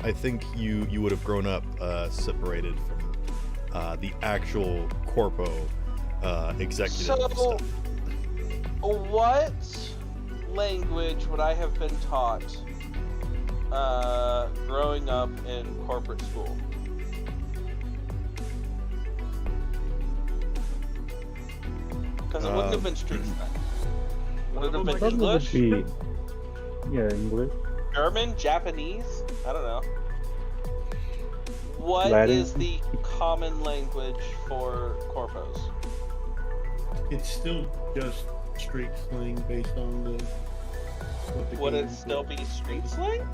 I think you would have grown up separated from the actual corpo executive So, stuff. what language would I have been taught growing up in corporate school? Because it wouldn't have been street slang. Would it have been Probably would English? be, yeah, English. German? Japanese? I don't know. What Latin? is the common language for corpos? It's still just street slang based on the. what the Would game it is. still be street slang?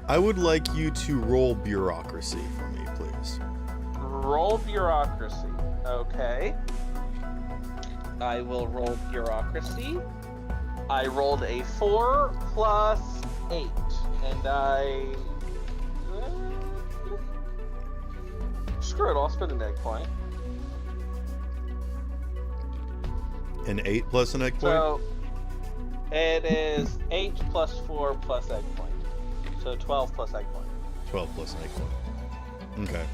I would like you to roll bureaucracy for me, please. Roll bureaucracy. Okay. I will roll bureaucracy. I rolled a 4 plus 8. And I... Screw it, I'll spend an egg point. An 8 plus an egg point? So, it is 8 plus 4 plus egg point. So 12 plus egg point. 12 plus an egg point. Okay.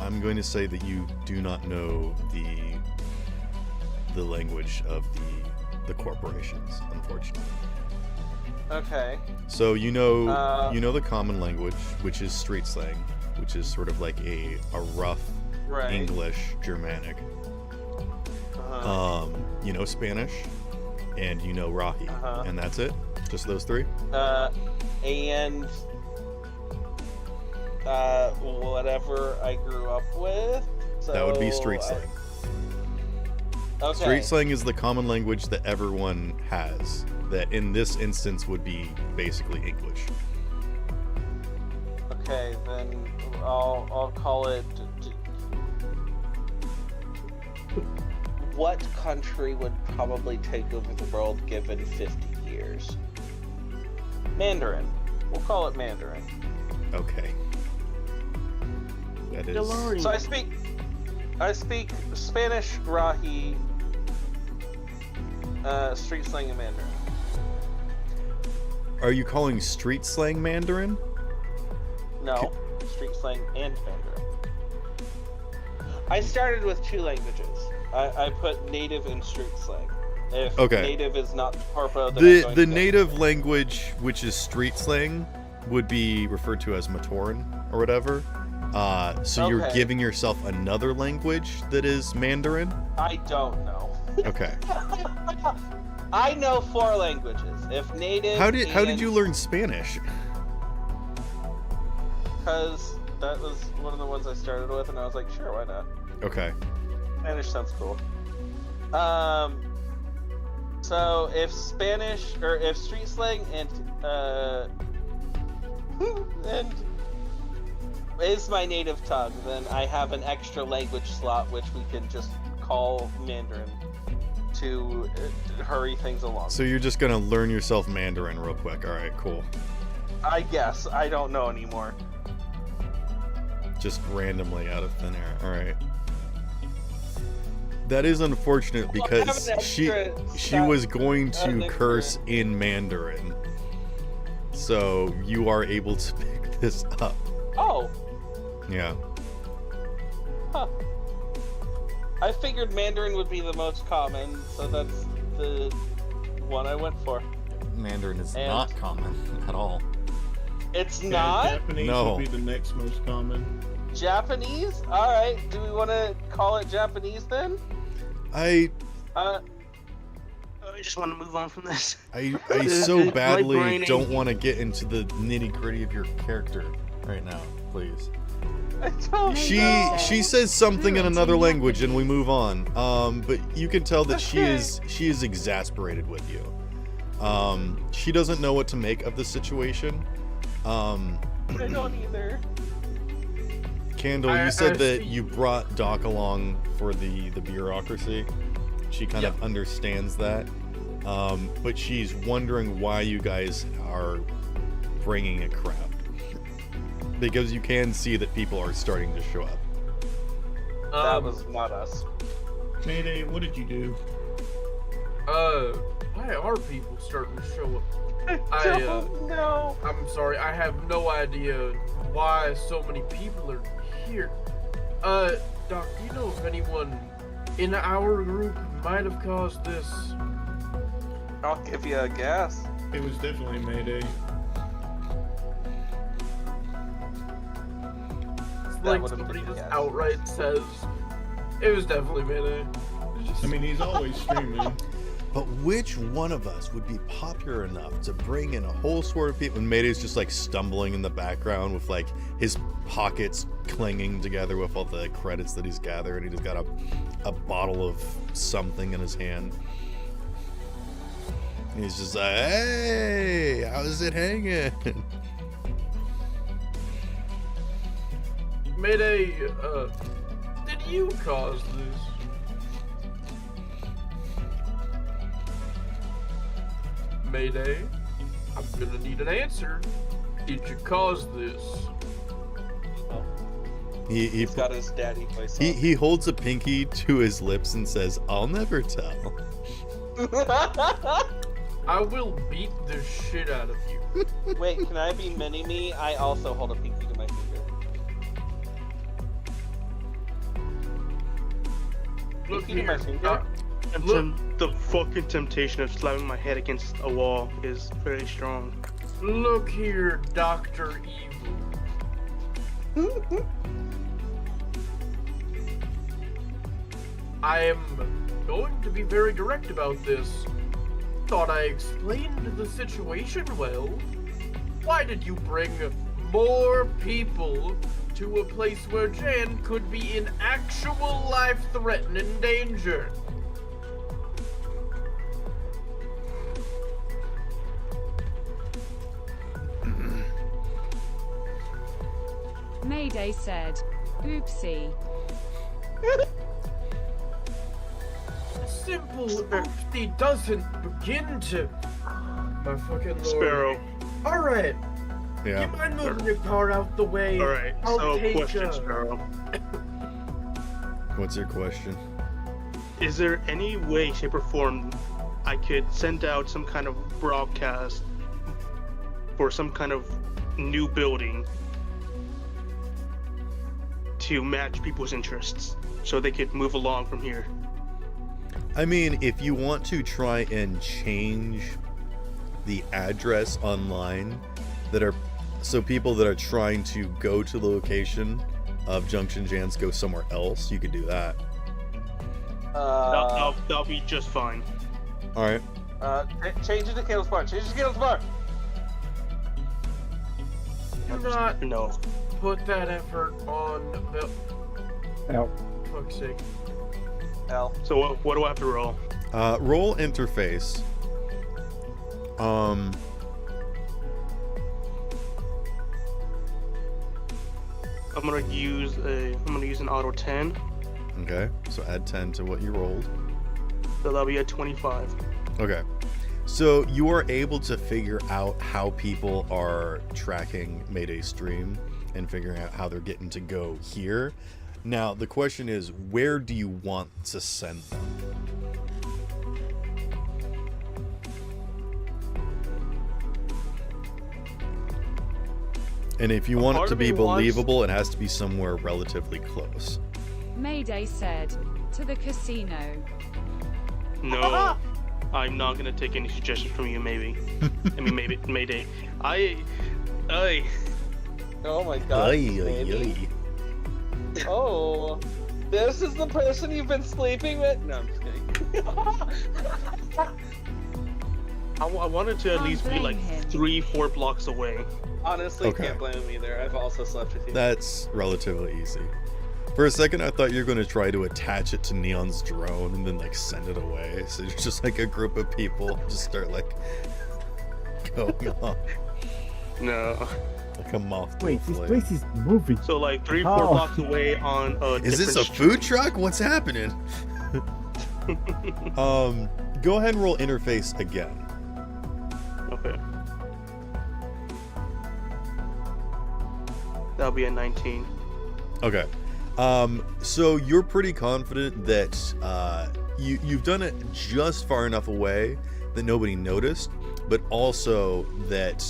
I'm going to say that you do not know the language of the corporations, unfortunately. Okay. So you know the common language, which is street slang, which is sort of like a rough Right. English Germanic. You know Spanish, and you know Rahi, Uh-huh. and that's it. Just those three. And whatever I grew up with. So That would be street slang. Okay. Street slang is the common language that everyone has. That in this instance would be basically English. Okay, then I'll call it. What country would probably take over the world given 50 years? Mandarin. We'll call it Mandarin. Okay. That is. So I speak Spanish, Rahi, street slang, and Mandarin. Are you calling street slang Mandarin? No, street slang and Mandarin. I started with 2 languages. I put native and street slang. If Okay. native is not corpo, then I'm going The to go native with language, which is street slang, would be referred to as Matoran or whatever. So you're Okay. giving yourself another language that is Mandarin? I don't know. Okay. I know 4 languages. If native. How did you learn Spanish? Because that was one of the ones I started with, and I was like, sure, why not? Okay. Spanish sounds cool. So if Spanish or if street slang and is my native tongue, then I have an extra language slot which we can just call Mandarin to hurry things along. So you're just gonna learn yourself Mandarin real quick. All right, cool. I guess I don't know anymore. Just randomly out of thin air. All right. That is unfortunate Well, I have because an she extra she stat- was going to an extra- curse in Mandarin, So you are able to pick this up. Oh, Yeah. huh. I figured Mandarin would be the most common, so that's the one I went for. Mandarin is And- not common at all. It's Yeah, not Japanese No. would be the next most common. Japanese? Alright, do we want to call it Japanese then? I Uh, I just want to move on from this. so My badly brain don't ain't- want to get into the nitty-gritty of your character right now, please. I don't know. She says something in another language and we move on. But you can tell that she is exasperated with you. She doesn't know what to make of the situation. I don't either. Candle, you said that you brought Doc along for the bureaucracy. She kind of understands that. But she's wondering why you guys are bringing a crowd. Because you can see that people are starting to show up. That was not us. Mayday, what did you do? Why are people starting to show up? I don't know. I'm sorry, I have no idea why so many people are here. Doc, do you know if anyone in our group might have caused this? I'll give you a guess. It was definitely Mayday. Like would've been somebody a just guess. outright says it was definitely Mayday. I mean, he's always streaming. But which one of us would be popular enough to bring in a whole sort of people? And Mayday's just like stumbling in the background with like his pockets clanging together with all the credits that he's gathered. And he's got a bottle of something in his hand. And he's just like, hey, how's it hanging? Mayday, did you cause this? Mayday, I'm gonna need an answer. Did you cause this? He's got his daddy voice on. He holds a pinky to his lips and says, I'll never tell. I will beat the shit out of you. Wait, can I be mini-me? I also hold a pinky to my finger. Look Pinky to my here, finger? Doc. Look, The fucking temptation of slamming my head against a wall is very strong. look here, Dr. Evil. I am going to be very direct about this. Thought I explained the situation well. Why did you bring more people to a place where Jan could be in actual life-threatening danger? Mayday said, oopsie. A simple oopsie doesn't begin to... My fucking lord. Sparrow. Alright, Yeah. you mind moving your car out the way? Alright, I'll so take question, a- Sparrow. What's your question? Is there any way, shape, or form I could send out some kind of broadcast for some kind of new building to match people's interests so they could move along from here? I mean, if you want to try and change the address online that are so people that are trying to go to the location of Junction Jans go somewhere else, you could do that. That'll be just fine. All right. Change it to Caleb's bar. Change it to Caleb's bar. Do not No. put that effort on the... Now, Fuck's sake. L. So what do I have to roll? Roll interface. I'm gonna use an auto 10, Okay. So add 10 to what you rolled. so that'll be a 25. Okay. So you are able to figure out how people are tracking Mayday stream and figuring out how they're getting to go here. Now, the question is, where do you want to send them? And if you want it Part to of be me wants- believable, it has to be somewhere relatively close. Mayday said. To the casino. No, I'm not gonna take any suggestions from you. Maybe. I mean, maybe Mayday. I. Oh my god. Ay, ay, maybe? ay. Oh, this is the person you've been sleeping with? No, I'm just kidding. I wanted to at Can't least be blame like him. 3-4 blocks away. Honestly, Okay. can't blame him either. I've also slept with you. That's relatively easy. For a second, I thought you were going to try to attach it to Neon's drone and then like send it away. So it's just like a group of people just start like going on No. like a moth to a Wait, this flame. place is moving. So like 3-4 How? blocks away on a Is this a different food truck? What's happening? Go ahead and roll interface again. Okay. That'll be a 19. Okay. So you're pretty confident that you've done it just far enough away that nobody noticed, but also that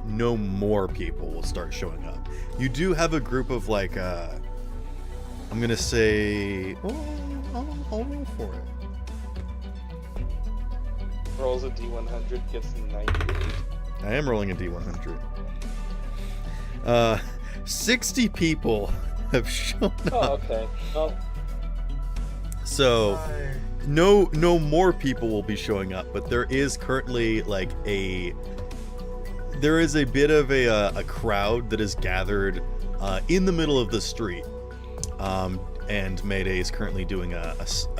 no more people will start showing up. You do have a group of like, I'm gonna say, I'll roll for it. Rolls a D100, gets a 98. I am rolling a D100. 60 people have shown up. Oh, okay. Well, So no more people will be showing up, but there is currently like there is a bit of a crowd that is gathered in the middle of the street. And Mayday is currently doing a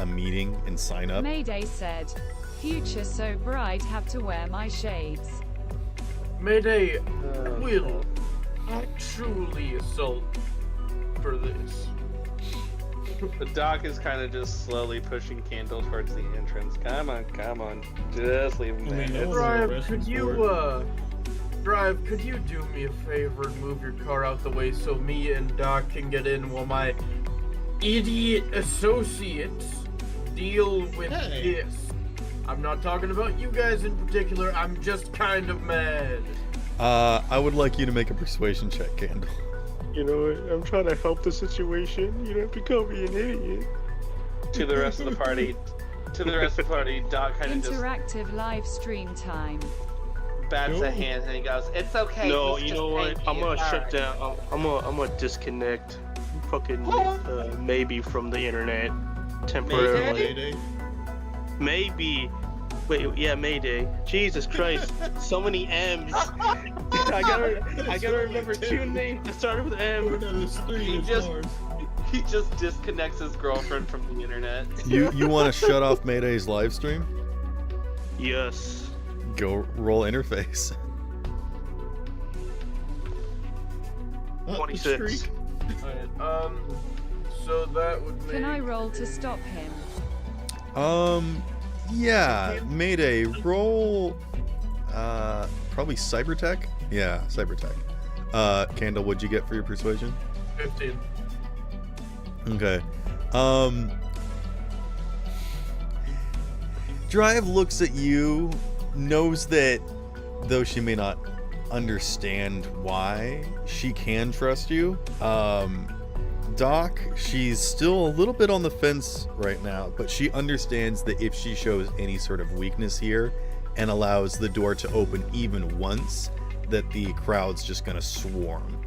meeting and sign up. Mayday said. Future so bright, have to wear my shades. Mayday will actually assault for this. the doc is kind of just slowly pushing Candle towards the entrance. Come on. Just leave him I mean, there. no one's Drive, arrested could for you, it. Drive, could you do me a favor and move your car out the way so me and Doc can get in while my idiot associates deal with Hey. this? I'm not talking about you guys in particular, I'm just kind of mad. I would like you to make a persuasion check, Candle. You know, I'm trying to help the situation. You don't have to call me an idiot. To the rest of the party, Doc kind of just Interactive live stream time. bats No. a hand and he goes, "It's okay." No, he's you just know what? thanking I'm you." gonna shut Alright. down. I'm gonna disconnect. Fucking maybe from the internet temporarily. Mayday? Maybe. Wait, yeah, Mayday. Jesus Christ, so many M's. I gotta remember two names that started with Going M. down the street He in just- cars. He just disconnects his girlfriend from the internet. You want to shut off Mayday's live stream? Yes. Go roll interface. Up the 26. street. Alright, so that would make... Can I roll to stop him? Yeah, Mayday, roll probably Cybertech? Yeah, Cybertech. Candle, what'd you get for your persuasion? 15. Okay. Drive looks at you, knows that though she may not understand why, she can trust you. Doc, she's still a little bit on the fence right now, but she understands that if she shows any sort of weakness here and allows the door to open even once, that the crowd's just gonna swarm.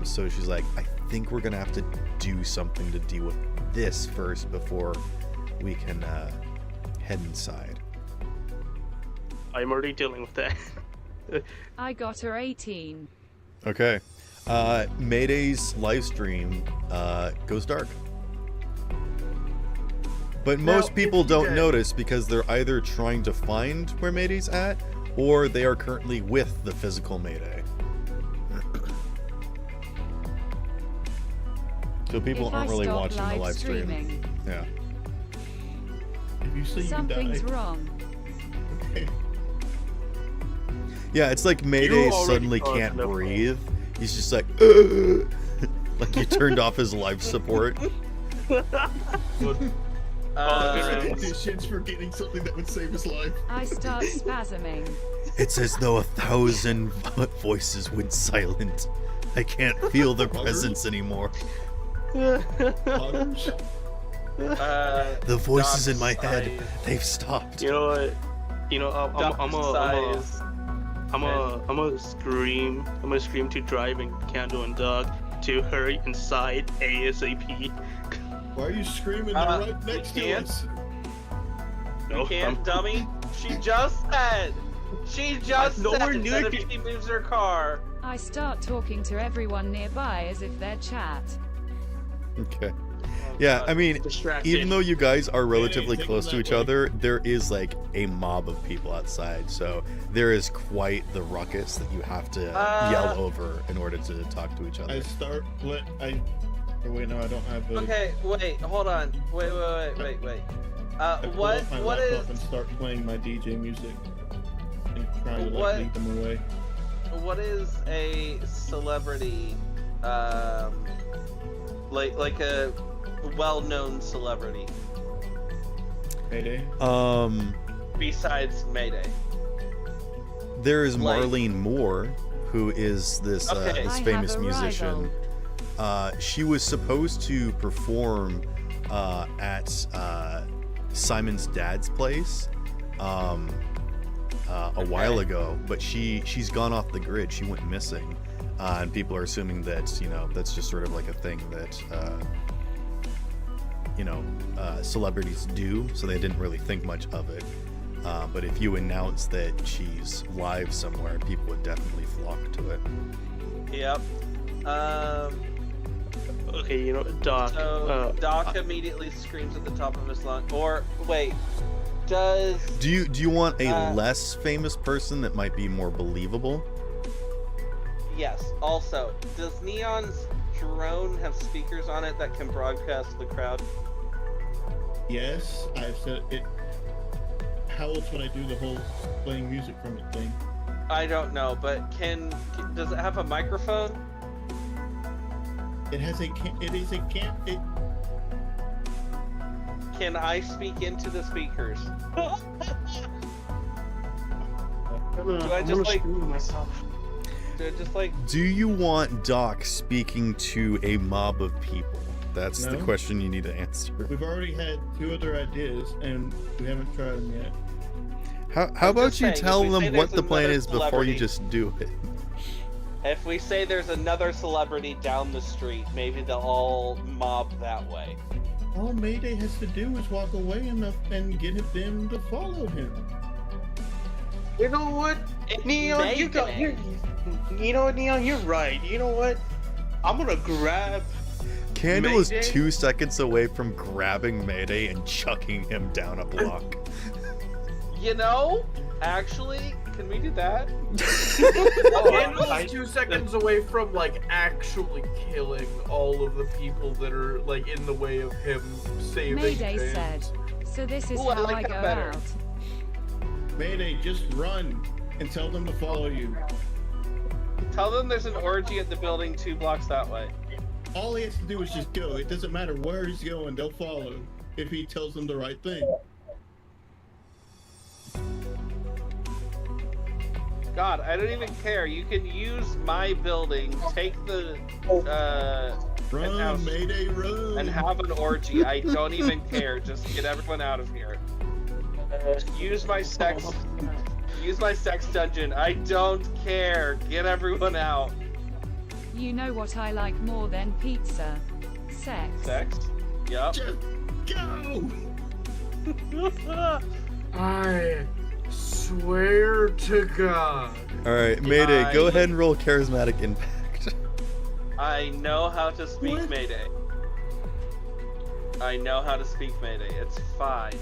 So she's like, I think we're gonna have to do something to deal with this first before we can head inside. I'm already dealing with that. I got her 18. Okay. Mayday's live stream goes dark. But most Now, people if you don't guys- notice because they're either trying to find where Mayday's at or they are currently with the physical Mayday. So people If aren't I really stop watching the live stream. streaming, Yeah. If you see something's you die. wrong. Okay. Yeah, it's like Mayday already suddenly caused can't enough breathe. He's just like, "Ugh." Like you turned off his life support. Uh, Conditions for getting something that would save his life. I start spasming. It's as though 1,000 voices went silent. I can't feel their presence anymore. Others? The voices in my head, Size. they've stopped. You know what? Size. I'm gonna scream. I'm gonna scream to driving Candle and Doug to hurry inside ASAP. Why are you screaming? They're right next to can't. us. No, You can't, I'm- dummy. She just said. She just nowhere said near that it. if she moves her car. I start talking to everyone nearby as if they're chat. Okay. Oh, Yeah, God. I mean, distracted. even though you guys are relatively take close them to that each way. other, there is like a mob of people outside, so there is quite the ruckus that you have to yell over in order to talk to each I other. start. Oh, wait, no, I don't have a. Okay, wait, hold on. Wait. I pull What up my what laptop is and start playing my DJ music and trying to What? lead them away. what is a celebrity like a well-known celebrity Mayday. besides Mayday? There is Like- Marlene Moore, who is this Okay. this I famous have a musician. She was supposed to perform at Simon's dad's place a while ago, but she's gone off the grid. She went missing, and people are assuming that that's just sort of like a thing that celebrities do. So they didn't really think much of it. But if you announce that she's live somewhere, people would definitely flock to it. Yep. Okay, you know, Doc. So Doc immediately screams at the top of his lungs. Or wait, does Do you want a less famous person that might be more believable? yes? Also, does Neon's drone have speakers on it that can broadcast to the crowd? Yes, I've said it. How else would I do the whole playing music from it thing? I don't know, but does it have a microphone? It has a. It is a camp. It. Can I speak into the speakers? Do I just, like- myself? Do I just like Do you want Doc speaking to a mob of people? That's the No. question you need to answer. We've already had 2 other ideas, and we haven't tried them yet. How I'm about just you saying, if tell we say them what there's the plan another is before celebrity- you just do it? if we say there's another celebrity down the street, maybe they'll all mob that way. All Mayday has to do is walk away enough and get them to follow him. You know what, It's Neon? You know what, Neon? You're right. You know what? I'm gonna grab. Candle is Mayday? 2 seconds away from grabbing Mayday and chucking him down a block. You know, actually, can we do that? Candle's 2 seconds away from like actually killing all of the people that are like in the way of him saving Mayday James. said. So this is Ooh, I how like I that go better. out. Mayday, just run and tell them to follow you. Tell them there's an orgy at the building 2 blocks that way. All he has to do is just go. It doesn't matter where he's going, they'll follow if he tells them the right thing. God, I don't even care. You can use my building, take the Run, house- Mayday, run! and have an orgy. I don't even care. Just get everyone out of here. Use my sex dungeon. I don't care. Get everyone out. You know what I like more than pizza? Sex. Sex? Yup. Just go! I swear to God. Alright, Mayday, go I- ahead and roll Charismatic Impact. I know how to speak What? Mayday. I know how to speak Mayday. It's fine.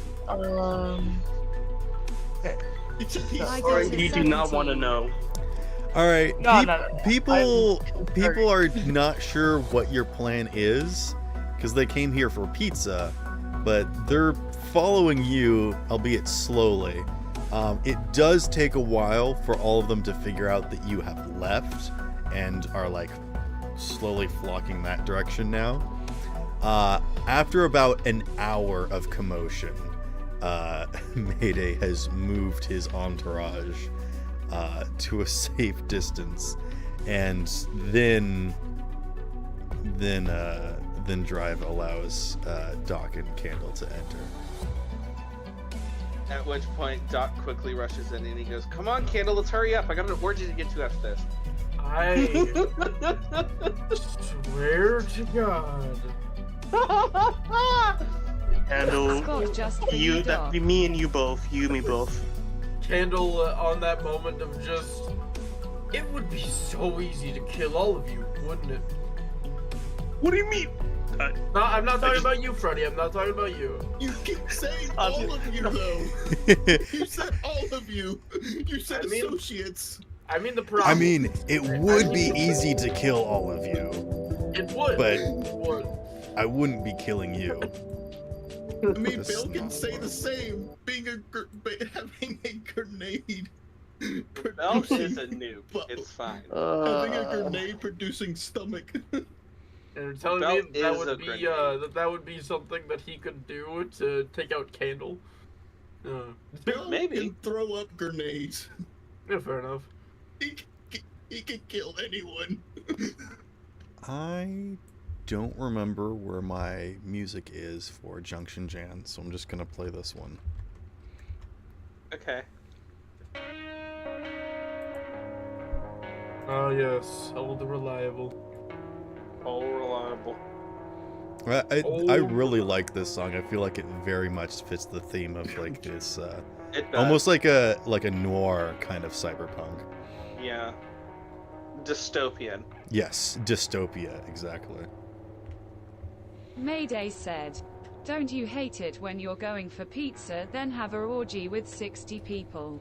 It's a piece I of got it. You do not want to 17. know. Alright, No, no, no. people are not sure what your plan is, because they came here for pizza, but they're following you, albeit slowly. It does take a while for all of them to figure out that you have left and are like slowly flocking that direction now. After about an hour of commotion, Mayday has moved his entourage to a safe distance, and then Drive allows Doc and Candle to enter. At which point, Doc quickly rushes in and he goes, "Come on, Candle, let's hurry up. I got an orgy to get to after this." I swear to God. Handle Scott just you, finished that off. be me and you both. You, me both. Candle on that moment of just, it would be so easy to kill all of you, wouldn't it? What do you mean? No, I'm not talking about you, Freddy. I'm not talking about you. You keep saying all of you, though. You said all of you. You said associates. I mean the problem. I mean, it would be easy to kill all of you, It would. but It would. I wouldn't be killing you. I mean, That's Bill can not say what- the same. Having a grenade. Bell is producing a noob. It's fine. having a grenade producing stomach. And you're telling Bell me that is a would be grenade. that would be something that he could do to take out Candle. Bill Maybe. can throw up grenades. Yeah, fair enough. He can kill anyone. I don't remember where my music is for Junction Jan, so I'm just gonna play this one. Okay. Oh yes, all the reliable. All reliable. I really like this song. I feel like it very much fits the theme of like this, It does. almost like a noir kind of cyberpunk. Yeah. Dystopian. Yes, dystopia, exactly. Mayday said, "Don't you hate it when you're going for pizza, then have a orgy with 60 people?"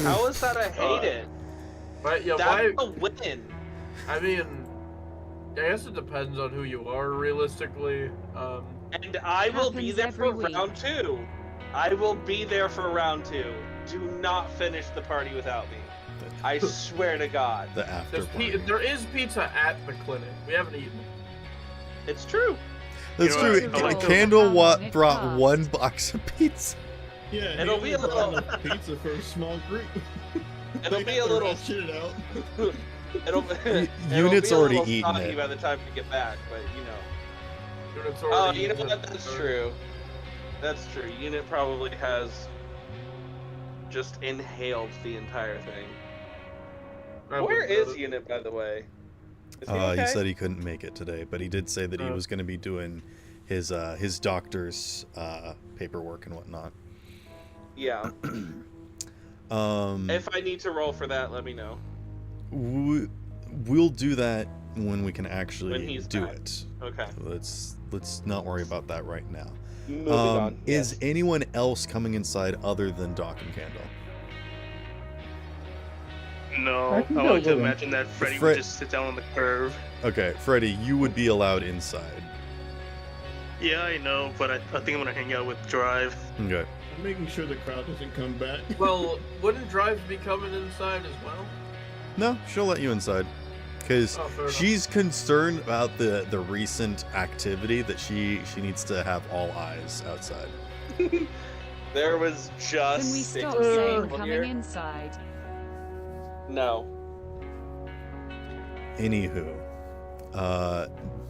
How is that I hate it? But yeah, That's why? a win. I mean, I guess it depends on who you are, realistically. And I will be Happens there every for week. round 2. I will be there for round 2. Do not finish the party without me. I swear to God. The after party. There is pizza at the clinic. We haven't eaten. It's true. That's You know true. what? I like the- Candle It brought costs. one box of pizza. Yeah, It'll he be a only brought little- enough pizza for a small group. It'll They be have a to little. ration it out. It'll, Unit's be a already little eaten soggy it. by the time we get back, but you know. It's Oh, already you know eaten. what? That's true. That's true. Unit probably has just inhaled the entire thing. I Where wouldn't is doubt it. Unit, by the way? Is he He okay? said he couldn't make it today, but he did say that he Oh. was going to be doing his doctor's paperwork and whatnot. Yeah. If I need to roll for that, let me know. We'll do that when we can actually When he's do back. it. Okay. Let's not worry about that right now. Moving on. Is yes. anyone else coming inside other than Doc and Candle? No, I I, think like they'll to go in. imagine that Freddy Fred- would just sit down on the curve. Okay, Freddy, you would be allowed inside. Yeah, I know, but I think I'm gonna hang out with Drive. Okay. I'm making sure the crowd doesn't come back. Well, wouldn't Drive be coming inside as well? No, she'll let you inside. Because Oh, fair enough. she's concerned about the recent activity that she needs to have all eyes outside. There was just Can we 6 stop saying people coming here. inside? No. Anywho,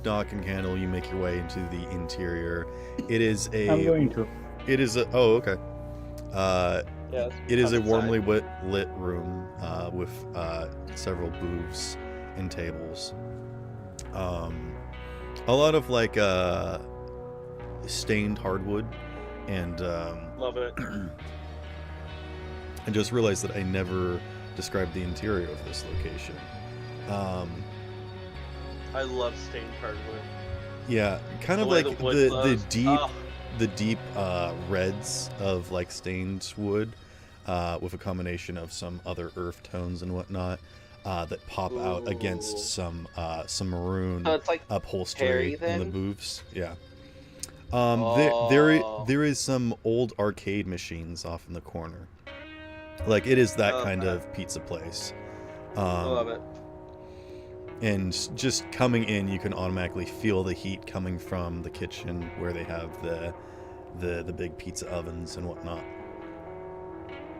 Doc and Candle, you make your way into the interior. It is a. I'm going to. It is a. Oh, okay. Yes. It is a come warmly inside. lit room with several booths and tables. A lot of like stained hardwood, and Love it. I just realized that I never described the interior of this location. I love stained hardwood. Yeah, kind of The way like the wood the glows. deep Oh. the deep reds of like stained wood, with a combination of some other earth tones and whatnot, that pop out against Ooh. some maroon So it's like upholstery Harry, in the then? booths. Yeah. Oh. There is some old arcade machines off in the corner. Like it is that Oh, kind okay. of pizza place. I love it. And just coming in, you can automatically feel the heat coming from the kitchen where they have the big pizza ovens and whatnot.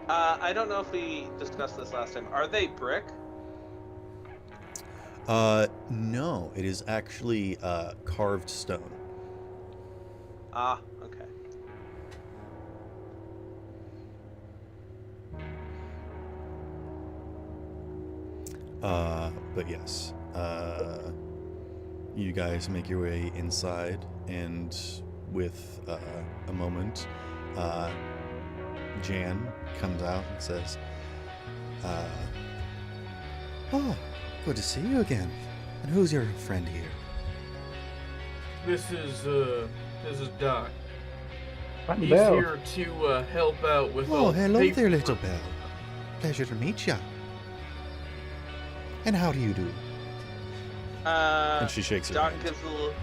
I don't know if we discussed this last time. Are they brick? No, it is actually carved stone. Ah, okay. But yes, you guys make your way inside, and with a moment, Jan comes out and says, "Oh, good to see you again. And who's your friend here?" This is Doc. Fun He's Bell. here to help out with Oh, all hello paper- there, little Belle. Pleasure to meet ya. And how do you do? And she shakes her Doc hand. gives a little.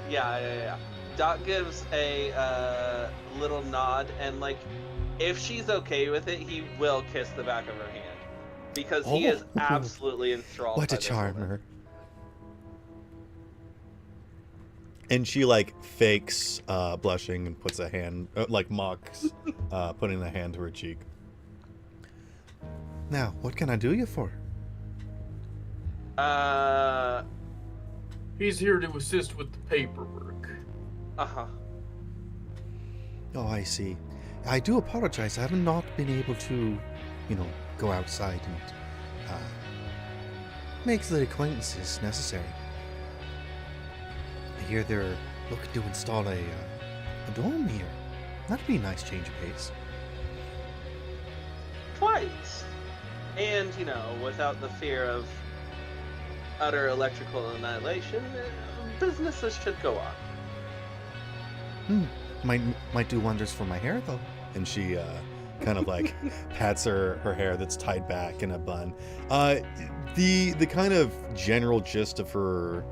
Yeah. Doc gives a little nod, and like, if she's okay with it, he will kiss the back of her hand because he is Oh. absolutely enthralled. What by a this woman. charmer. And she like fakes blushing and puts a hand, like mocks, putting a hand to her cheek. Now, what can I do you for? He's here to assist with the paperwork. Uh-huh. Oh, I see. I do apologize. I have not been able to, go outside and make the acquaintances necessary. I hear they're looking to install a dorm here. That'd be a nice change of pace. Twice. And, without the fear of utter electrical annihilation, businesses should go on. Might do wonders for my hair, though. And she kind of like pats her hair that's tied back in a bun. The kind of general gist of her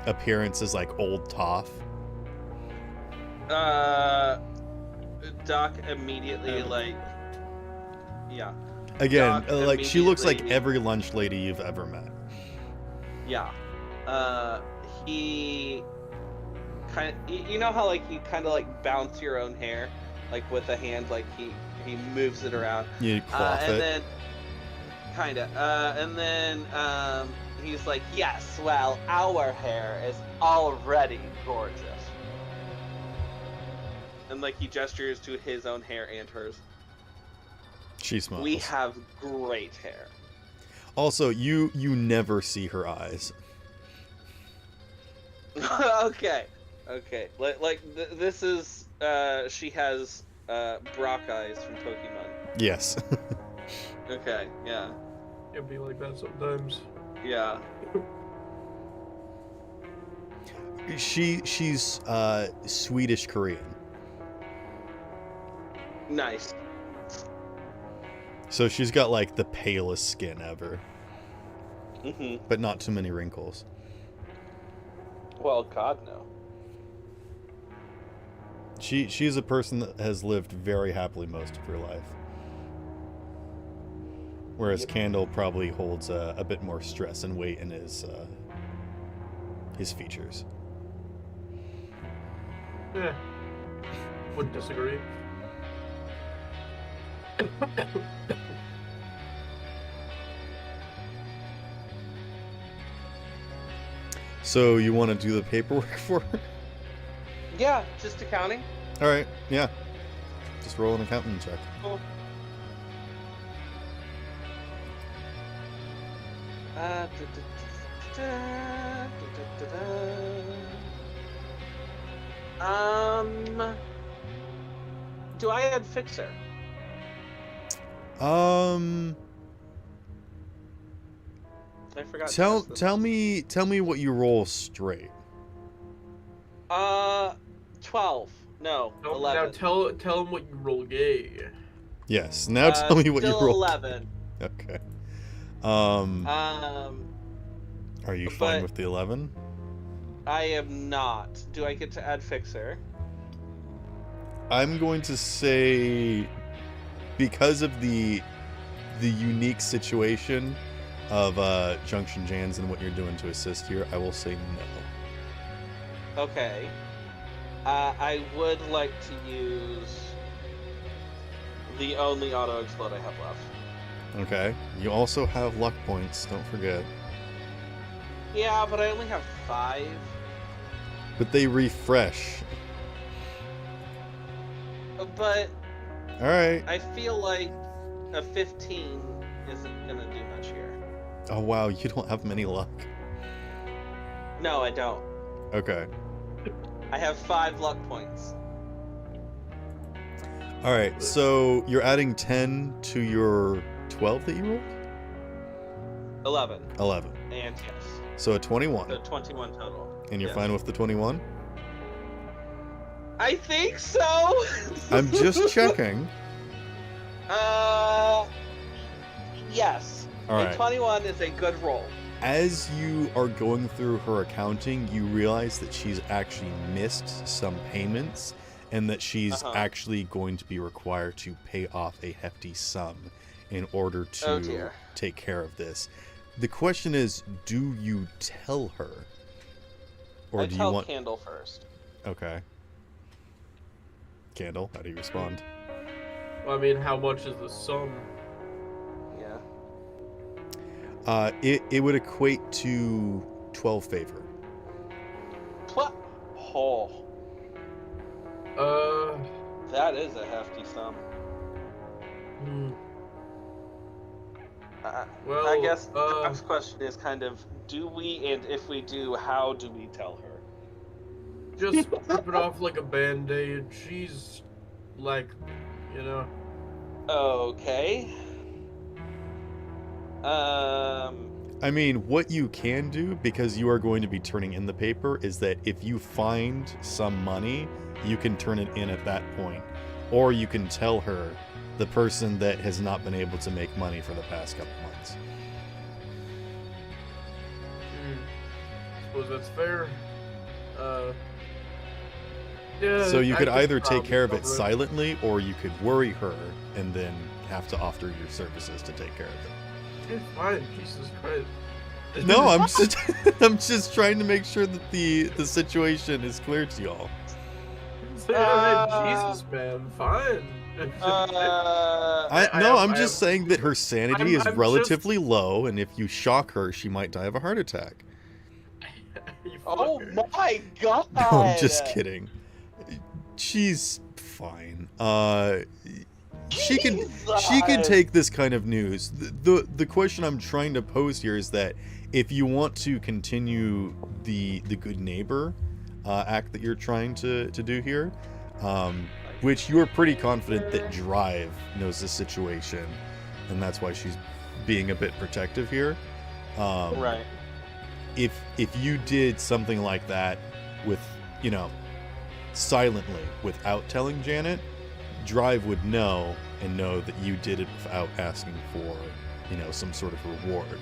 appearance is like old Toph. Doc immediately, yeah. Again, Doc like she looks like immediately- every lunch lady you've ever met. Yeah. He kind of, you know how like you kind of like bounce your own hair, like with a hand, like he moves it around. You quaff and it. then and then he's like, yes, well, our hair is already gorgeous. And like he gestures to his own hair and hers. She smiles. We have great hair. Also, you never see her eyes. Okay. This is she has Brock eyes from Pokemon. Yes. Okay, yeah. It'd be like that sometimes. Yeah. She's Swedish Korean. Nice. So she's got like the palest skin ever, Mhm. but not too many wrinkles. Well, God no. She's a person that has lived very happily most of her life. Whereas Candle probably holds a bit more stress and weight in his features. Yeah. Wouldn't disagree. So you want to do the paperwork for her? Yeah, just accounting. All right, yeah. Just roll an accounting check. Cool. Do I add fixer? Um, I forgot. to tell ask this. tell me what you roll straight. 12. No, Now 11. tell him what you roll gay. Yes. Now tell me what you still roll. 11. Okay. Are you fine but- with the 11? I am not. Do I get to add fixer? I'm going to say, because of the unique situation of Junction Jans and what you're doing to assist here, I will say no. Okay. I would like to use the only auto explode I have left. Okay. You also have luck points, don't forget. Yeah, but I only have 5. But they refresh. But Alright. I feel like a 15 isn't gonna do much here. Oh wow, you don't have many luck. No, I don't. Okay. I have 5 luck points. Alright, so you're adding 10 to your 12 that you rolled? 11. 11. And yes. So a 21. So 21 total. And you're Yes. fine with the 21? I think so! I'm just checking. Yes. Alright. A 21 is a good roll. As you are going through her accounting, you realize that she's actually missed some payments and that she's actually going to be required to pay off a hefty sum in order to take care of this. The question is, do you tell her? Or do you want Candle first. Okay. Candle, how do you respond? Well, I mean, how much is the sum? Yeah. It would equate to 12 favor. What? Oh. That is a hefty sum. Well, I guess the next question is kind of, do we, and if we do, how do we tell her? Just rip it off like a band-aid. She's, like, you know. Okay. I mean, what you can do, because you are going to be turning in the paper, is that if you find some money, you can turn it in at that point. Or you can tell her, the person that has not been able to make money for the past couple months. Suppose that's fair. Yeah. So you could either take probably care of it cover silently, or you could worry her and then have to offer your services to take care of it. It's fine, Jesus Christ. No, I'm just trying to make sure that the situation is clear to y'all. Jesus, man, fine. I'm just saying that her sanity is relatively low, and if you shock her, she might die of a heart attack. Oh my god! No, I'm just kidding. She's fine. She can take this kind of news. The question I'm trying to pose here is that if you want to continue the good neighbor act that you're trying to do here, which you're pretty confident that Drive knows the situation, and that's why she's being a bit protective here. Right. If you did something like that with, silently, without telling Janet, Drive would know and know that you did it without asking for, some sort of reward.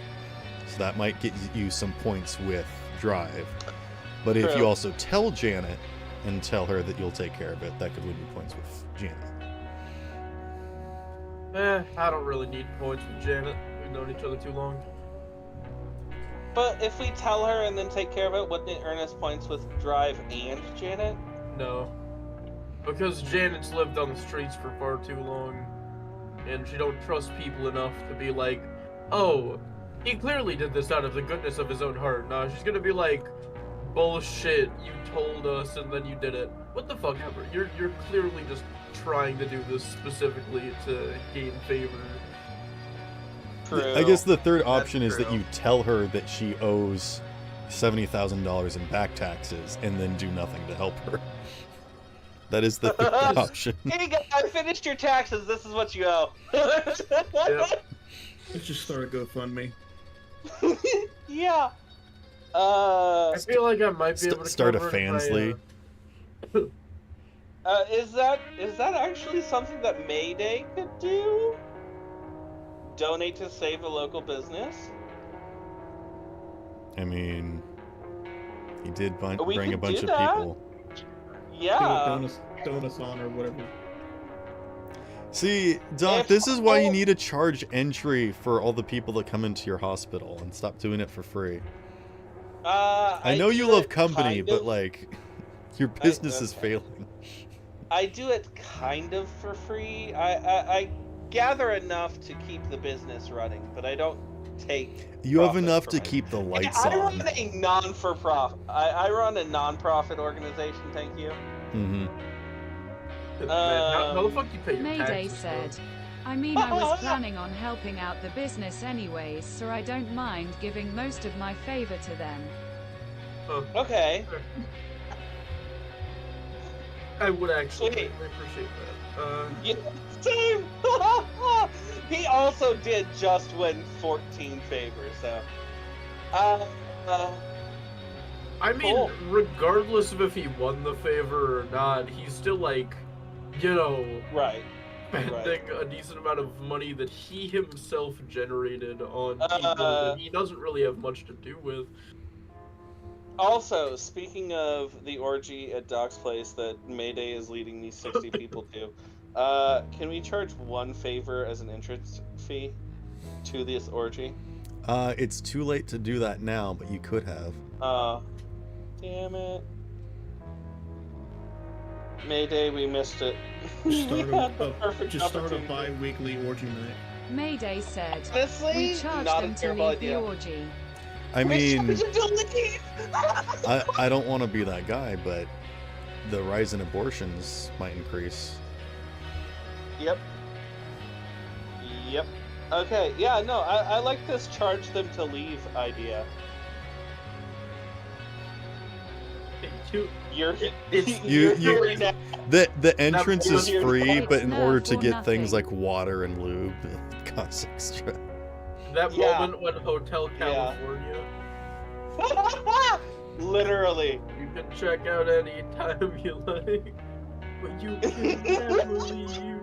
So that might get you some points with Drive. But if you also tell Janet and tell her that you'll take care of it, that could win you points with Janet. I don't really need points with Janet. We've known each other too long. But if we tell her and then take care of it, wouldn't it earn us points with Drive and Janet? No. Because Janet's lived on the streets for far too long, and she don't trust people enough to be like, oh, he clearly did this out of the goodness of his own heart. No, she's gonna be like, bullshit, you told us and then you did it. What the fuck ever? You're clearly just trying to do this specifically to gain favor. True. I guess the third option is that you tell her that she owes $70,000 in back taxes and then do nothing to help her. That is the third option. Hey guys, I finished your taxes. This is what you owe. Yep. Let's just start a GoFundMe. Yeah. I feel like I might be able to start a cover it if Fansly. Is that actually something that Mayday could do? Donate to save a local business? I mean, he did bring could a bunch do of that. people. Yeah. Donuts on or whatever. See, Doc, this is why you need to charge entry for all the people that come into your hospital and stop doing it for free. I know you love company, but like, your business is failing. I do it kind of for free. I gather enough to keep the business running, but I don't take. You have profit enough from to it. keep the lights I on. run a non-for-profit. I run a non-profit organization. Thank you. Mm-hmm. Man, how the fuck do you pay your Mayday taxes? said, I mean, I was planning on helping out the business anyways, so I don't mind giving most of my favor to them. Okay. I would actually Sweet. appreciate that. Yeah, same. He also did just win 14 favors, so. I mean, cool. regardless of if he won the favor or not, he's still like, you know, Right. spending a decent amount of money that he himself generated on people that he doesn't really have much to do with. Also, speaking of the orgy at Doc's place that Mayday is leading these 60 people to, can we charge one favor as an entrance fee to this orgy? It's too late to do that now, but you could have. Damn it. Mayday, we missed it. Just We start had the perfect a opportunity. bi-weekly orgy night. Mayday said, Honestly, we charged not a them to terrible leave the idea. orgy. I mean, We charged them to leave! I don't want to be that guy, but the rise in abortions might increase. Yep. Okay, yeah, no, I like this charge them to leave idea. You're here now. The entrance is It's free, but in nerve order to or get things nothing. like water and lube, it costs extra. That Yeah. moment when Hotel California, Literally. you can check out any time you like, but you can never leave.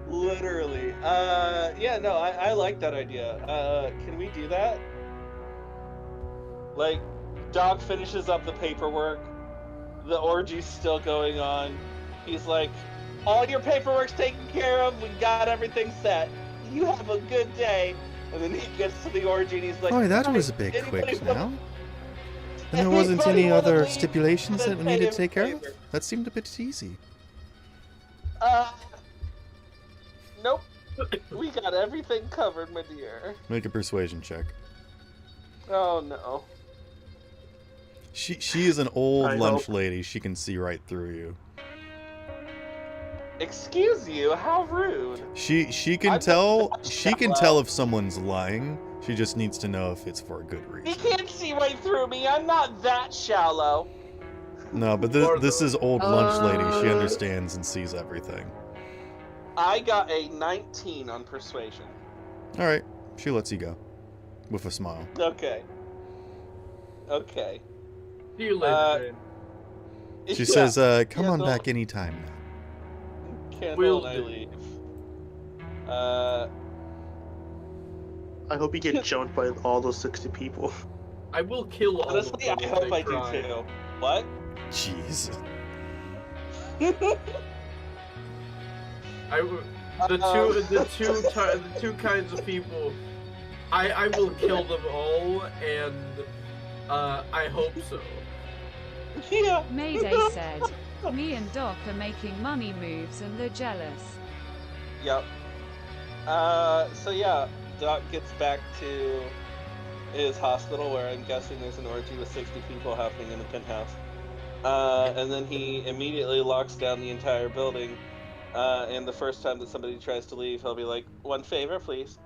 Literally. Yeah, no, I like that idea. Can we do that? Like, Doc finishes up the paperwork. The orgy's still going on. He's like, all your paperwork's taken care of. We got everything set. You have a good day. And then he gets to the orgy and he's like, Oh, that "Guys, was a bit anybody quick wanna- now. And there wasn't anybody any wanna other leave? stipulations that we Pay needed him to take a care of? favor." That seemed a bit easy. Nope. We got everything covered, my dear. Make a persuasion check. Oh no. She is an old I lunch hope. lady. She can see right through you. Excuse you, how rude. She can I'm tell not she can shallow. tell if someone's lying. She just needs to know if it's for a good He reason. can't see right through me. I'm not that shallow. No, but this is old lunch lady. She understands and sees everything. I got a 19 on persuasion. All right, she lets you go with a smile. Okay. Okay. See you later, Jane. She Yeah, says, "Come on Candle- back anytime now." Candle Will and I do. leave. I hope you get jumped by all those 60 people. I will kill all Honestly, of I them if hope they I do try. too. What? Jeez. The two kinds of people, I will kill them all, and I hope so. Yeah. Mayday said, me and Doc are making money moves and they're jealous. Yep. So yeah, Doc gets back to his hospital where I'm guessing there's an orgy with 60 people happening in the penthouse. And then he immediately locks down the entire building. And the first time that somebody tries to leave, he'll be like, "One favor, please."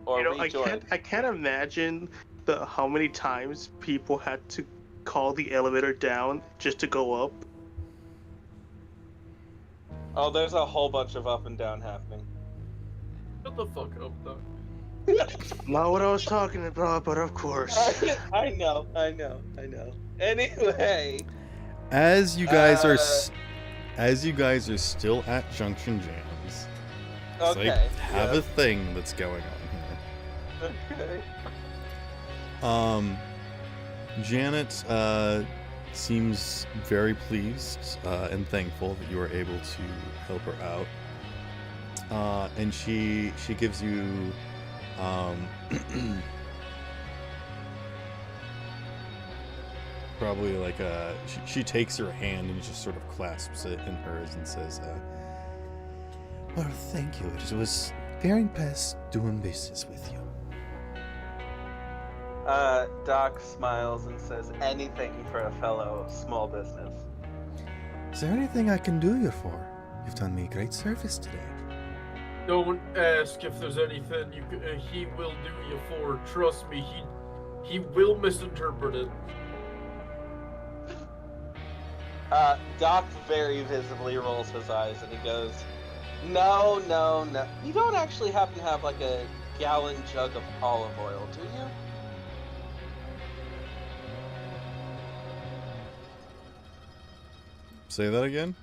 Or rejoin. I can't imagine how many times people had to call the elevator down just to go up. Oh, there's a whole bunch of up and down happening. Shut the fuck up, though. Not what I was talking about, but of course. I know. Anyway. As you guys are still at Junction Jams, it's Okay. like have yeah. a thing that's going on here. Okay. Janet seems very pleased and thankful that you were able to help her out. And she gives you probably like she takes your hand and just sort of clasps it in hers and says, Well, thank you. It was very pleasant doing business with you. Doc smiles and says, anything for a fellow small business. Is there anything I can do you for? You've done me great service today. Don't ask if there's anything he will do you for. Trust me, he will misinterpret it. Doc very visibly rolls his eyes and he goes, No. You don't actually happen to have like a gallon jug of olive oil, do you? say that again?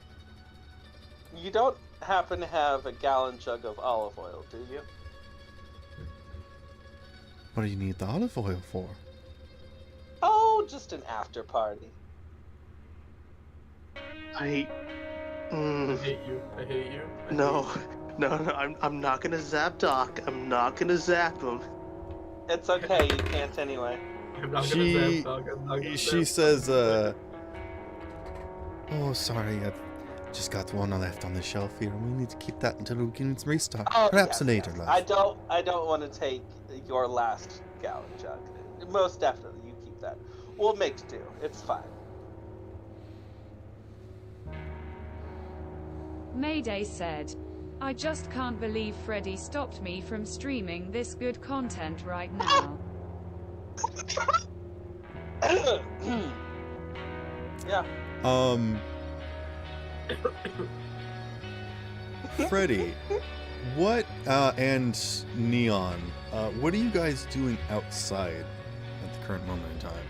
You don't happen to have a gallon jug of olive oil, do you? What do you need the olive oil for? Oh, just an after party. I hate you. No, I'm not gonna zap Doc. I'm not gonna zap him. It's okay, you can't anyway. I'm not gonna zap Doc. I'm not gonna She zap says, Oh, sorry, I've just got one left on the shelf here. We need to keep that until we can restock. Oh, Perhaps yes, later, yes. love. I don't want to take your last gallon jug. Most definitely, you keep that. We'll make do. It's fine. Mayday said, I just can't believe Freddy stopped me from streaming this good content right now. Yeah. Freddy, what, and Neon, what are you guys doing outside at the current moment in time?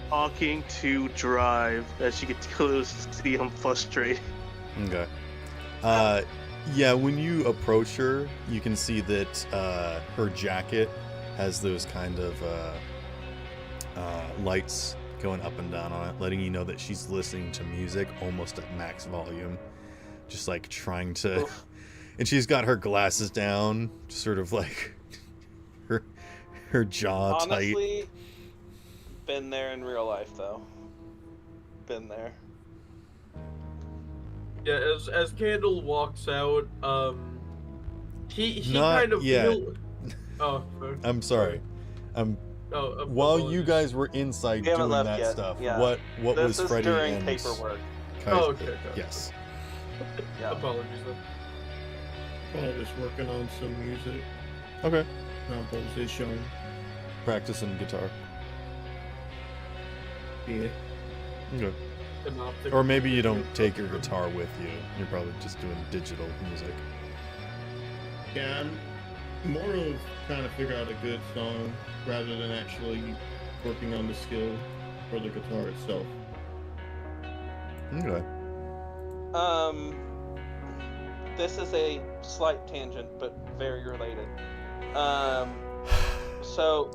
Talking to Drive as she gets close to see him frustrated. Okay. Yeah, when you approach her, you can see that her jacket has those kind of lights going up and down on it, letting you know that she's listening to music almost at max volume, just like trying to. Oof. And she's got her glasses down, just sort of like her jaw tight. Honestly, been there in real life though. Been there. Yeah, as Candle walks out, he Not kind of yet. Oh, sorry. I'm sorry. While you guys were inside We haven't doing left that yet, stuff, yeah. what This was is Freddy during and paperwork. Kaiser? Oh, okay. Yes. Yeah. Apologies then. Probably just working on some music Okay. composition. Practicing guitar. Yeah. Okay. Synoptic. Or maybe you don't take your guitar with you. You're probably just doing digital music. Yeah, I'm more of trying to figure out a good song rather than actually working on the skill for the guitar itself. Okay. This is a slight tangent, but very related. So,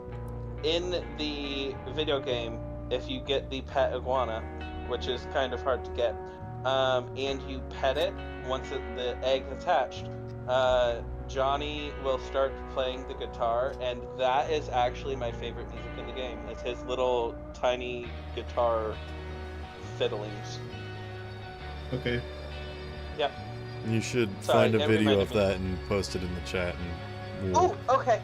in the video game, if you get the pet iguana, which is kind of hard to get, and you pet it, once the egg attached, Johnny will start playing the guitar, and that is actually my favorite music in the game. It's his little tiny guitar fiddlings. Okay. Yep. You should Sorry, find a it video reminded of me. that and post it in the chat. And we'll... Oh, okay.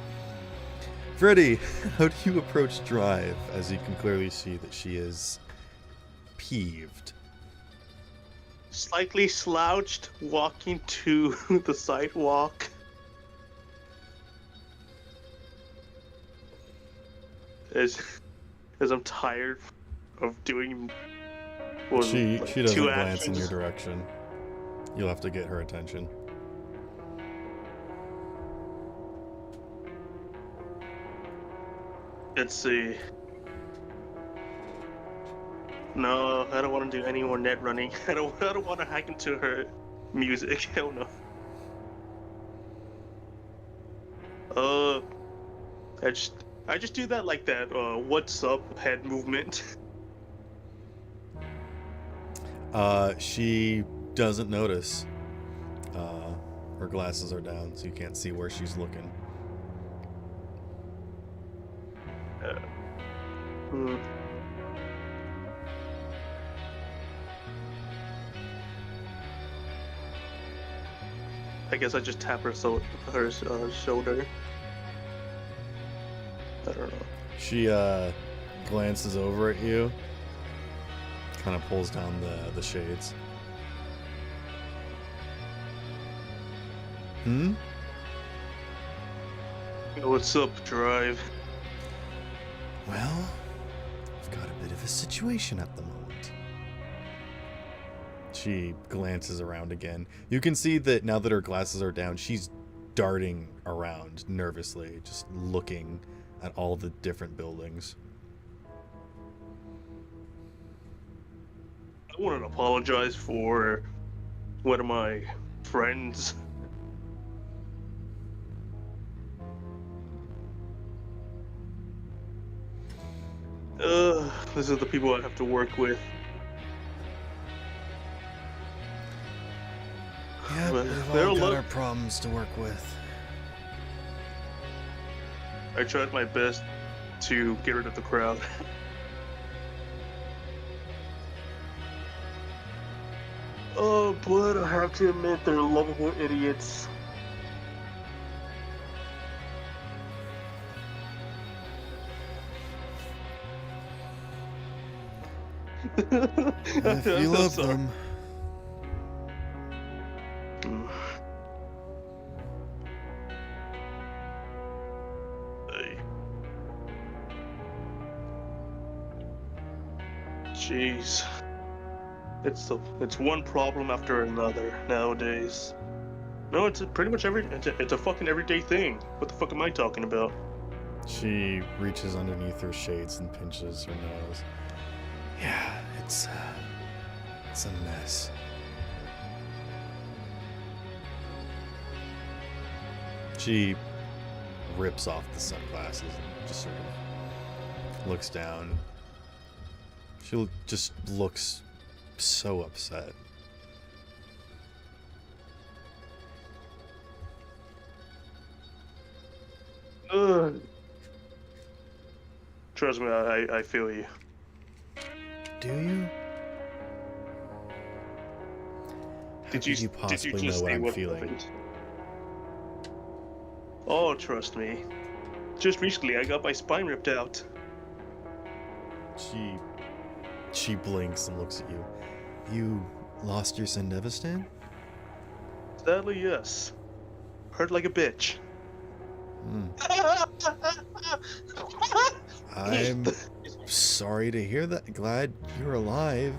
Freddy, how do you approach Drive? As you can clearly see that she is peeved. Slightly slouched, walking to the sidewalk. As I'm tired of doing. Well, She like, doesn't two glance in actions. your direction. You'll have to get her attention. Let's see. No, I don't want to do any more net running. I don't want to hack into her music. Hell no. I just do that like that. What's up head movement. She doesn't notice. Her glasses are down, so you can't see where she's looking. I guess I just tap her shoulder. I don't know. She glances over at you, kind of pulls down the shades. What's up, Drive? Well, I've got a bit of a situation at the moment. She glances around again. You can see that now that her glasses are down, she's darting around nervously, just looking at all the different buildings. I want to apologize for one of my friends. These are the people I have to work with. Yeah, But we've they're all got lo- our problems to work with. I tried my best to get rid of the crowd. Oh, but I have to admit they're lovable idiots. If you love them. Jeez. It's one problem after another nowadays. No, it's pretty much it's a fucking everyday thing. What the fuck am I talking about? She reaches underneath her shades and pinches her nose. Yeah, it's a mess. She rips off the sunglasses and just sort of looks down. She just looks so upset. Trust me, I feel you. Do you? Did you possibly just know what see I'm what feeling? happened? Oh, trust me. Just recently, I got my spine ripped out. She blinks and looks at you. You lost your Sendevistan? Sadly, yes. Hurt like a bitch. I'm sorry to hear that. Glad you're alive.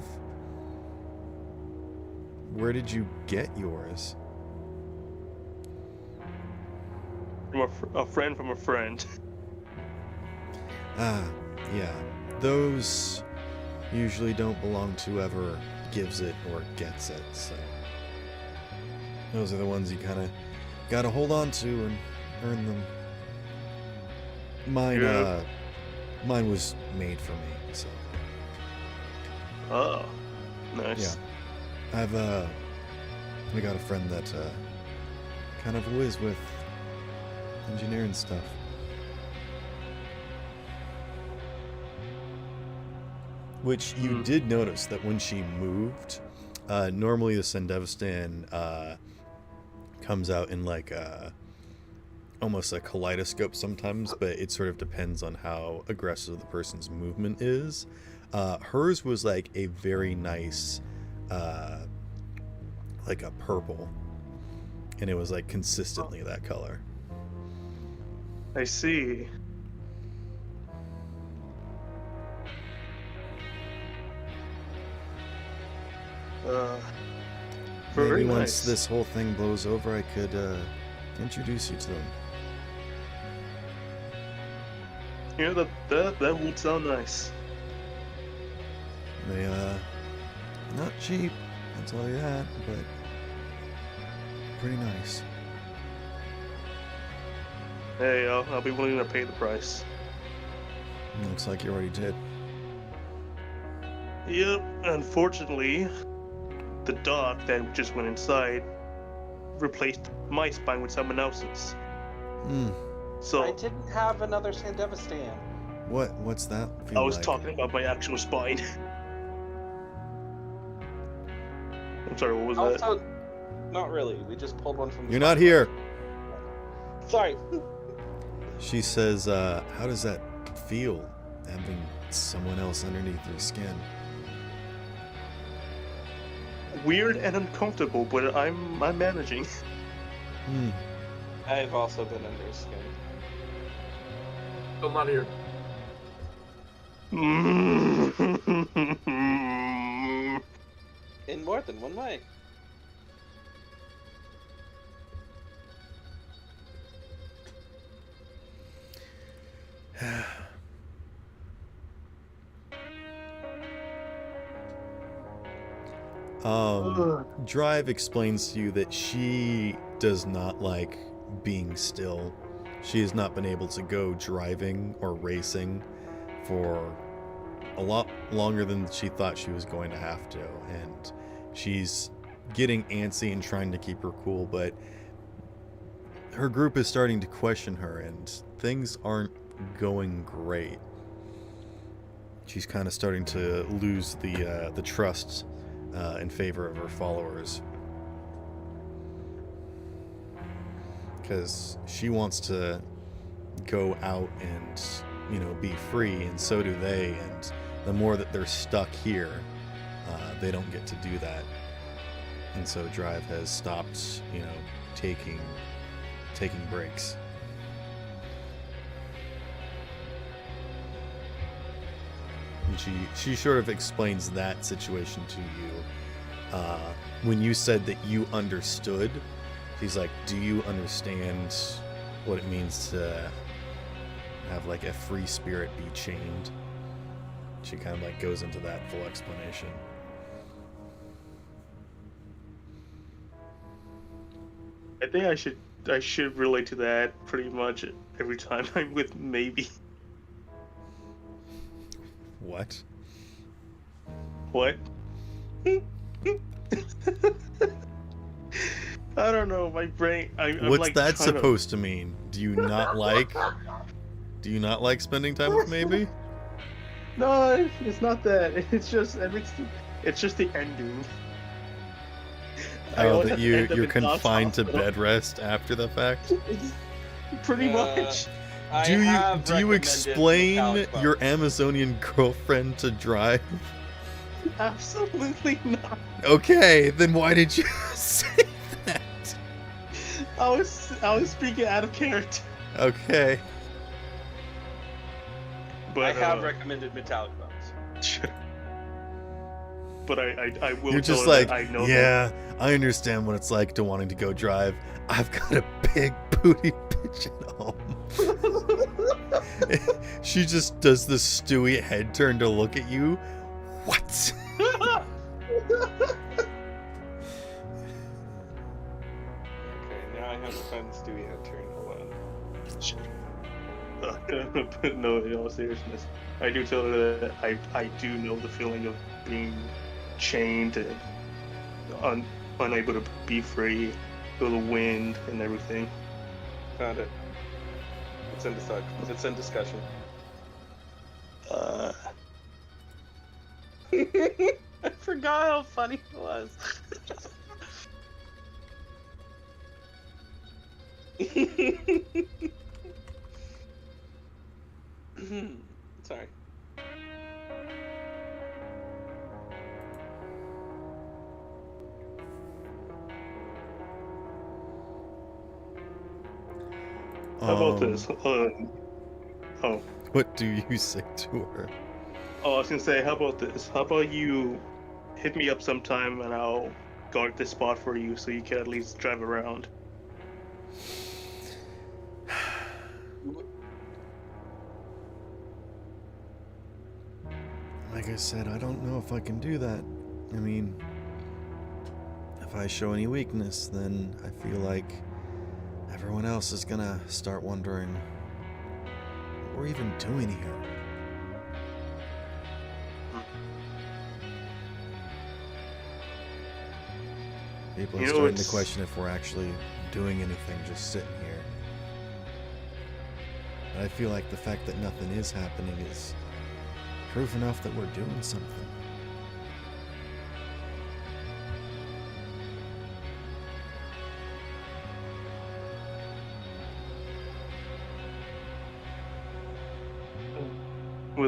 Where did you get yours? From a friend from a friend. Ah, yeah. Those usually don't belong to whoever gives it or gets it, so those are the ones you kind of gotta hold on to and earn them. Mine was made for me, so. Oh, nice. Yeah. I got a friend that kind of whiz with engineering stuff. Which you did notice that when she moved, normally the Sendevistan comes out in like almost a kaleidoscope sometimes, but it sort of depends on how aggressive the person's movement is. Hers was like a very nice, like a purple, and it was like consistently that color. I see. Very Maybe nice. once this whole thing blows over, I could introduce you to them. Yeah, that would sound nice. They not cheap, I'll tell you that, but pretty nice. Hey, I'll be willing to pay the price. Looks like you already did. Yep, unfortunately, the doc that just went inside replaced my spine with someone else's. So I didn't have another Sandevistan. What's that feel I was like? talking about my actual spine. I'm sorry, what was that? Not really. We just pulled one from the You're not here. Sorry. She says, how does that feel, having someone else underneath your skin? Weird and uncomfortable, but I'm managing. Hmm. I've also been under his skin. Still not here. In more than one way. Drive explains to you that she does not like being still. She has not been able to go driving or racing for a lot longer than she thought she was going to have to, and she's getting antsy and trying to keep her cool, but her group is starting to question her, and things aren't going great. She's kind of starting to lose the trust in favor of her followers, because she wants to go out and, you know, be free, and so do they, and the more that they're stuck here, they don't get to do that. And so Drive has stopped, you know, taking breaks. And she sort of explains that situation to you. When you said that you understood, she's like, do you understand what it means to have like a free spirit be chained? She kind of like goes into that full explanation. I think I should relate to that pretty much every time I'm with maybe. What? What? I don't know. My brain. I'm What's like that trying supposed to mean? Do you not like? Do you not like spending time with maybe? No, it's not that. It's just everything. It's just the ending. I Oh, always that have to end up you're in Doc's confined to hospital. bed rest after the fact? Pretty much. Do you explain your Amazonian girlfriend to Drive? Absolutely not. Okay, then why did you say that? I was speaking out of character. Okay. But I have recommended metallic bones. But I will. You're tell just her like, that I know yeah, I understand what it's like to wanting to go drive. I've got a big booty bitch at home. She just does this Stewie head turn to look at you. What? Okay, now I have to find the Stewie head turn. Hold on. But no, in all seriousness, I do tell her that I do know the feeling of being chained and unable to be free, feel the wind and everything. Found it. It's in discussion. I forgot how funny it was. Sorry. How about this? Oh. What do you say to her? Oh, I was gonna say, how about this? How about you hit me up sometime and I'll guard this spot for you so you can at least drive around. Like I said, I don't know if I can do that. I mean, if I show any weakness, then I feel like everyone else is gonna start wondering what we're even doing here. People are starting to question if we're actually doing anything just sitting here. And I feel like the fact that nothing is happening is proof enough that we're doing something.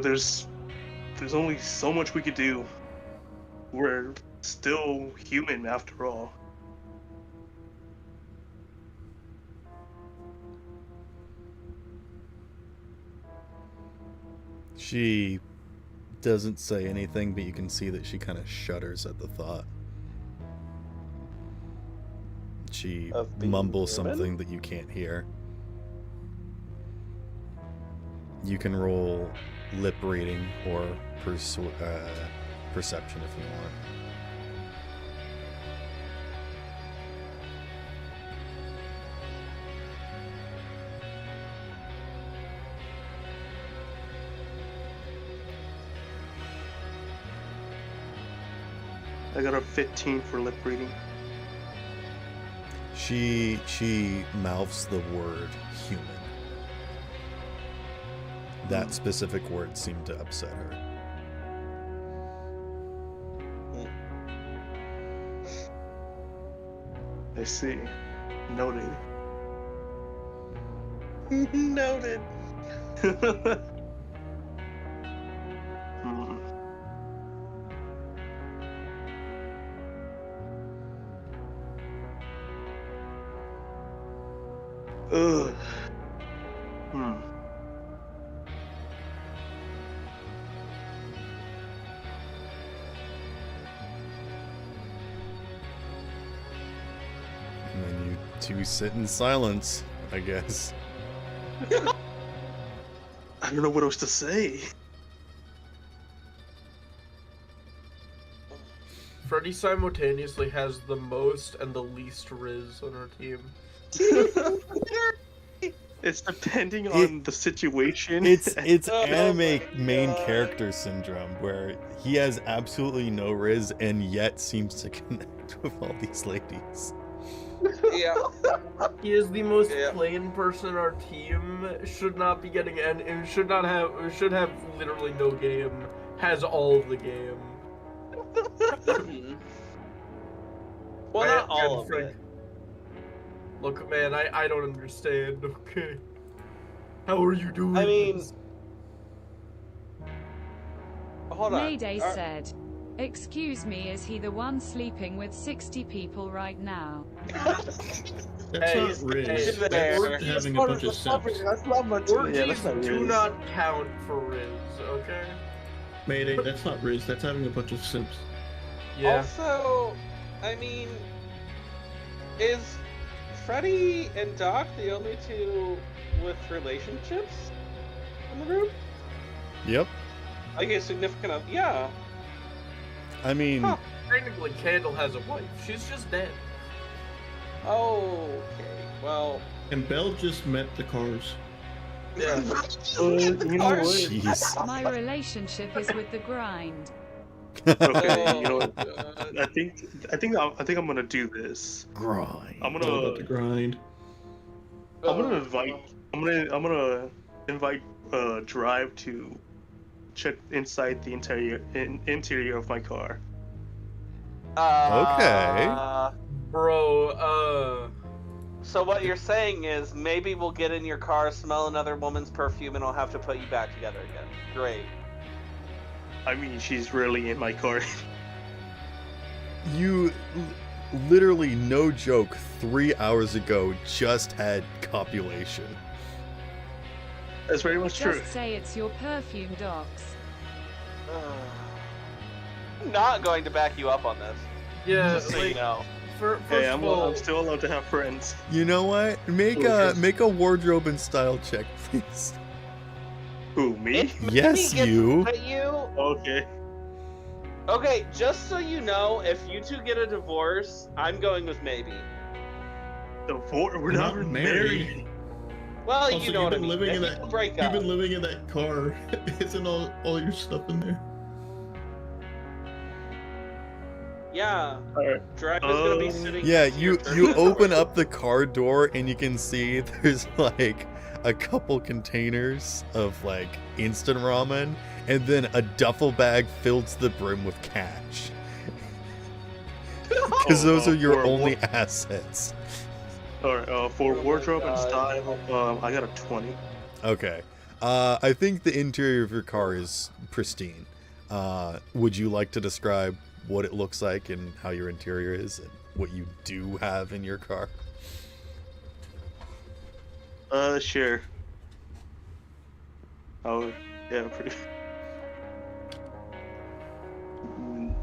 but there's only so much we could do. We're still human after all. She doesn't say anything, but you can see that she kind of shudders at the thought. She Of being mumbles human? something that you can't hear. You can roll lip reading or perception if you want. I got a 15 for lip reading. She mouths the word human. That specific word seemed to upset her. I see. Noted. Noted. Hmm. Ugh. Hmm. And then you two sit in silence, I guess. I don't know what else to say. Freddy simultaneously has the most and the least Riz on our team. It's depending on the situation. It's Oh anime my main God. character syndrome, where he has absolutely no Riz and yet seems to connect with all these ladies. Yeah. He is the most Yeah. plain person on our team. Should not be getting and should have literally no game. Has all of the game. Well, I- not all and of it. Look, man, I don't understand. Okay, how are you doing? I mean, this? hold on. Mayday said, "Excuse me, is he the one sleeping with 60 people right now?" That's Hey, not Riz. hey, That's orgies having a bunch of simps. That's not much. Orgies do not count for Riz, okay? Mayday, that's not Riz. That's having a bunch of simps. Yeah. Also, I mean, is Freddy and Doc the only two with relationships in the group? Yep. Like a significant of, yeah. I mean, Huh. Technically, Candle has a wife. She's just dead. Okay, well, And Belle just met the cars. Yeah. You know what? jeez. My relationship is with the grind. Okay, you know what? God. I think I'm gonna do this. Grind. I'm All about the gonna grind. I'm gonna invite Drive to check inside the interior of my car. Okay. Bro, So what you're saying is maybe we'll get in your car, smell another woman's perfume, and I'll have to put you back together again. Great. I mean, she's really in my car. You literally, no joke, 3 hours ago just had copulation. That's very much true. Just say it's your perfume, Docs. I'm not going to back you up on this. yeah, Just so you like, know. first Hey, of I'm all, still allowed to have friends. You know what? Make a wardrobe and style check, please. Who, me? If maybe Yes, gets you. at you. Okay. Okay, just so you know, if you two get a divorce, I'm going with maybe. We're not married. Well, Also, you know what I mean. living in If that. you break You've up. been living in that car. Isn't all your stuff in there? Yeah. Alright. Drive is gonna be sitting. Yeah, next to your you perfume open drawer. up the car door and you can see there's like a couple containers of like instant ramen and then a duffel bag filled to the brim with cash. Because those are your for only assets. Alright, for Oh my wardrobe and God. style, I got a 20. Okay. I think the interior of your car is pristine. Would you like to describe what it looks like and how your interior is and what you do have in your car? Sure. Oh, yeah, pretty.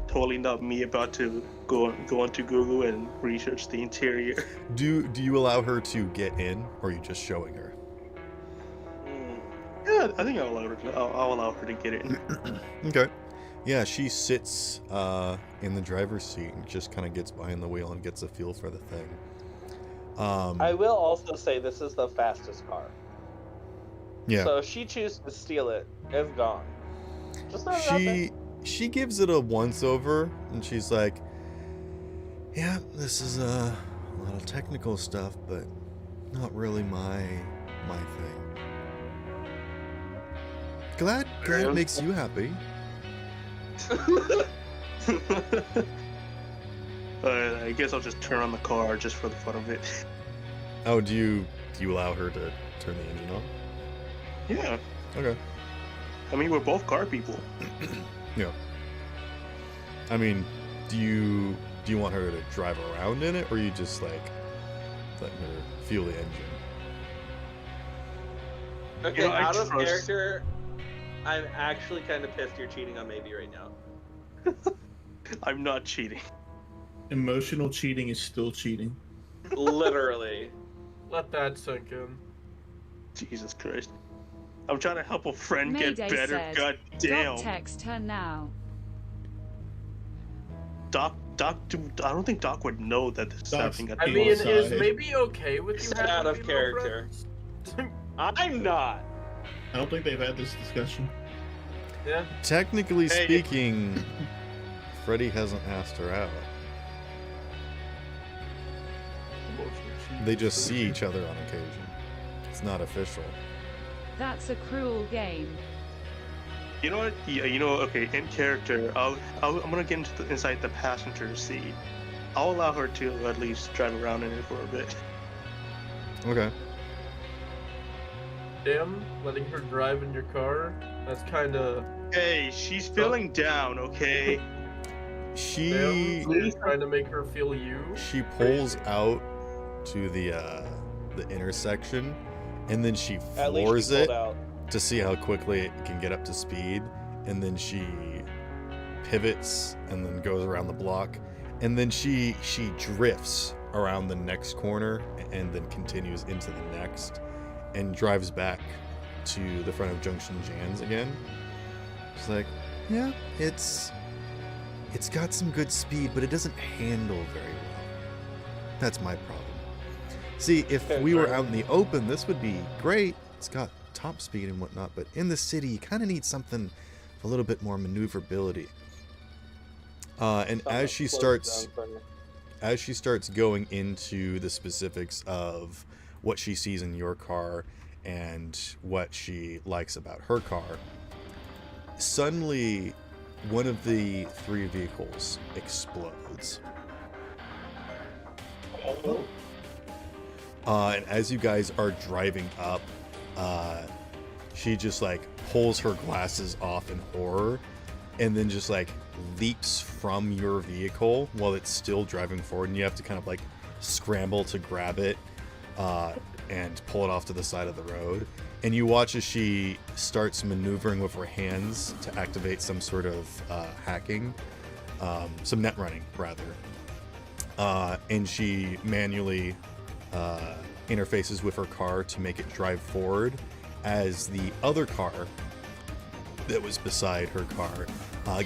Totally not me about to go onto Google and research the interior. Do you allow her to get in, or are you just showing her? Yeah, I think I'll allow her to get in. Okay. Yeah, she sits in the driver's seat and just kind of gets behind the wheel and gets a feel for the thing. I will also say this is the fastest car. Yeah. So if she chooses to steal it, it's gone. Just throw it out there. She gives it a once over and she's like, yeah, this is a lot of technical stuff, but not really my thing. Glad it makes you happy. I guess I'll just turn on the car just for the fun of it. Oh, do you allow her to turn the engine on? Yeah. Okay. I mean, we're both car people. Yeah. I mean, do you want her to drive around in it, or you just like letting her feel the engine? Okay, You know, out of character, I'm actually kind of pissed you're cheating on Maybe right now. I'm not cheating. Emotional cheating is still cheating. Literally. Let that sink in. Jesus Christ. I'm trying to help a friend Mayday get better. said, God damn. Doc, text her now. Doc, I don't think Doc would know that this is Doc's- happening. I mean, is maybe okay with you Stay having out of female character. friends? I'm not. I don't think they've had this discussion. Yeah. Technically Hey. speaking, Freddy hasn't asked her out. They just see each other on occasion. It's not official. That's a cruel game. You know what? Yeah, okay, in character, I'm gonna get inside the passenger seat. I'll allow her to at least drive around in it for a bit. Okay. Damn, letting her drive in your car? That's kind of... Hey, she's feeling down, okay? She trying to make her feel you? she pulls out to the intersection, and then she At least floors she pulled it out. to see how quickly it can get up to speed, and then she pivots and then goes around the block, and then she drifts around the next corner and then continues into the next and drives back to the front of Junction Jan's again. It's like, yeah, it's got some good speed, but it doesn't handle very well. That's my problem. See, if we were out in the open, this would be great. It's got top speed and whatnot, but in the city, you kind of need something a little bit more maneuverability. And as she starts going into the specifics of what she sees in your car and what she likes about her car, suddenly one of the three vehicles explodes. And as you guys are driving up, she just like pulls her glasses off in horror and then just like leaps from your vehicle while it's still driving forward, and you have to kind of like scramble to grab it and pull it off to the side of the road. And you watch as she starts maneuvering with her hands to activate some sort of hacking, some net running rather. And she manually interfaces with her car to make it drive forward, as the other car that was beside her car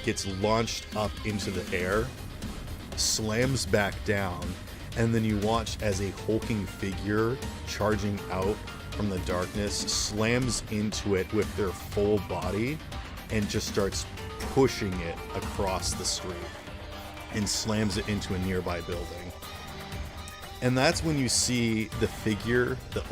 gets launched up into the air, slams back down, and then you watch as a hulking figure charging out from the darkness slams into it with their full body and just starts pushing it across the street and slams it into a nearby building. And that's when you see the figure that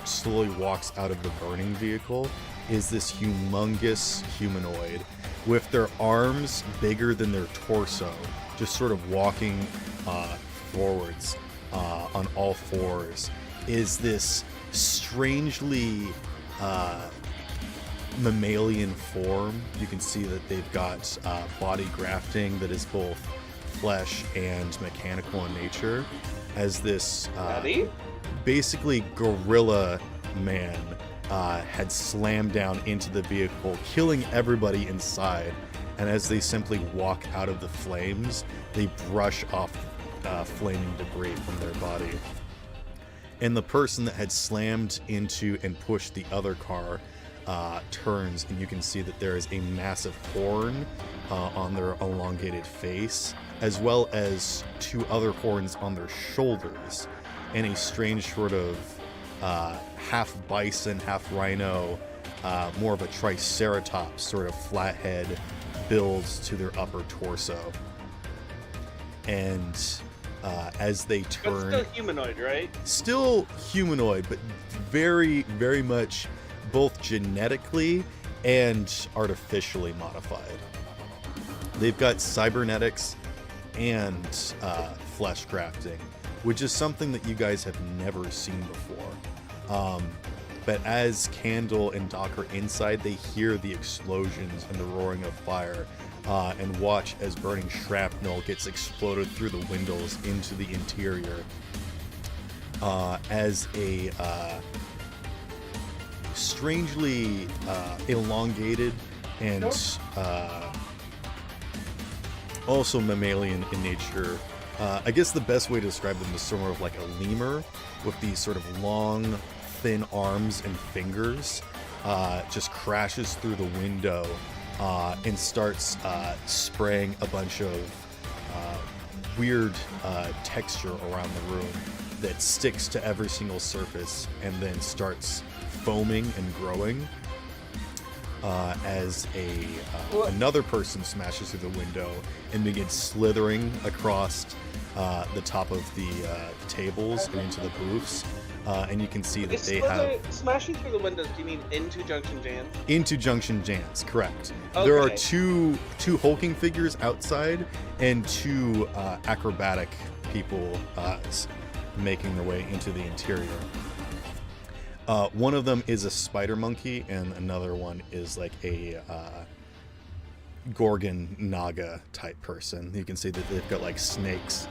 slowly walks out of the burning vehicle is this humongous humanoid with their arms bigger than their torso, just sort of walking forwards on all fours, is this strangely mammalian form. You can see that they've got body grafting that is both flesh and mechanical in nature, as this basically gorilla man had slammed down into the vehicle, killing everybody inside. And as they simply walk out of the flames, they brush off flaming debris from their body. And the person that had slammed into and pushed the other car turns, and you can see that there is a massive horn on their elongated face, as well as 2 other horns on their shoulders, and a strange sort of half bison, half rhino, more of a triceratops sort of flathead builds to their upper torso. And as they turn... But still humanoid, right? Still humanoid, but very, very much both genetically and artificially modified. They've got cybernetics and flesh grafting, which is something that you guys have never seen before. But as Candle and Doc are inside, they hear the explosions and the roaring of fire, and watch as burning shrapnel gets exploded through the windows into the interior. As a strangely elongated and also mammalian in nature, I guess the best way to describe them is sort of like a lemur with these sort of long, thin arms and fingers, just crashes through the window and starts spraying a bunch of weird texture around the room that sticks to every single surface and then starts foaming and growing as another person smashes through the window and begins slithering across the top of the tables and into the booths. And you can see that they have... Smashing through the windows, do you mean into Junction Jans? Into Junction Jans, correct. Okay. There are two hulking figures outside and 2 acrobatic people making their way into the interior. One of them is a spider monkey, and another one is like a Gorgon Naga type person. You can see that they've got like snakes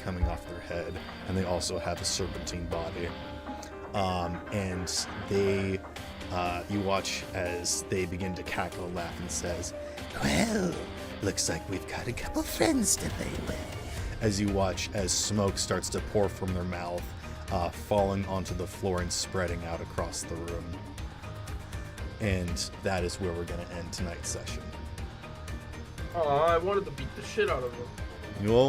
coming off their head, and they also have a serpentine body. And they, you watch as they begin to cackle and laugh and says, Well, looks like we've got a couple friends to play with. As you watch as smoke starts to pour from their mouth, falling onto the floor and spreading out across the room. And that is where we're going to end tonight's session. I wanted to beat the shit out of him. You all